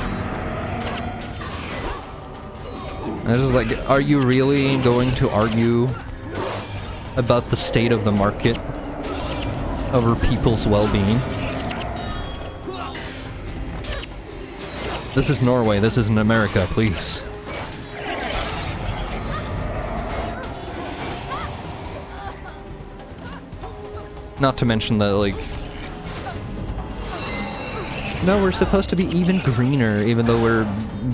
And it's just like, are you really going to argue about the state of the market over people's well-being? This is Norway, this isn't America, please. Not to mention that, like, no, we're supposed to be even greener, even though we're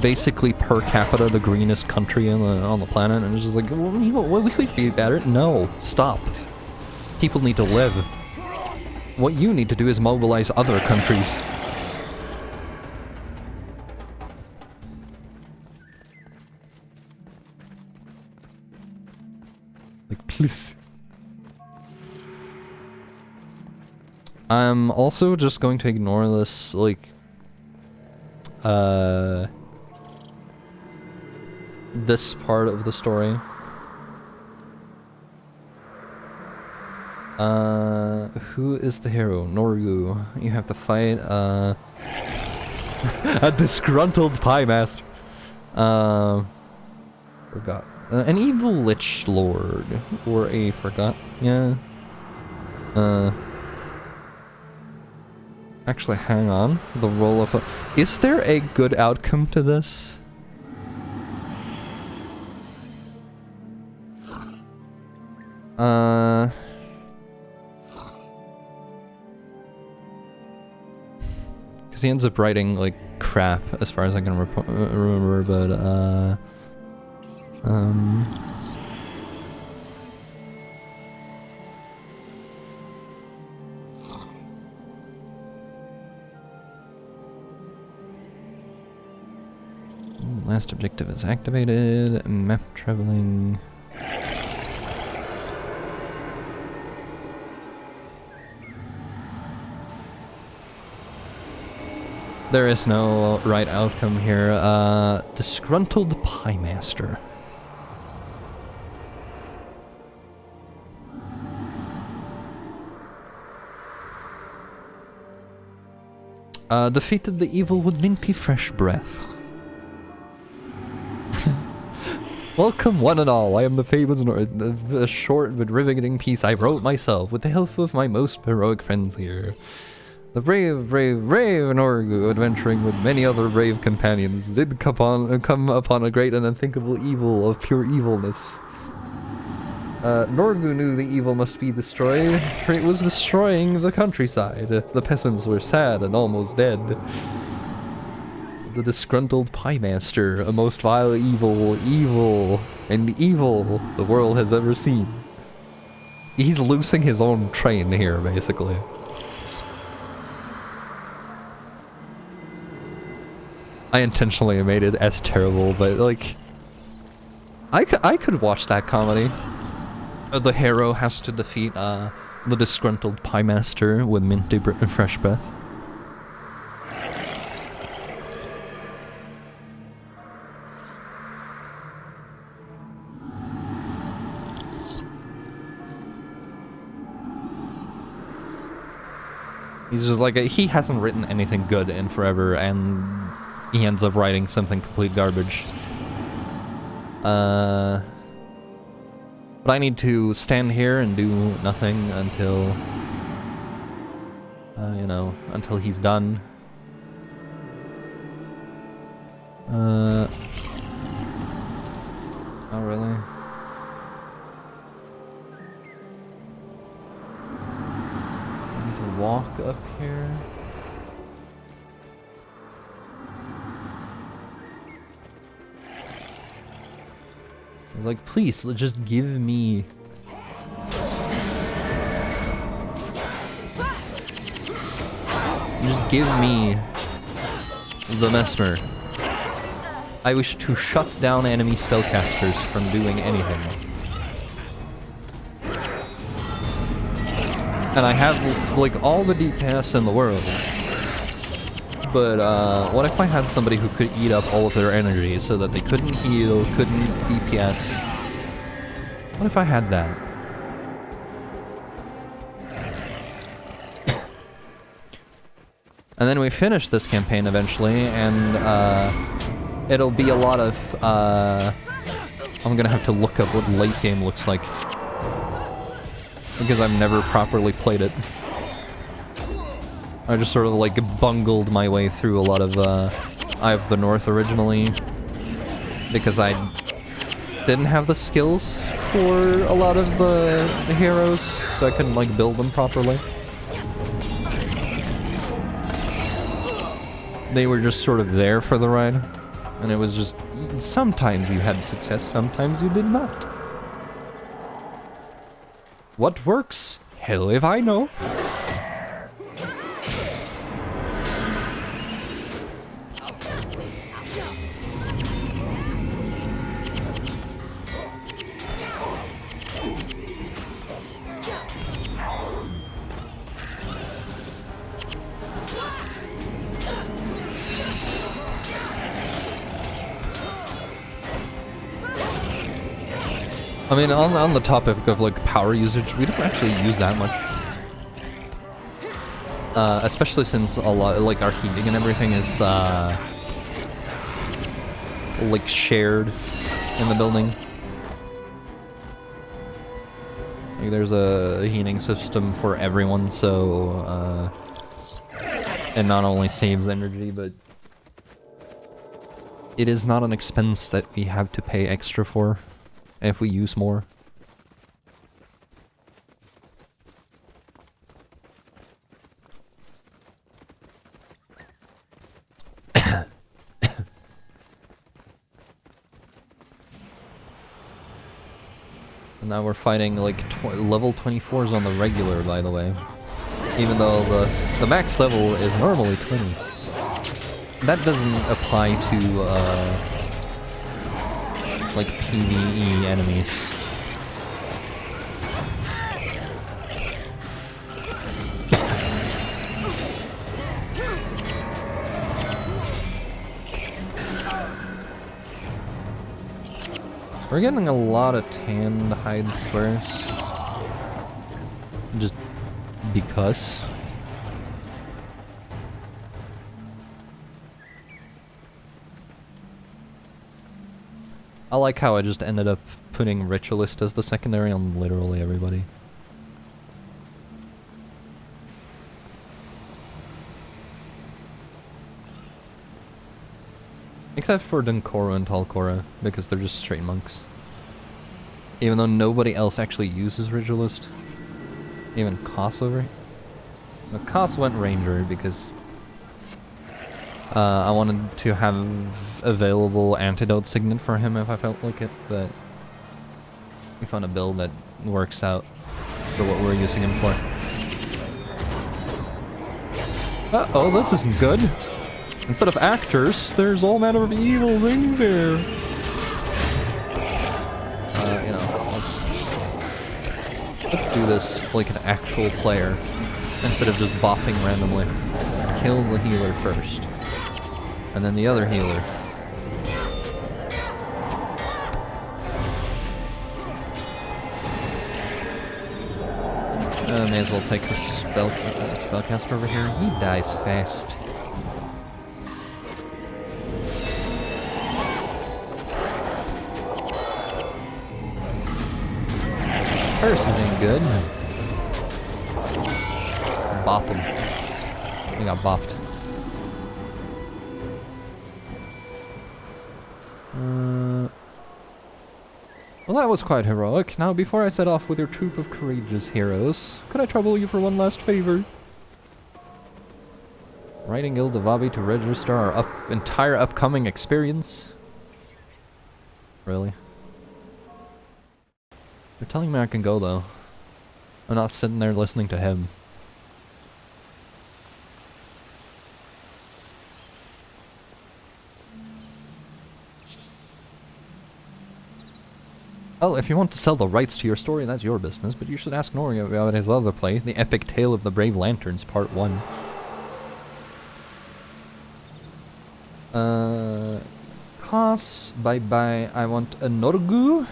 basically per capita the greenest country on the planet. And it's just like, well, we could be better. No, stop. People need to live. What you need to do is mobilize other countries. Like, please. I'm also just going to ignore this, like, this part of the story. Who is the hero? Norgu. You have to fight, a disgruntled pie master. Forgot. An evil lich lord. Or a forgot. Yeah. Actually, hang on. The role of a... Is there a good outcome to this? Because he ends up writing, like, crap, as far as I can remember, but, last objective is activated. Map traveling. There is no right outcome here. Disgruntled Pie Master. Defeated the evil with minty fresh breath. Welcome one and all, I am the famous the short but riveting piece I wrote myself with the help of my most heroic friends here. The brave Norgu, adventuring with many other brave companions, did come upon a great and unthinkable evil of pure evilness. Norgu knew the evil must be destroyed, for it was destroying the countryside. The peasants were sad and almost dead. The disgruntled Pie Master, a most vile evil the world has ever seen. He's losing his own train here, basically. I intentionally made it as terrible, but like, I could watch that comedy. The hero has to defeat the disgruntled Pie Master with minty fresh breath. He's just like, he hasn't written anything good in forever, and he ends up writing something complete garbage. But I need to stand here and do nothing until, you know, until he's done. Oh, really? I need to walk up here. I was like, please, just give me... Just give me the Mesmer. I wish to shut down enemy spellcasters from doing anything. And I have, like, all the DPS in the world. But, what if I had somebody who could eat up all of their energy so that they couldn't heal, couldn't DPS? What if I had that? And then we finish this campaign eventually, and, it'll be a lot of, I'm gonna have to look up what late game looks like. Because I've never properly played it. I just sort of like bungled my way through a lot of Eye of the North originally because I didn't have the skills for a lot of the heroes, so I couldn't like build them properly. They were just sort of there for the ride, and it was just sometimes you had success, sometimes you did not. What works? Hell if I know. I mean, on the topic of like power usage, we don't actually use that much. Especially since a lot, like our heating and everything is like shared in the building. Like there's a heating system for everyone, so it not only saves energy, but it is not an expense that we have to pay extra for if we use more. And now we're fighting like level 24s on the regular, by the way. Even though the max level is normally 20. That doesn't apply to like PvE enemies. We're getting a lot of tanned hide squares. Just because. I like how I just ended up putting Ritualist as the secondary on literally everybody. Except for Dunkora and Talcora, because they're just straight monks. Even though nobody else actually uses Ritualist. Even Koss over here. No, Koss went Ranger because I wanted to have available antidote signet for him if I felt like it, but we found a build that works out for what we're using him for. Uh-oh, this isn't good. Instead of actors, there's all manner of evil things here. You know, let's do this like an actual player, instead of just bopping randomly. Kill the healer first. And then the other healer. May as well take the spellcaster over here. He dies fast. Curse isn't good. Bop him. He got bopped. Well, that was quite heroic. Now, before I set off with your troop of courageous heroes, could I trouble you for one last favor? Writing Ildevavi to register our entire upcoming experience? Really? They're telling me I can go, though. I'm not sitting there listening to him. Well, if you want to sell the rights to your story, that's your business, but you should ask Nori about his other play, The Epic Tale of the Brave Lanterns, Part 1. Koss, bye-bye, I want a Norgu.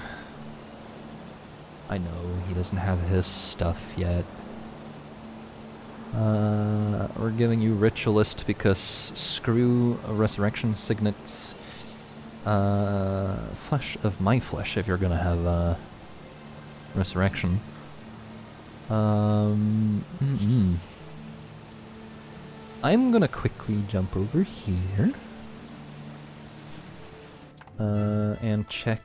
I know, he doesn't have his stuff yet. We're giving you Ritualist because screw Resurrection Signets. Flesh of my flesh if you're gonna have Resurrection. I'm gonna quickly jump over here and check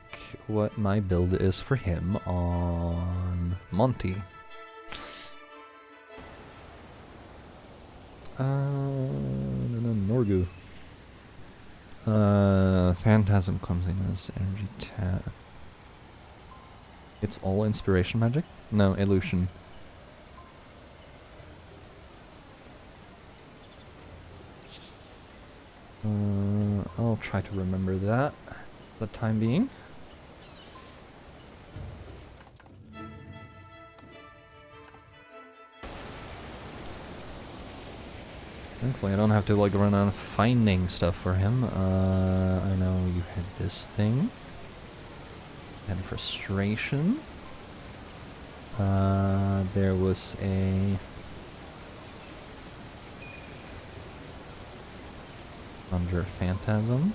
what my build is for him on Monty. Norgu. Phantasm Clumsiness, Energy Tap. It's all Inspiration Magic? No, Illusion. I'll try to remember that for the time being. Thankfully, I don't have to like run on finding stuff for him. I know you had this thing. And Frustration. There was a Conjure Phantasm.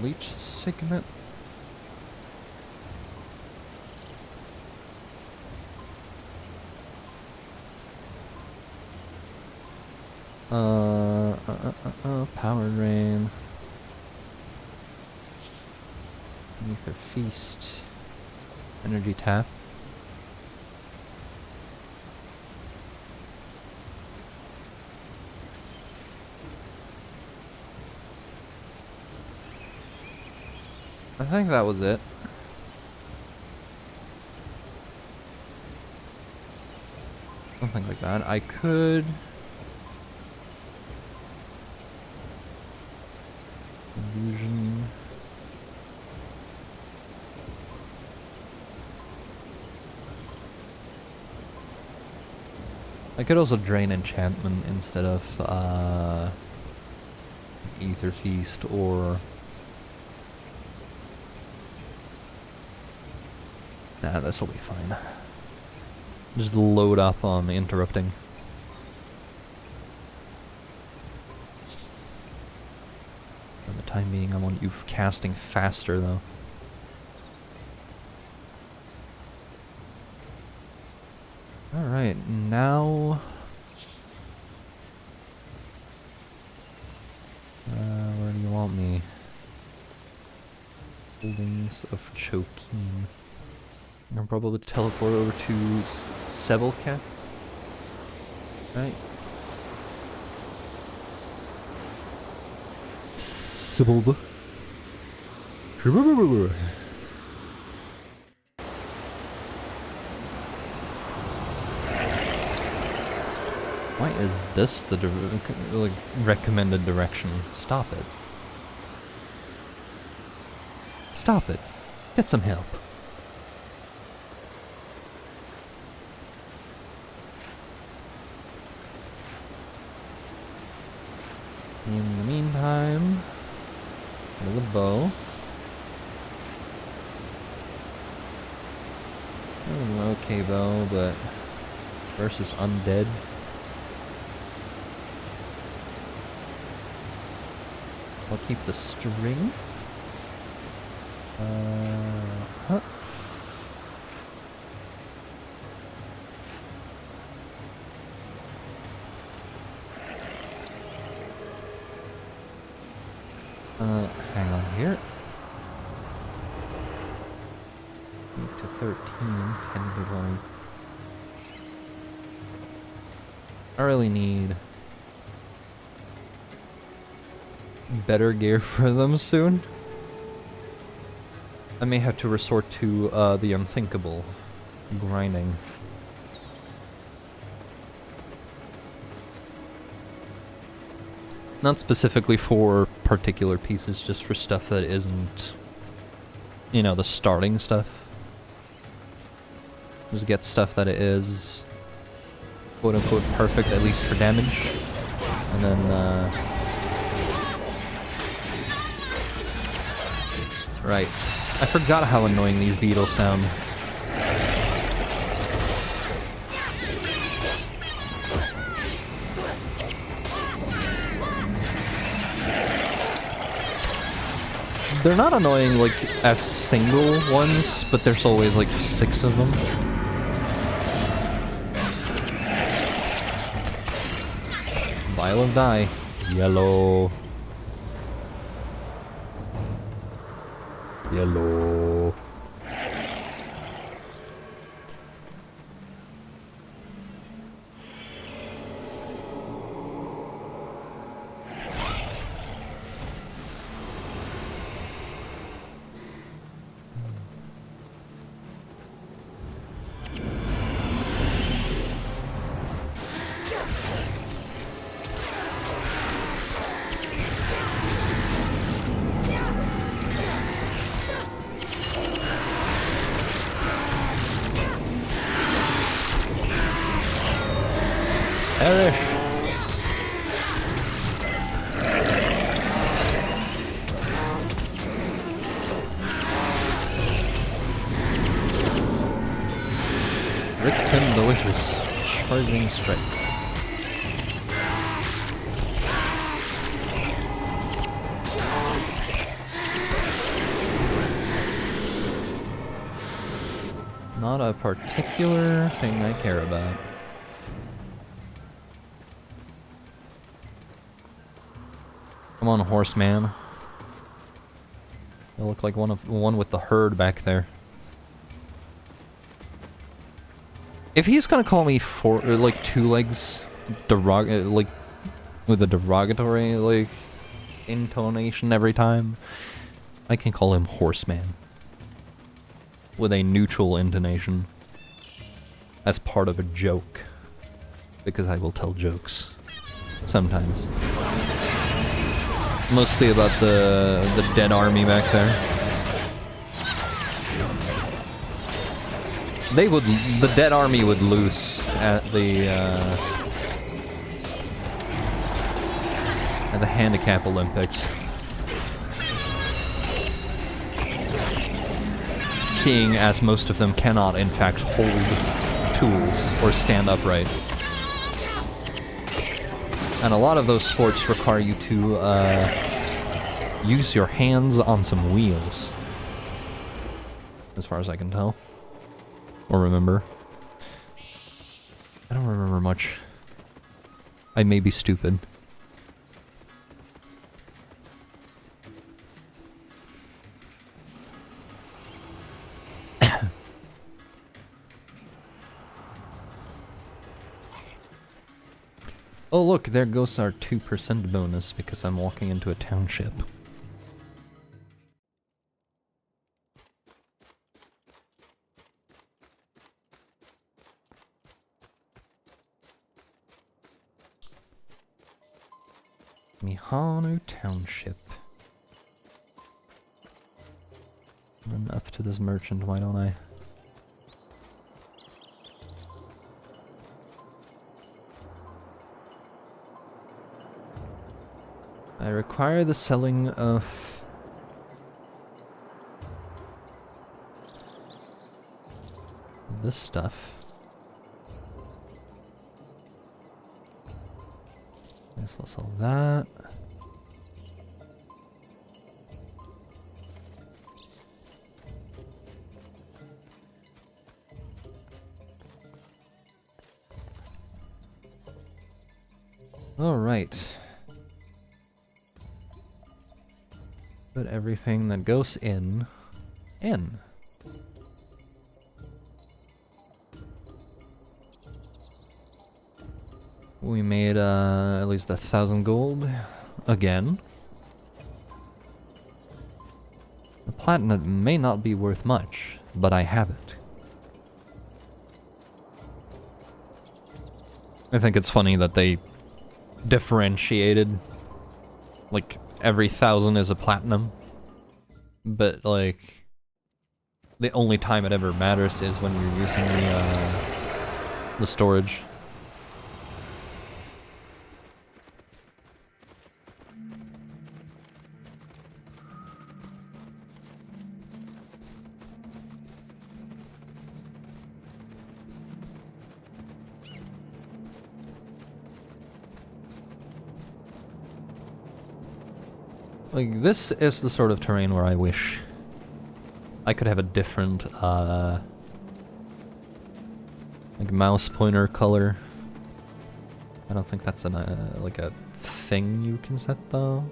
Leech Signet. Power Drain. Ether Feast. Energy Tap. I think that was it. Something like that. I could... Illusion... I could also drain enchantment instead of Ether Feast or... Nah, this'll be fine. Just load up on interrupting. And the time being. I want you casting faster, though. Alright, now... where do you want me? Holdings of Chokin. I'll probably teleport over to Sebelka. Right. Sebelba. Why is this the like recommended direction? Stop it. Stop it. Get some help. In the meantime, with a bow. Okay bow, but versus undead. I'll keep the string. Huh. Hang on here. 8 to 13, 10 to 1. I really need better gear for them soon. I may have to resort to the unthinkable grinding. Not specifically for particular pieces, just for stuff that isn't, you know, the starting stuff. Just get stuff that is quote-unquote perfect, at least for damage. And then, right. I forgot how annoying these beetles sound. They're not annoying, like, as single ones, but there's always, like, 6 of them. Violent die. Yellow. Yellow. Perish! Rickton Delicious. Charging Strike. Not a particular thing I care about. Come on, horseman. You look like one with the herd back there. If he's gonna call me like 2 legs, like with a derogatory like intonation every time, I can call him horseman with a neutral intonation as part of a joke, because I will tell jokes sometimes. Mostly about the dead army back there. The dead army would lose at the handicap Olympics. Seeing as most of them cannot in fact hold tools or stand upright. And a lot of those sports require you to use your hands on some wheels. As far as I can tell. Or remember. I don't remember much. I may be stupid. Oh look, there goes our 2% bonus because I'm walking into a township. Mihanu Township. Run up to this merchant, why don't I? I require the selling of this stuff. Guess we'll sell that. All right. Put everything that goes in. We made at least 1,000 gold again. The platinum may not be worth much, but I have it. I think it's funny that they differentiated, like, every 1,000 is a platinum, but like the only time it ever matters is when you're using the storage. Like, this is the sort of terrain where I wish I could have a different, like, mouse pointer color. I don't think that's like a thing you can set, though.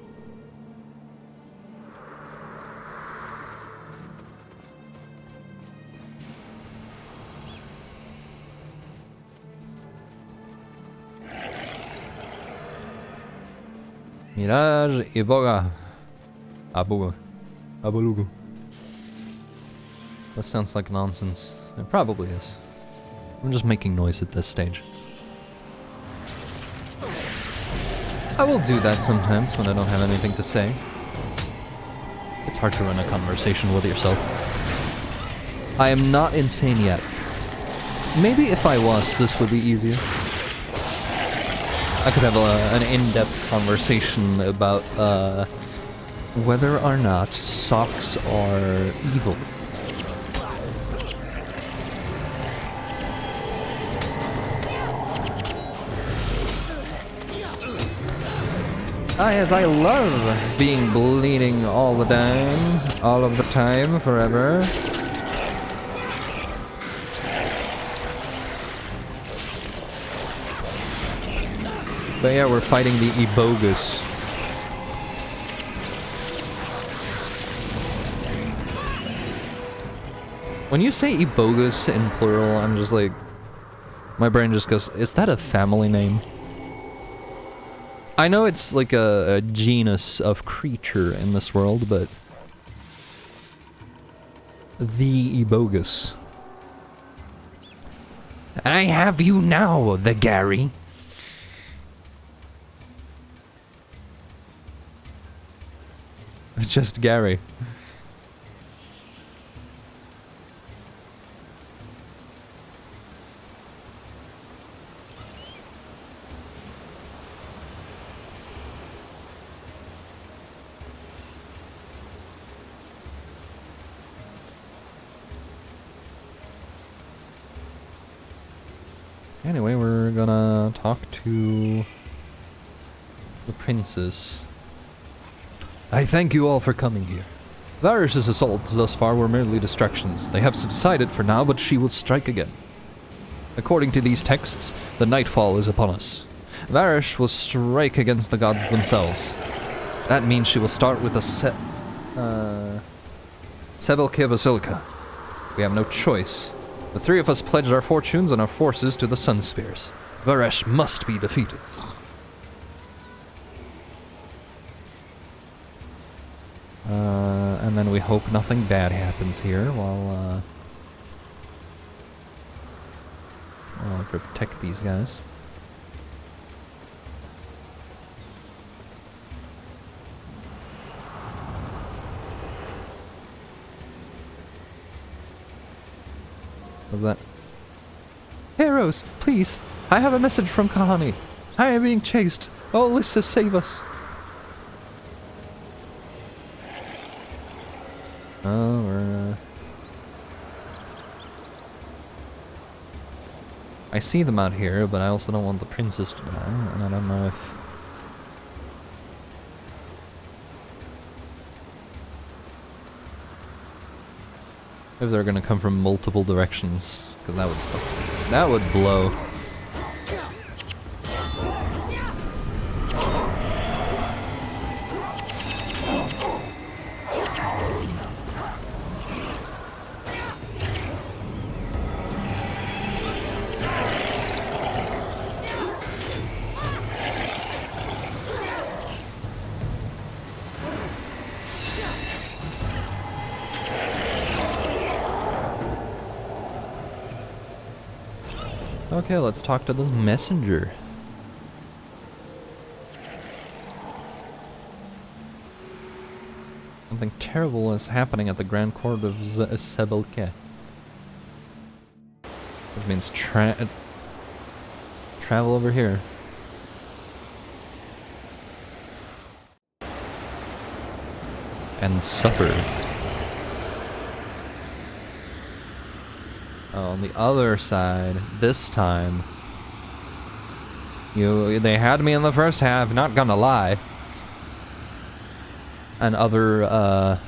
Mirage Iboga. Abalugu. That sounds like nonsense. It probably is. I'm just making noise at this stage. I will do that sometimes when I don't have anything to say. It's hard to run a conversation with yourself. I am not insane yet. Maybe if I was, this would be easier. I could have an in-depth conversation about whether or not socks are evil. Yes, I love being bleeding all the time, all of the time, forever. But yeah, we're fighting the Ibogas. When you say Ibogas in plural, I'm just like... my brain just goes, is that a family name? I know it's like a genus of creature in this world, but... the Ibogas. I have you now, the Gary. It's just Gary. Anyway, we're gonna talk to the princess. I thank you all for coming here. Varish's assaults thus far were merely distractions. They have subsided for now, but she will strike again. According to these texts, the nightfall is upon us. Varish will strike against the gods themselves. That means she will start with the Sebelke Basilica. We have no choice. The three of us pledged our fortunes and our forces to the Sun Spears. Varesh must be defeated. And then we hope nothing bad happens here while protect these guys. What's that? Heroes, please! I have a message from Kahani. I am being chased. Oh, Alyssa, save us! Oh, we're... I see them out here, but I also don't want the princess to die, and I don't know if... if they're gonna come from multiple directions, because that would blow. Okay, let's talk to this messenger. Something terrible is happening at the Grand Court of Sebelke. Which means travel over here. And suffer. On the other side, this time, they had me in the first half, not gonna lie. And other,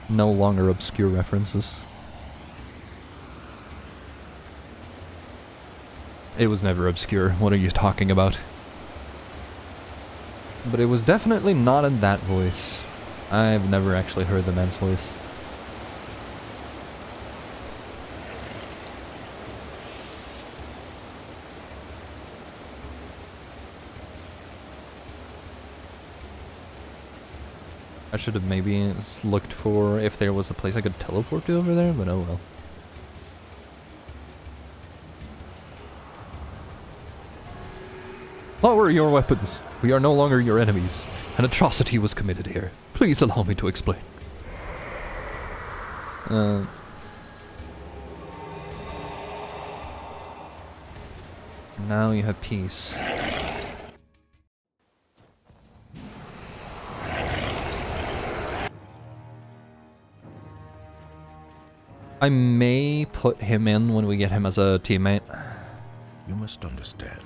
no longer obscure references. It was never obscure, what are you talking about? But it was definitely not in that voice. I've never actually heard the man's voice. I should have maybe looked for if there was a place I could teleport to over there, but oh well. Lower your weapons. We are no longer your enemies. An atrocity was committed here. Please allow me to explain. Now you have peace. I may put him in when we get him as a teammate. You must understand.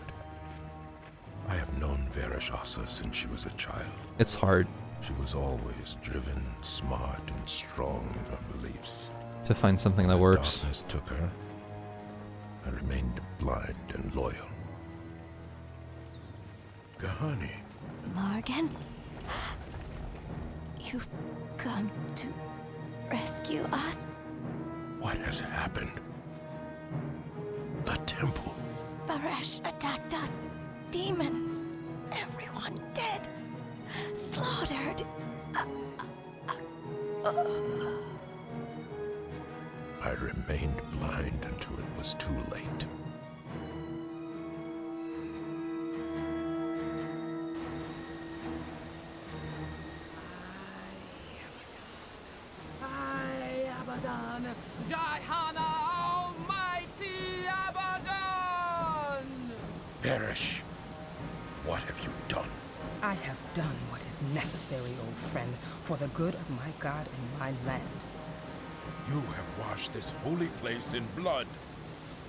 I have known Varish Asa since she was a child. It's hard. She was always driven, smart, and strong in her beliefs. To find something that works. Darkness took her. I remained blind and loyal. Kahani. Morgan? You've come to rescue us? What has happened? The temple. Varesh attacked us. Demons. Everyone dead. Slaughtered. I remained blind until it was too late. Varish, what have you done? I have done what is necessary, old friend, for the good of my god and my land. You have washed this holy place in blood.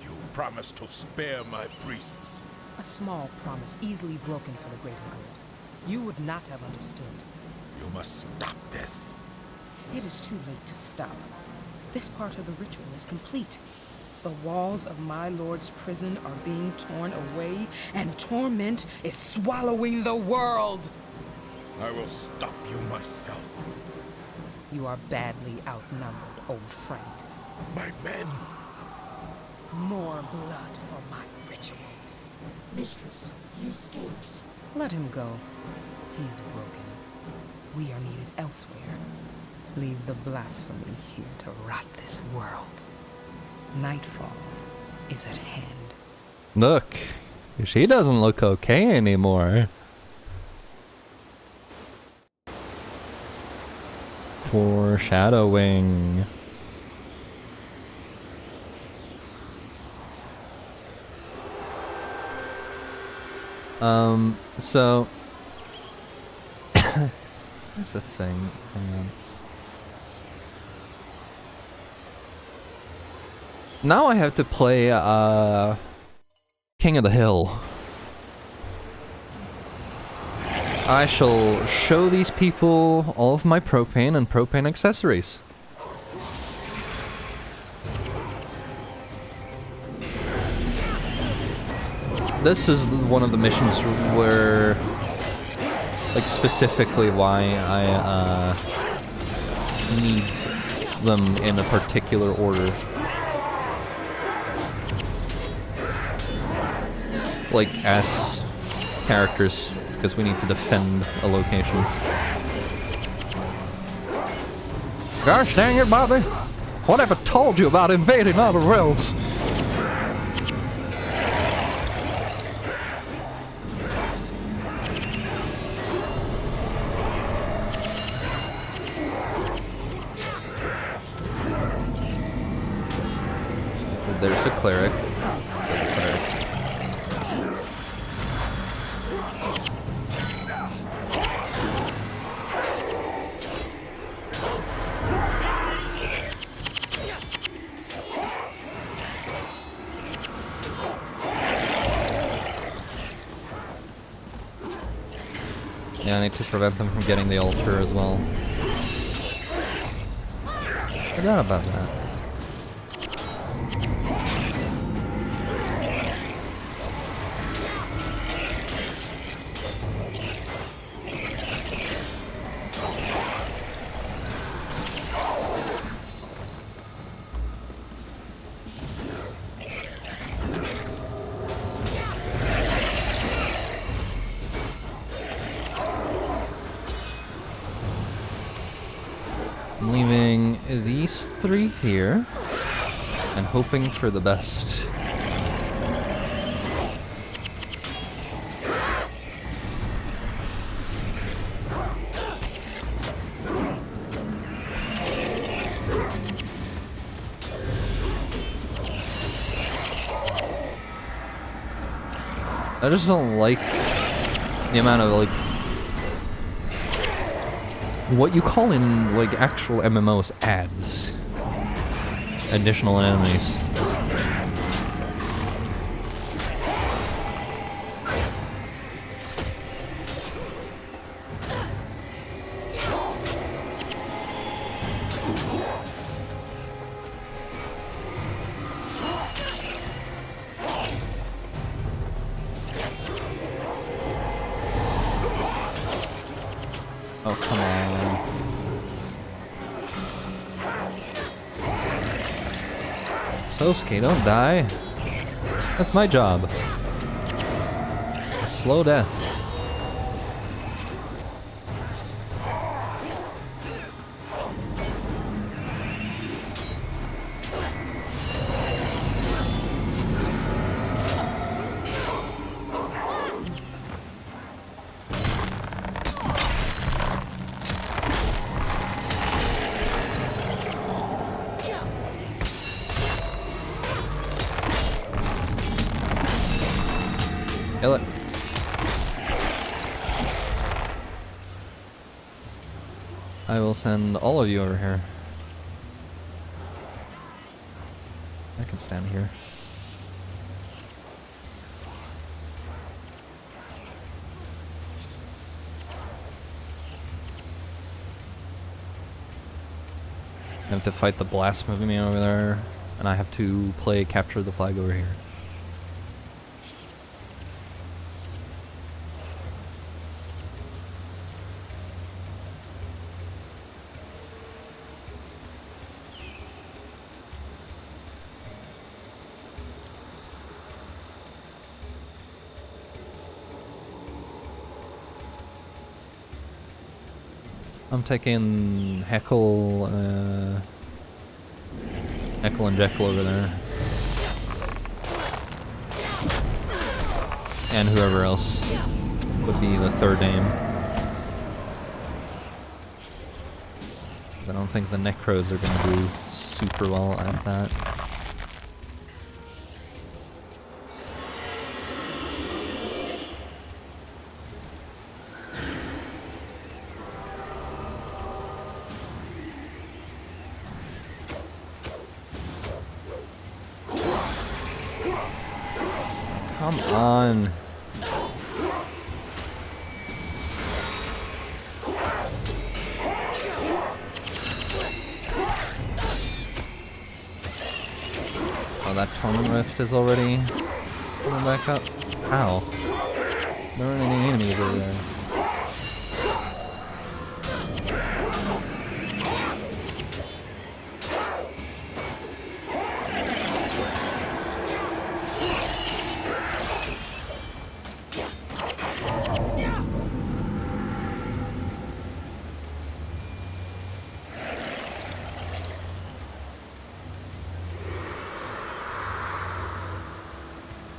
You promised to spare my priests. A small promise easily broken for the greater good. You would not have understood. You must stop this. It is too late to stop. This part of the ritual is complete. The walls of my lord's prison are being torn away, and torment is swallowing the world! I will stop you myself. You are badly outnumbered, old friend. My men! More blood for my rituals. Mistress, he escapes. Let him go. He is broken. We are needed elsewhere. Leave the blasphemy here to rot this world. Nightfall is at hand. Look, she doesn't look okay anymore. Foreshadowing. So here's the thing. Hang on. Now I have to play King of the Hill. I shall show these people all of my propane and propane accessories. This is one of the missions where, like, specifically why I need them in a particular order. Like, as characters, because we need to defend a location. Gosh dang it, Bobby! Whatever told you about invading other realms? There's a cleric. Yeah, I need to prevent them from getting the altar as well. Forgot about that. I'm leaving these three here and hoping for the best. I just don't like the amount of, like, what you call in, like, actual MMOs ads. Additional enemies. Oh, come on. Sosuke, don't die. That's my job. A slow death. Kill it. I will send all of you over here. I can stand here. I have to fight the blasphemy over there, and I have to play capture the flag over here. I'm taking Heckle and Jekyll over there. And whoever else would be the third aim. I don't think the Necros are going to do super well at that. Come on. Oh, that Torment Rift is already coming back up? How? There aren't any enemies over there.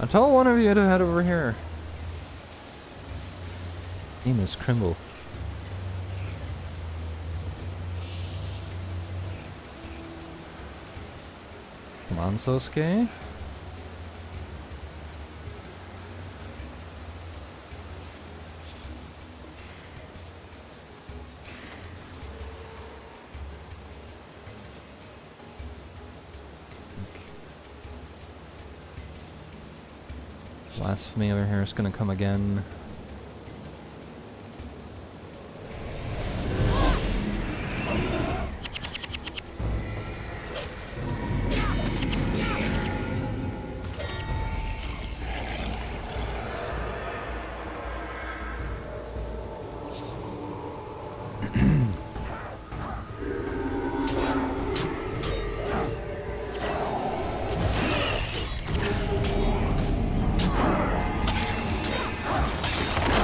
I told one of you to head over here. Amos Crimble. Come on, Sosuke. Blasphemy over here is gonna come again.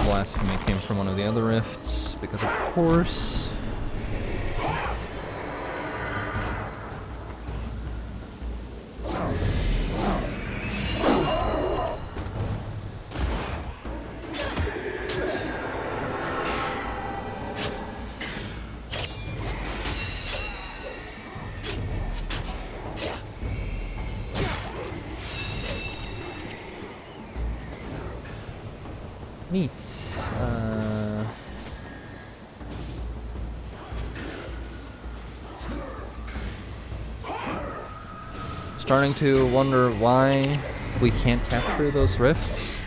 Blasphemy came from one of the other rifts, because of course. Neat. Starting to wonder why we can't capture those rifts.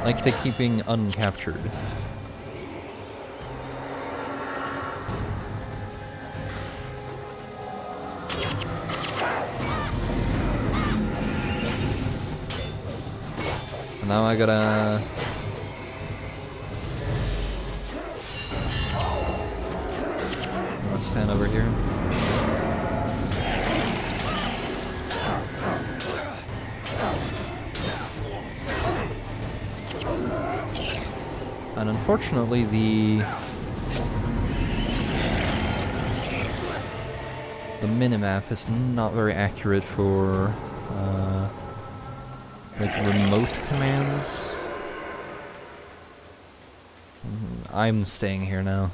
Like they keep being uncaptured. Now I gotta stand over here. And unfortunately the minimap is not very accurate for like remote commands. I'm staying here now.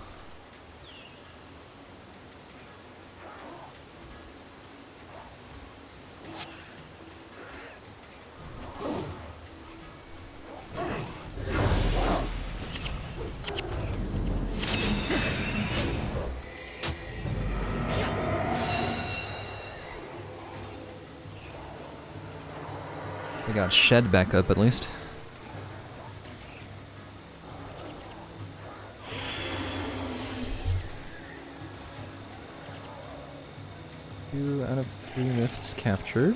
We got Shed back up at least. Two out of 3 rifts captured.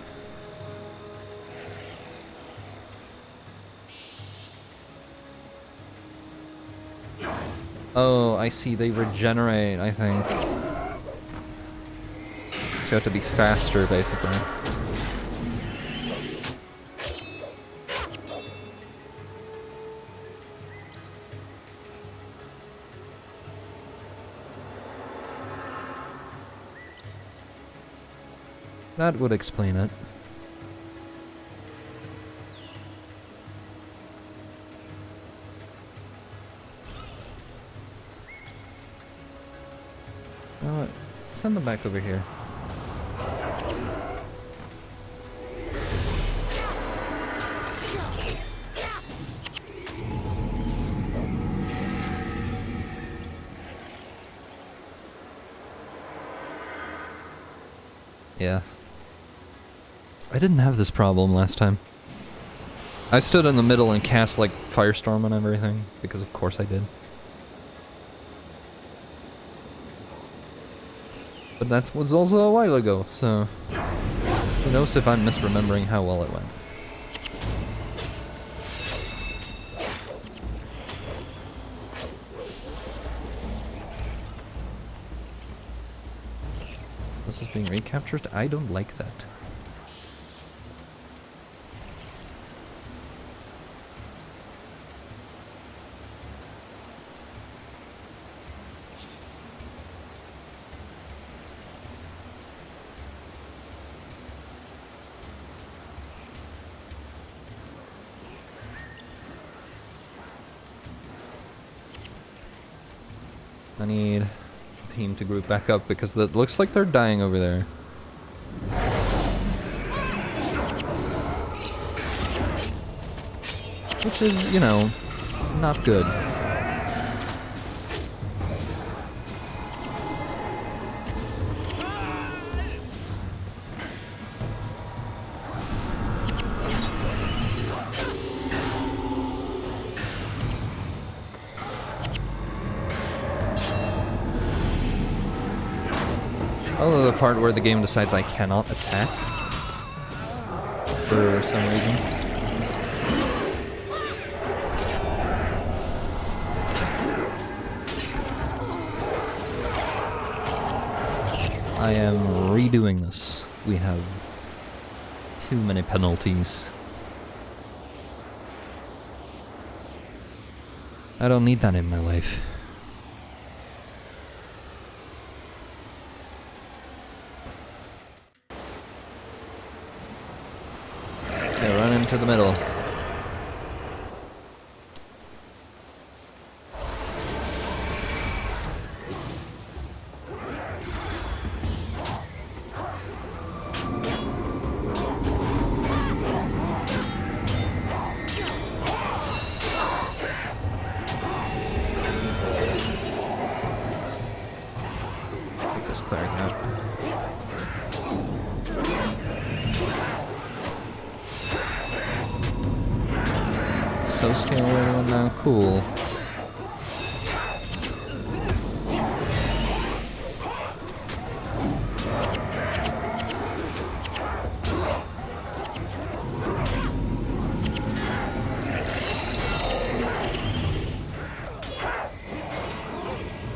Oh, I see. They regenerate, I think. So you have to be faster, basically. That would explain it. Send them back over here. Yeah. I didn't have this problem last time. I stood in the middle and cast like Firestorm on everything, because of course I did. But that was also a while ago, so who knows if I'm misremembering how well it went. This is being recaptured? I don't like that. I need the team to group back up because it looks like they're dying over there. Which is, you know, not good. Although the part where the game decides I cannot attack for some reason. I am redoing this. We have too many penalties. I don't need that in my life. Okay, run into the middle. Take this cleric out. So scale everyone now, cool.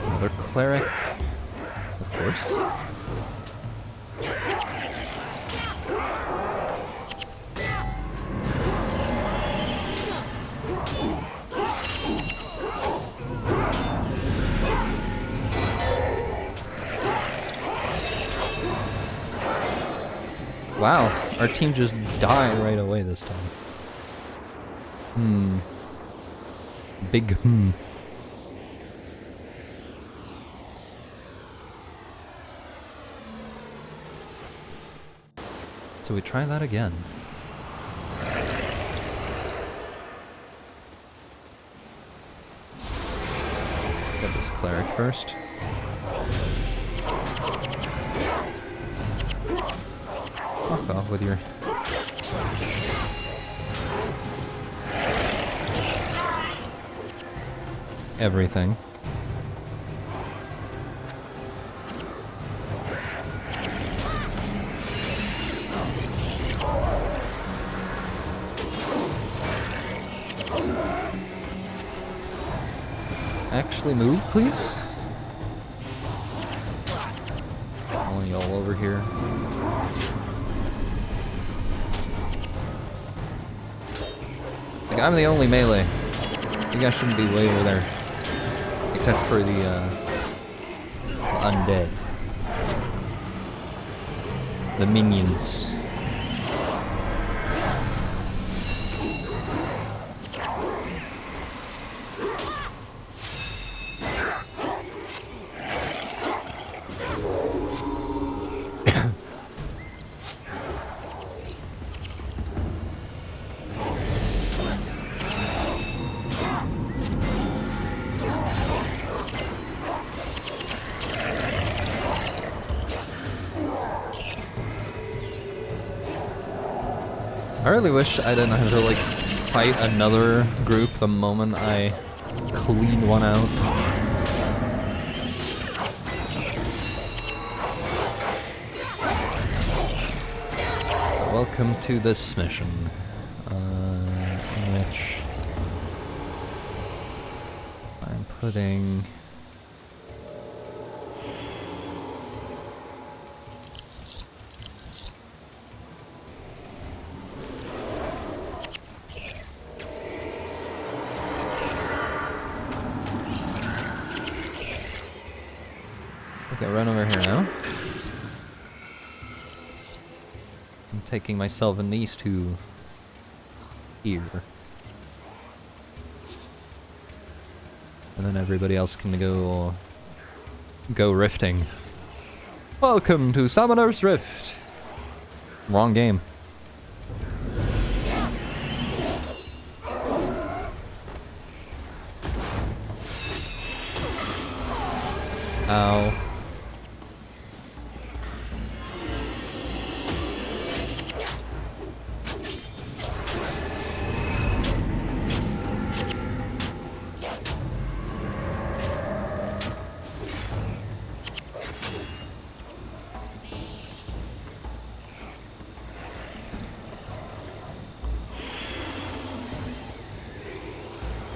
Another cleric, of course. Wow, our team just died right away this time. Big So we try that again. Get this cleric first. Fuck off with your... everything. Actually move, please. Calling y'all over here. Like, I'm the only melee. You guys shouldn't be way over there. Except for the undead. The minions. I really wish I didn't have to like fight another group the moment I cleaned one out. Welcome to this mission, in which I'm putting okay, run over here now. I'm taking myself and these two here. And then everybody else can go rifting. Welcome to Summoner's Rift. Wrong game. Ow.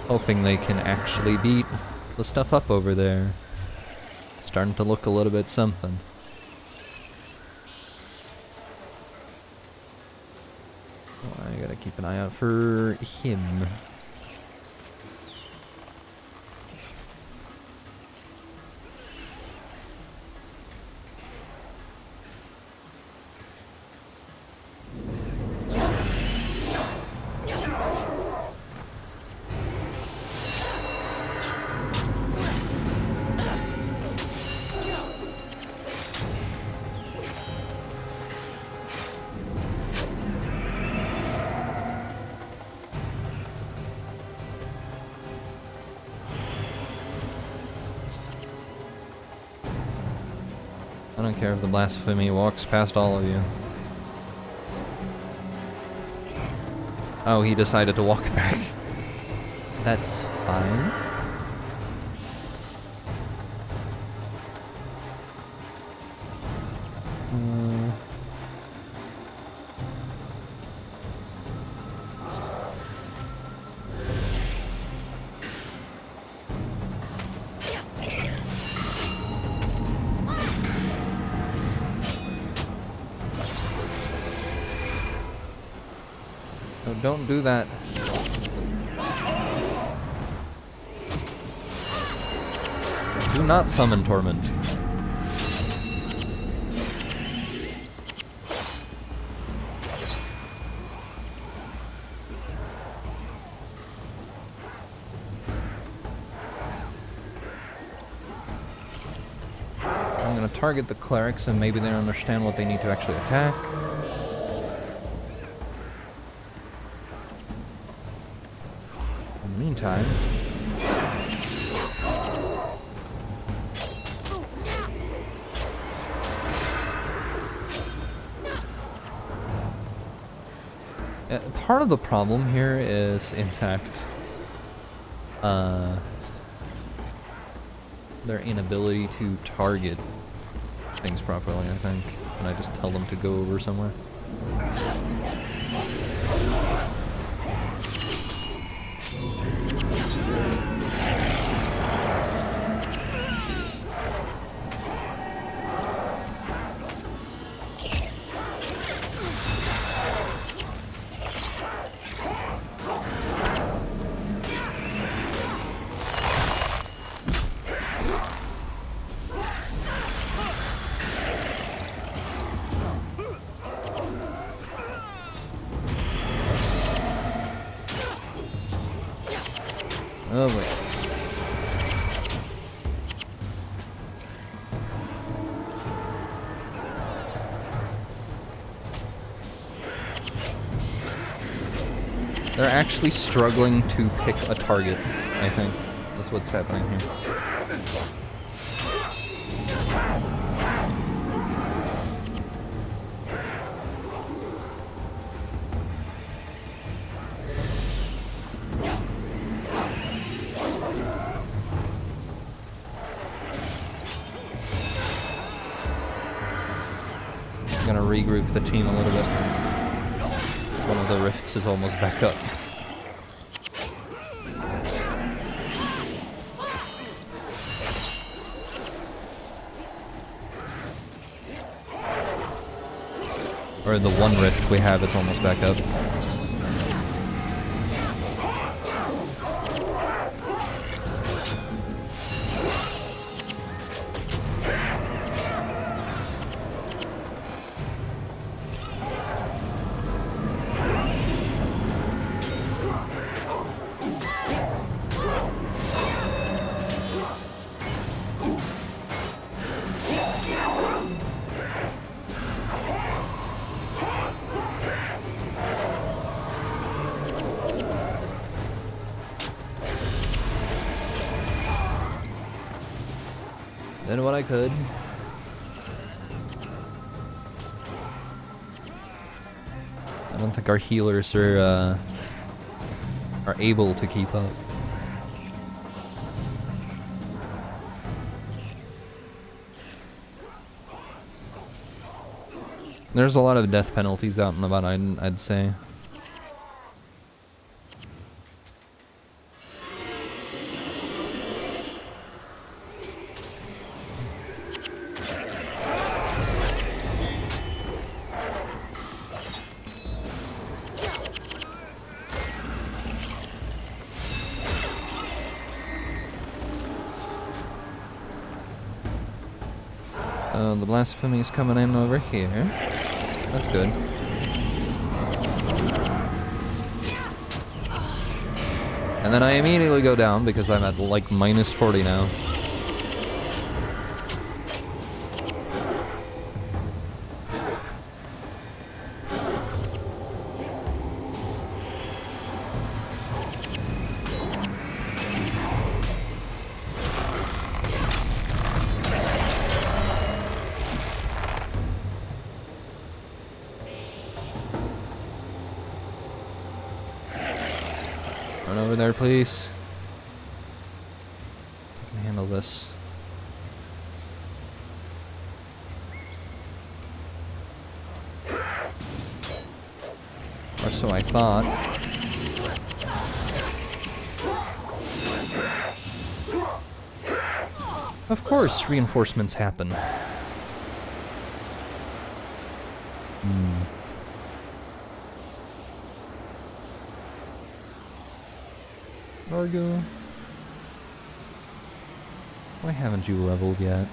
Hoping they can actually beat the stuff up over there. Starting to look a little bit something. Oh, I gotta keep an eye out for him. I don't care if the blasphemy walks past all of you. Oh, he decided to walk back. That's fine. Don't do that. Do not summon Torment. I'm gonna target the clerics and maybe they understand what they need to actually attack. Meantime, part of the problem here is, in fact, their inability to target things properly, I think. And I just tell them to go over somewhere. Oh wait. They're actually struggling to pick a target, I think. That's what's happening here. I'm gonna regroup the team a little bit. One of the rifts is almost back up. Or the one rift we have is almost back up. Did what I could. I don't think our healers are able to keep up. There's a lot of death penalties out and about, I'd say. The blasphemy's coming in over here. That's good. And then I immediately go down because I'm at like -40 now. Run over there, please. I can handle this. Or so I thought. Of course, reinforcements happen. Argo. Why haven't you leveled yet?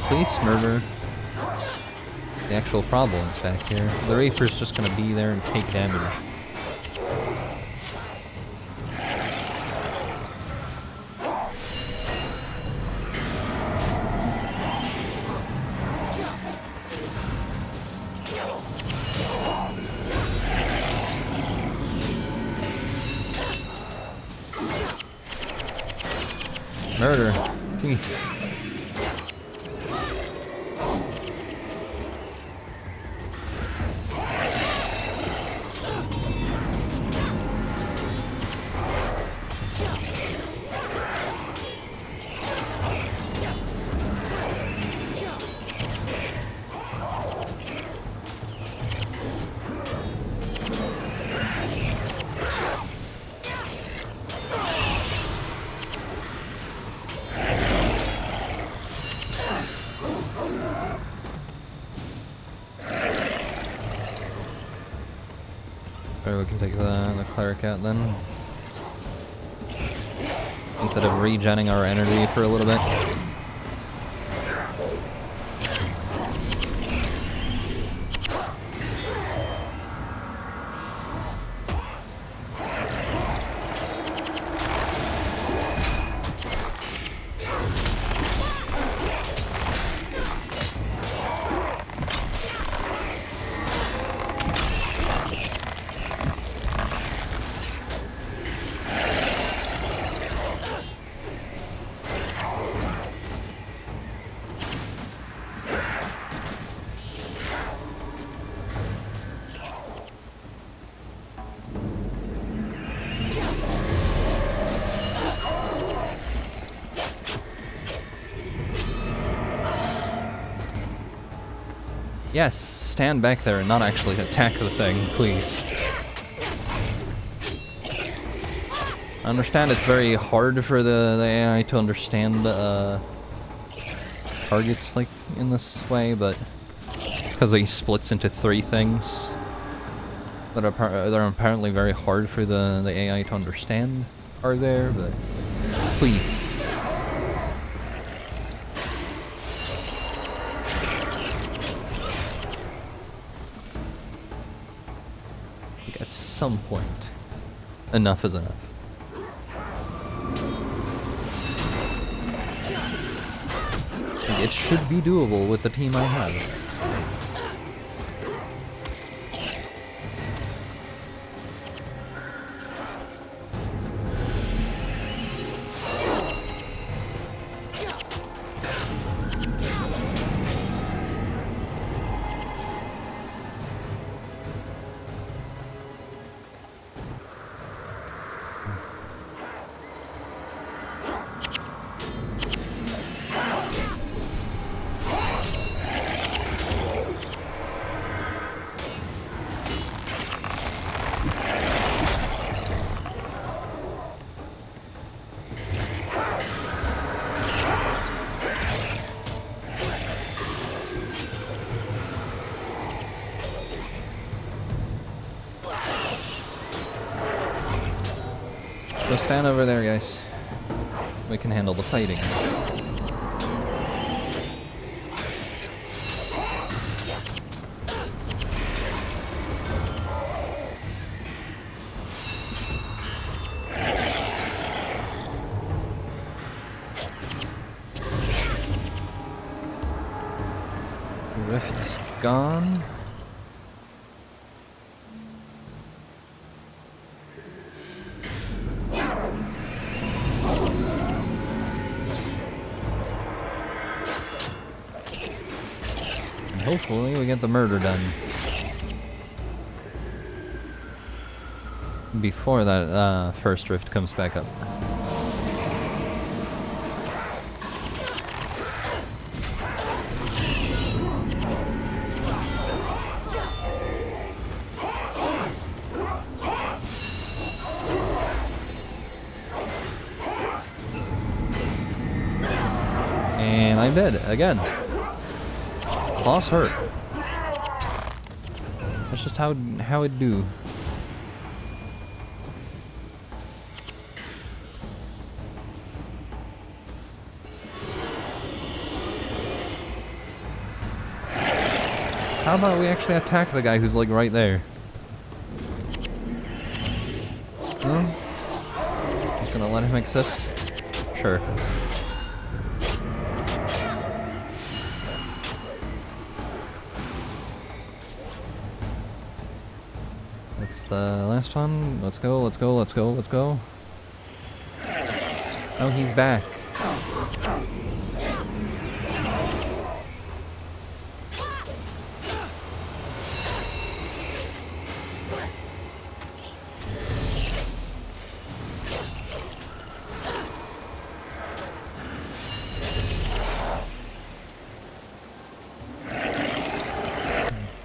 Police murder. The actual problem is back here. The Reaper's just gonna be there and take damage. Murder. Jeez. Or we can take the cleric out then. Instead of regenning our energy for a little bit. Yes, stand back there and not actually attack the thing, please. I understand it's very hard for the AI to understand targets like in this way, but because he splits into 3 things that are apparently very hard for the AI to understand are there, but please. At some point, enough is enough. It should be doable with the team I have. So stand over there, guys. We can handle the fighting. Rift's gone. Hopefully we get the murder done before that first rift comes back up. And I'm dead again. Claws hurt. That's just how it do. How about we actually attack the guy who's like right there? No? Just gonna let him exist? Sure. That's the last one. Let's go, let's go, let's go, let's go. Oh, he's back.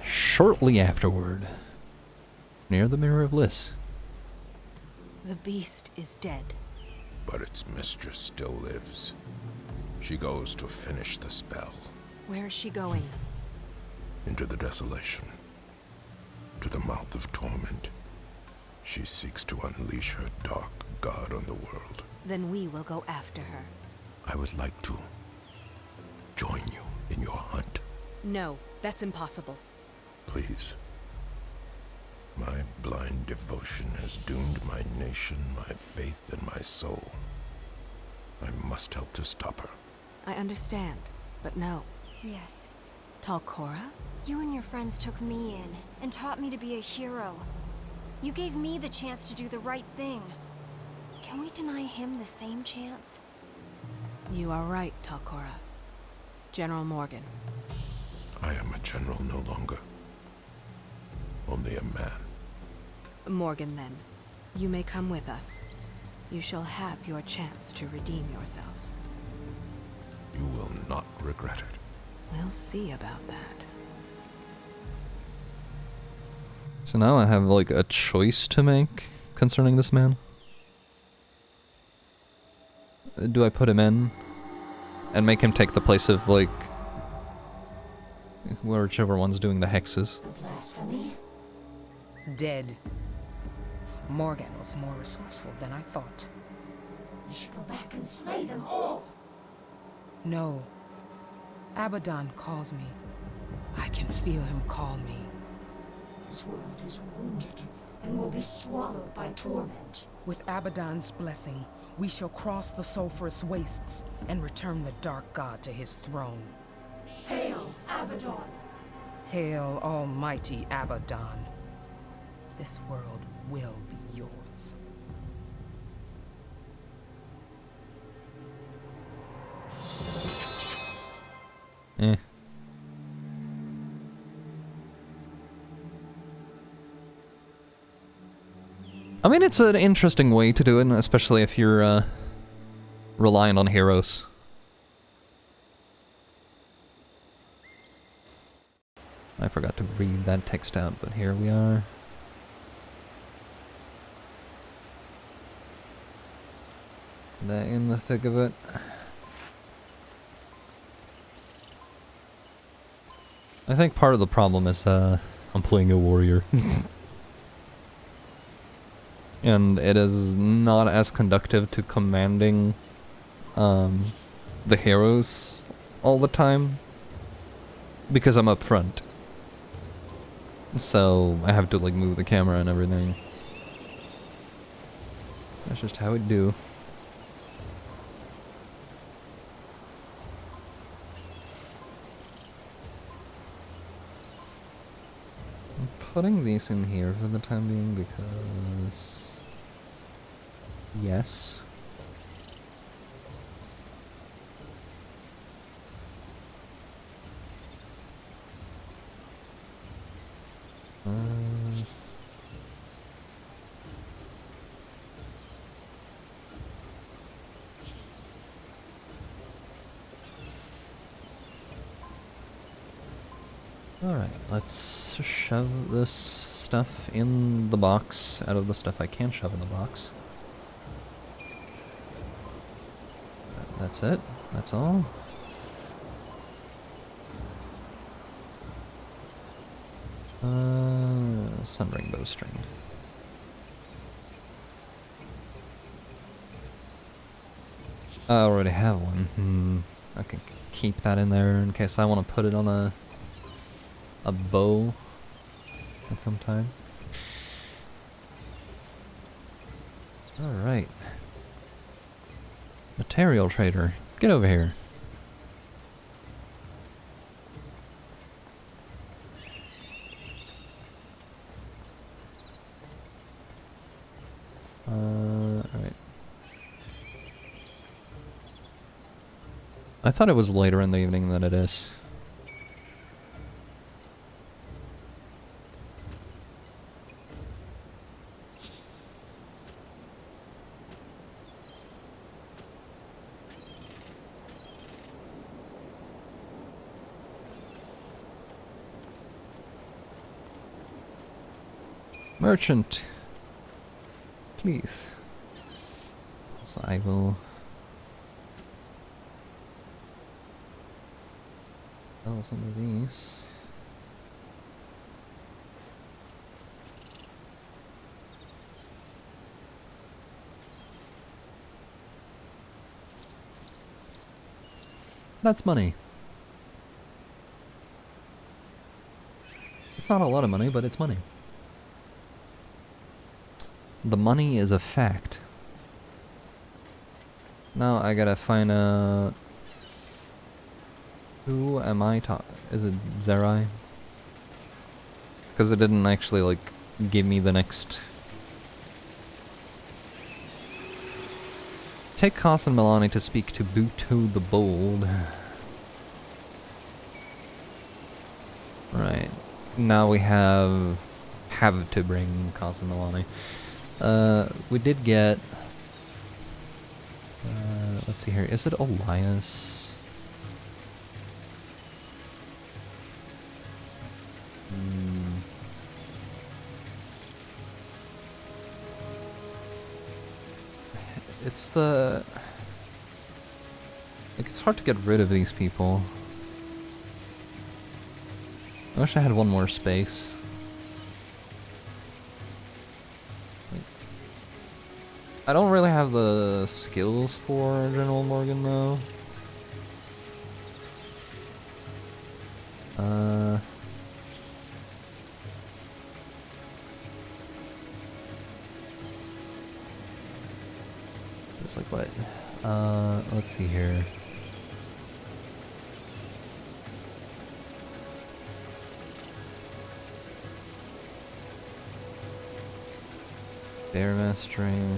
Shortly afterward, near the Mirror of Liss. The beast is dead. But its mistress still lives. She goes to finish the spell. Where is she going? Into the desolation. To the mouth of torment. She seeks to unleash her dark god on the world. Then we will go after her. I would like to join you in your hunt. No, that's impossible. Please. My blind devotion has doomed my nation, my faith, and my soul. I must help to stop her. I understand, but no. Yes. Talcora? You and your friends took me in and taught me to be a hero. You gave me the chance to do the right thing. Can we deny him the same chance? You are right, Talcora. General Morgan. I am a general no longer. Only a man. Morgan, then. You may come with us. You shall have your chance to redeem yourself. You will not regret it. We'll see about that. So now I have like a choice to make concerning this man. Do I put him in and make him take the place of like whichever one's doing the hexes? Blasphemy? Dead. Morgan was more resourceful than I thought. We should go back and slay them all. No. Abaddon calls me. I can feel him call me. This world is wounded and will be swallowed by torment. With Abaddon's blessing, we shall cross the sulphurous wastes and return the dark god to his throne. Hail, Abaddon! Hail, almighty Abaddon. This world will be yours. Eh. I mean, it's an interesting way to do it, especially if you're reliant on heroes. I forgot to read that text out, but here we are. That in the thick of it. I think part of the problem is I'm playing a warrior. And it is not as conductive to commanding the heroes all the time because I'm up front. So I have to like move the camera and everything. That's just how it do. I'm putting these in here for the time being because yes. Alright, let's shove this stuff in the box out of the stuff I can shove in the box. That's it. That's all. Sunring bowstring. I already have one. I can keep that in there in case I want to put it on a a bow at some time. Alright. Material trader, get over here. Alright. I thought it was later in the evening than it is. Merchant, please. So I will sell some of these. That's money. It's not a lot of money, but it's money. The money is a fact. Now I gotta find a... Who am I talking? Is it Zerai? Because it didn't actually, like, give me the next... Take Kos and Milani to speak to Buto the Bold. Right. Now we have to bring Kos and Milani. We did get... let's see here. Is it Elias? It's the... Like, it's hard to get rid of these people. I wish I had one more space. I don't really have the skills for General Morgan, though. It's like what? Let's see here. Bear mastering.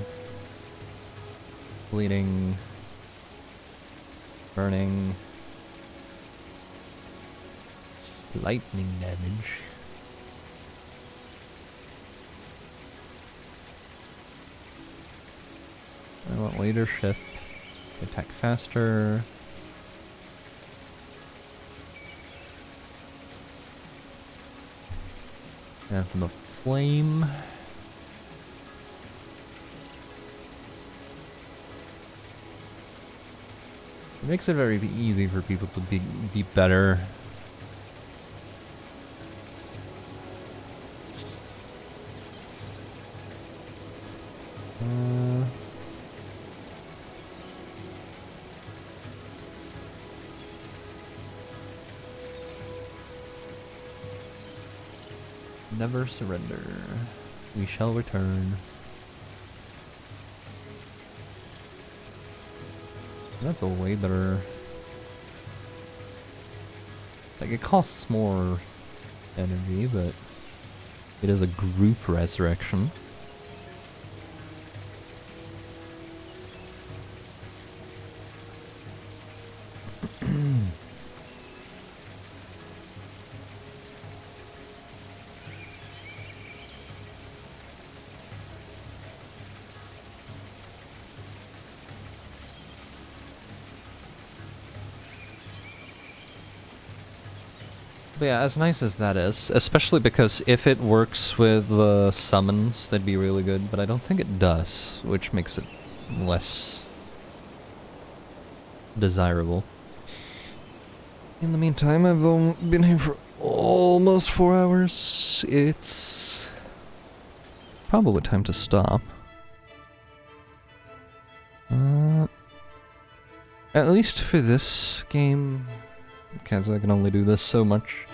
Bleeding, burning, lightning damage. I want leadership, attack faster. Anthem of Flame. It makes it very easy for people to be better. Never surrender. We shall return. That's a way better... Like, it costs more energy, but it is a group resurrection. But yeah, as nice as that is, especially because if it works with the summons, that'd be really good, but I don't think it does, which makes it less desirable. In the meantime, I've been here for almost 4 hours. It's probably time to stop. At least for this game, because I can only do this so much.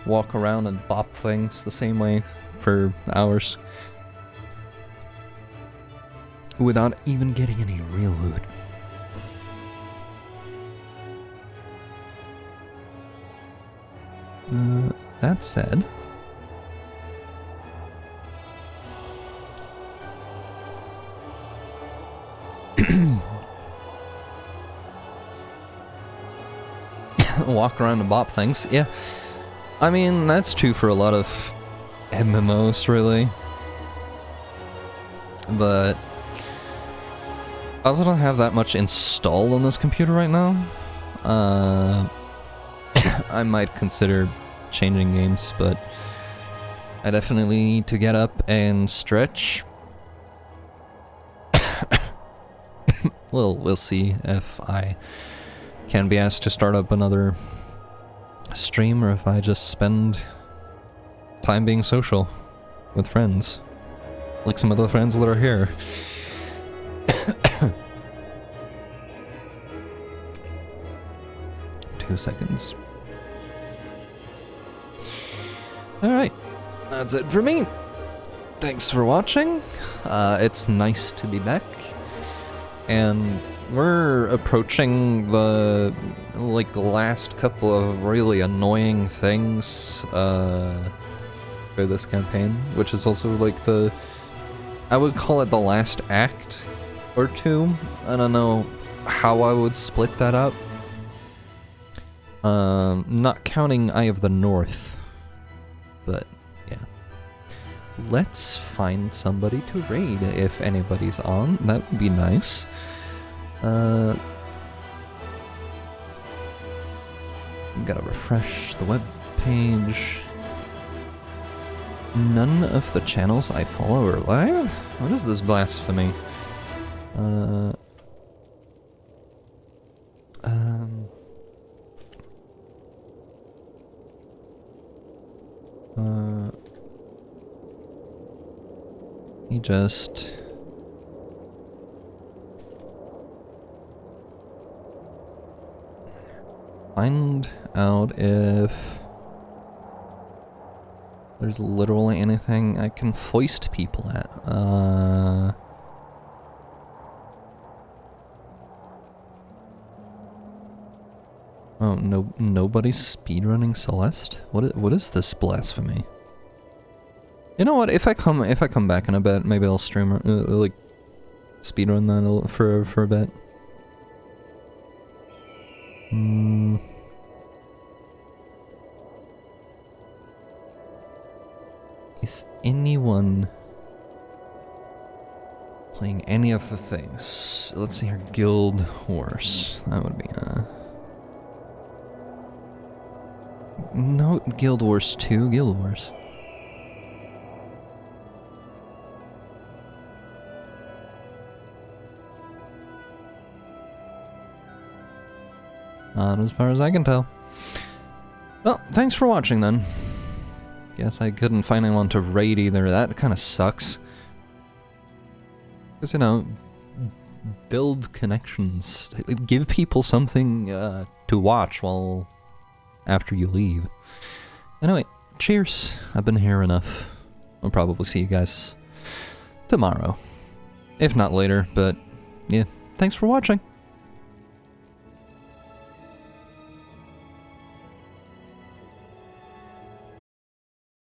walk around and bop things the same way for hours without even getting any real loot. That said, walk around and bop things. Yeah, I mean, that's true for a lot of MMOs, really. But I also don't have that much installed on this computer right now. I might consider changing games, but I definitely need to get up and stretch. Well, we'll see if I can be asked to start up another stream, or if I just spend time being social with friends, like some of the friends that are here. 2 seconds. Alright, that's it for me. Thanks for watching. It's nice to be back. And we're approaching the last couple of really annoying things for this campaign, which is also like I would call it the last act or two. I don't know how I would split that up. Not counting Eye of the North, but yeah. Let's find somebody to raid if anybody's on. That would be nice. Gotta refresh the web page. None of the channels I follow are live? What is this blasphemy? He just find out if there's literally anything I can foist people at. Oh, no, nobody's speedrunning Celeste? What is this blasphemy? You know what? If I come back in a bit, maybe I'll stream like speedrun that for a bit. Is anyone playing any of the things? Let's see here. Guild Wars. That would be no, Guild Wars 2, Guild Wars. Not as far as I can tell. Well, thanks for watching then. Guess I couldn't find anyone to raid either. That kind of sucks. Because, you know, build connections. Give people something to watch while after you leave. Anyway, cheers. I've been here enough. I'll probably see you guys tomorrow. If not later, but yeah, thanks for watching.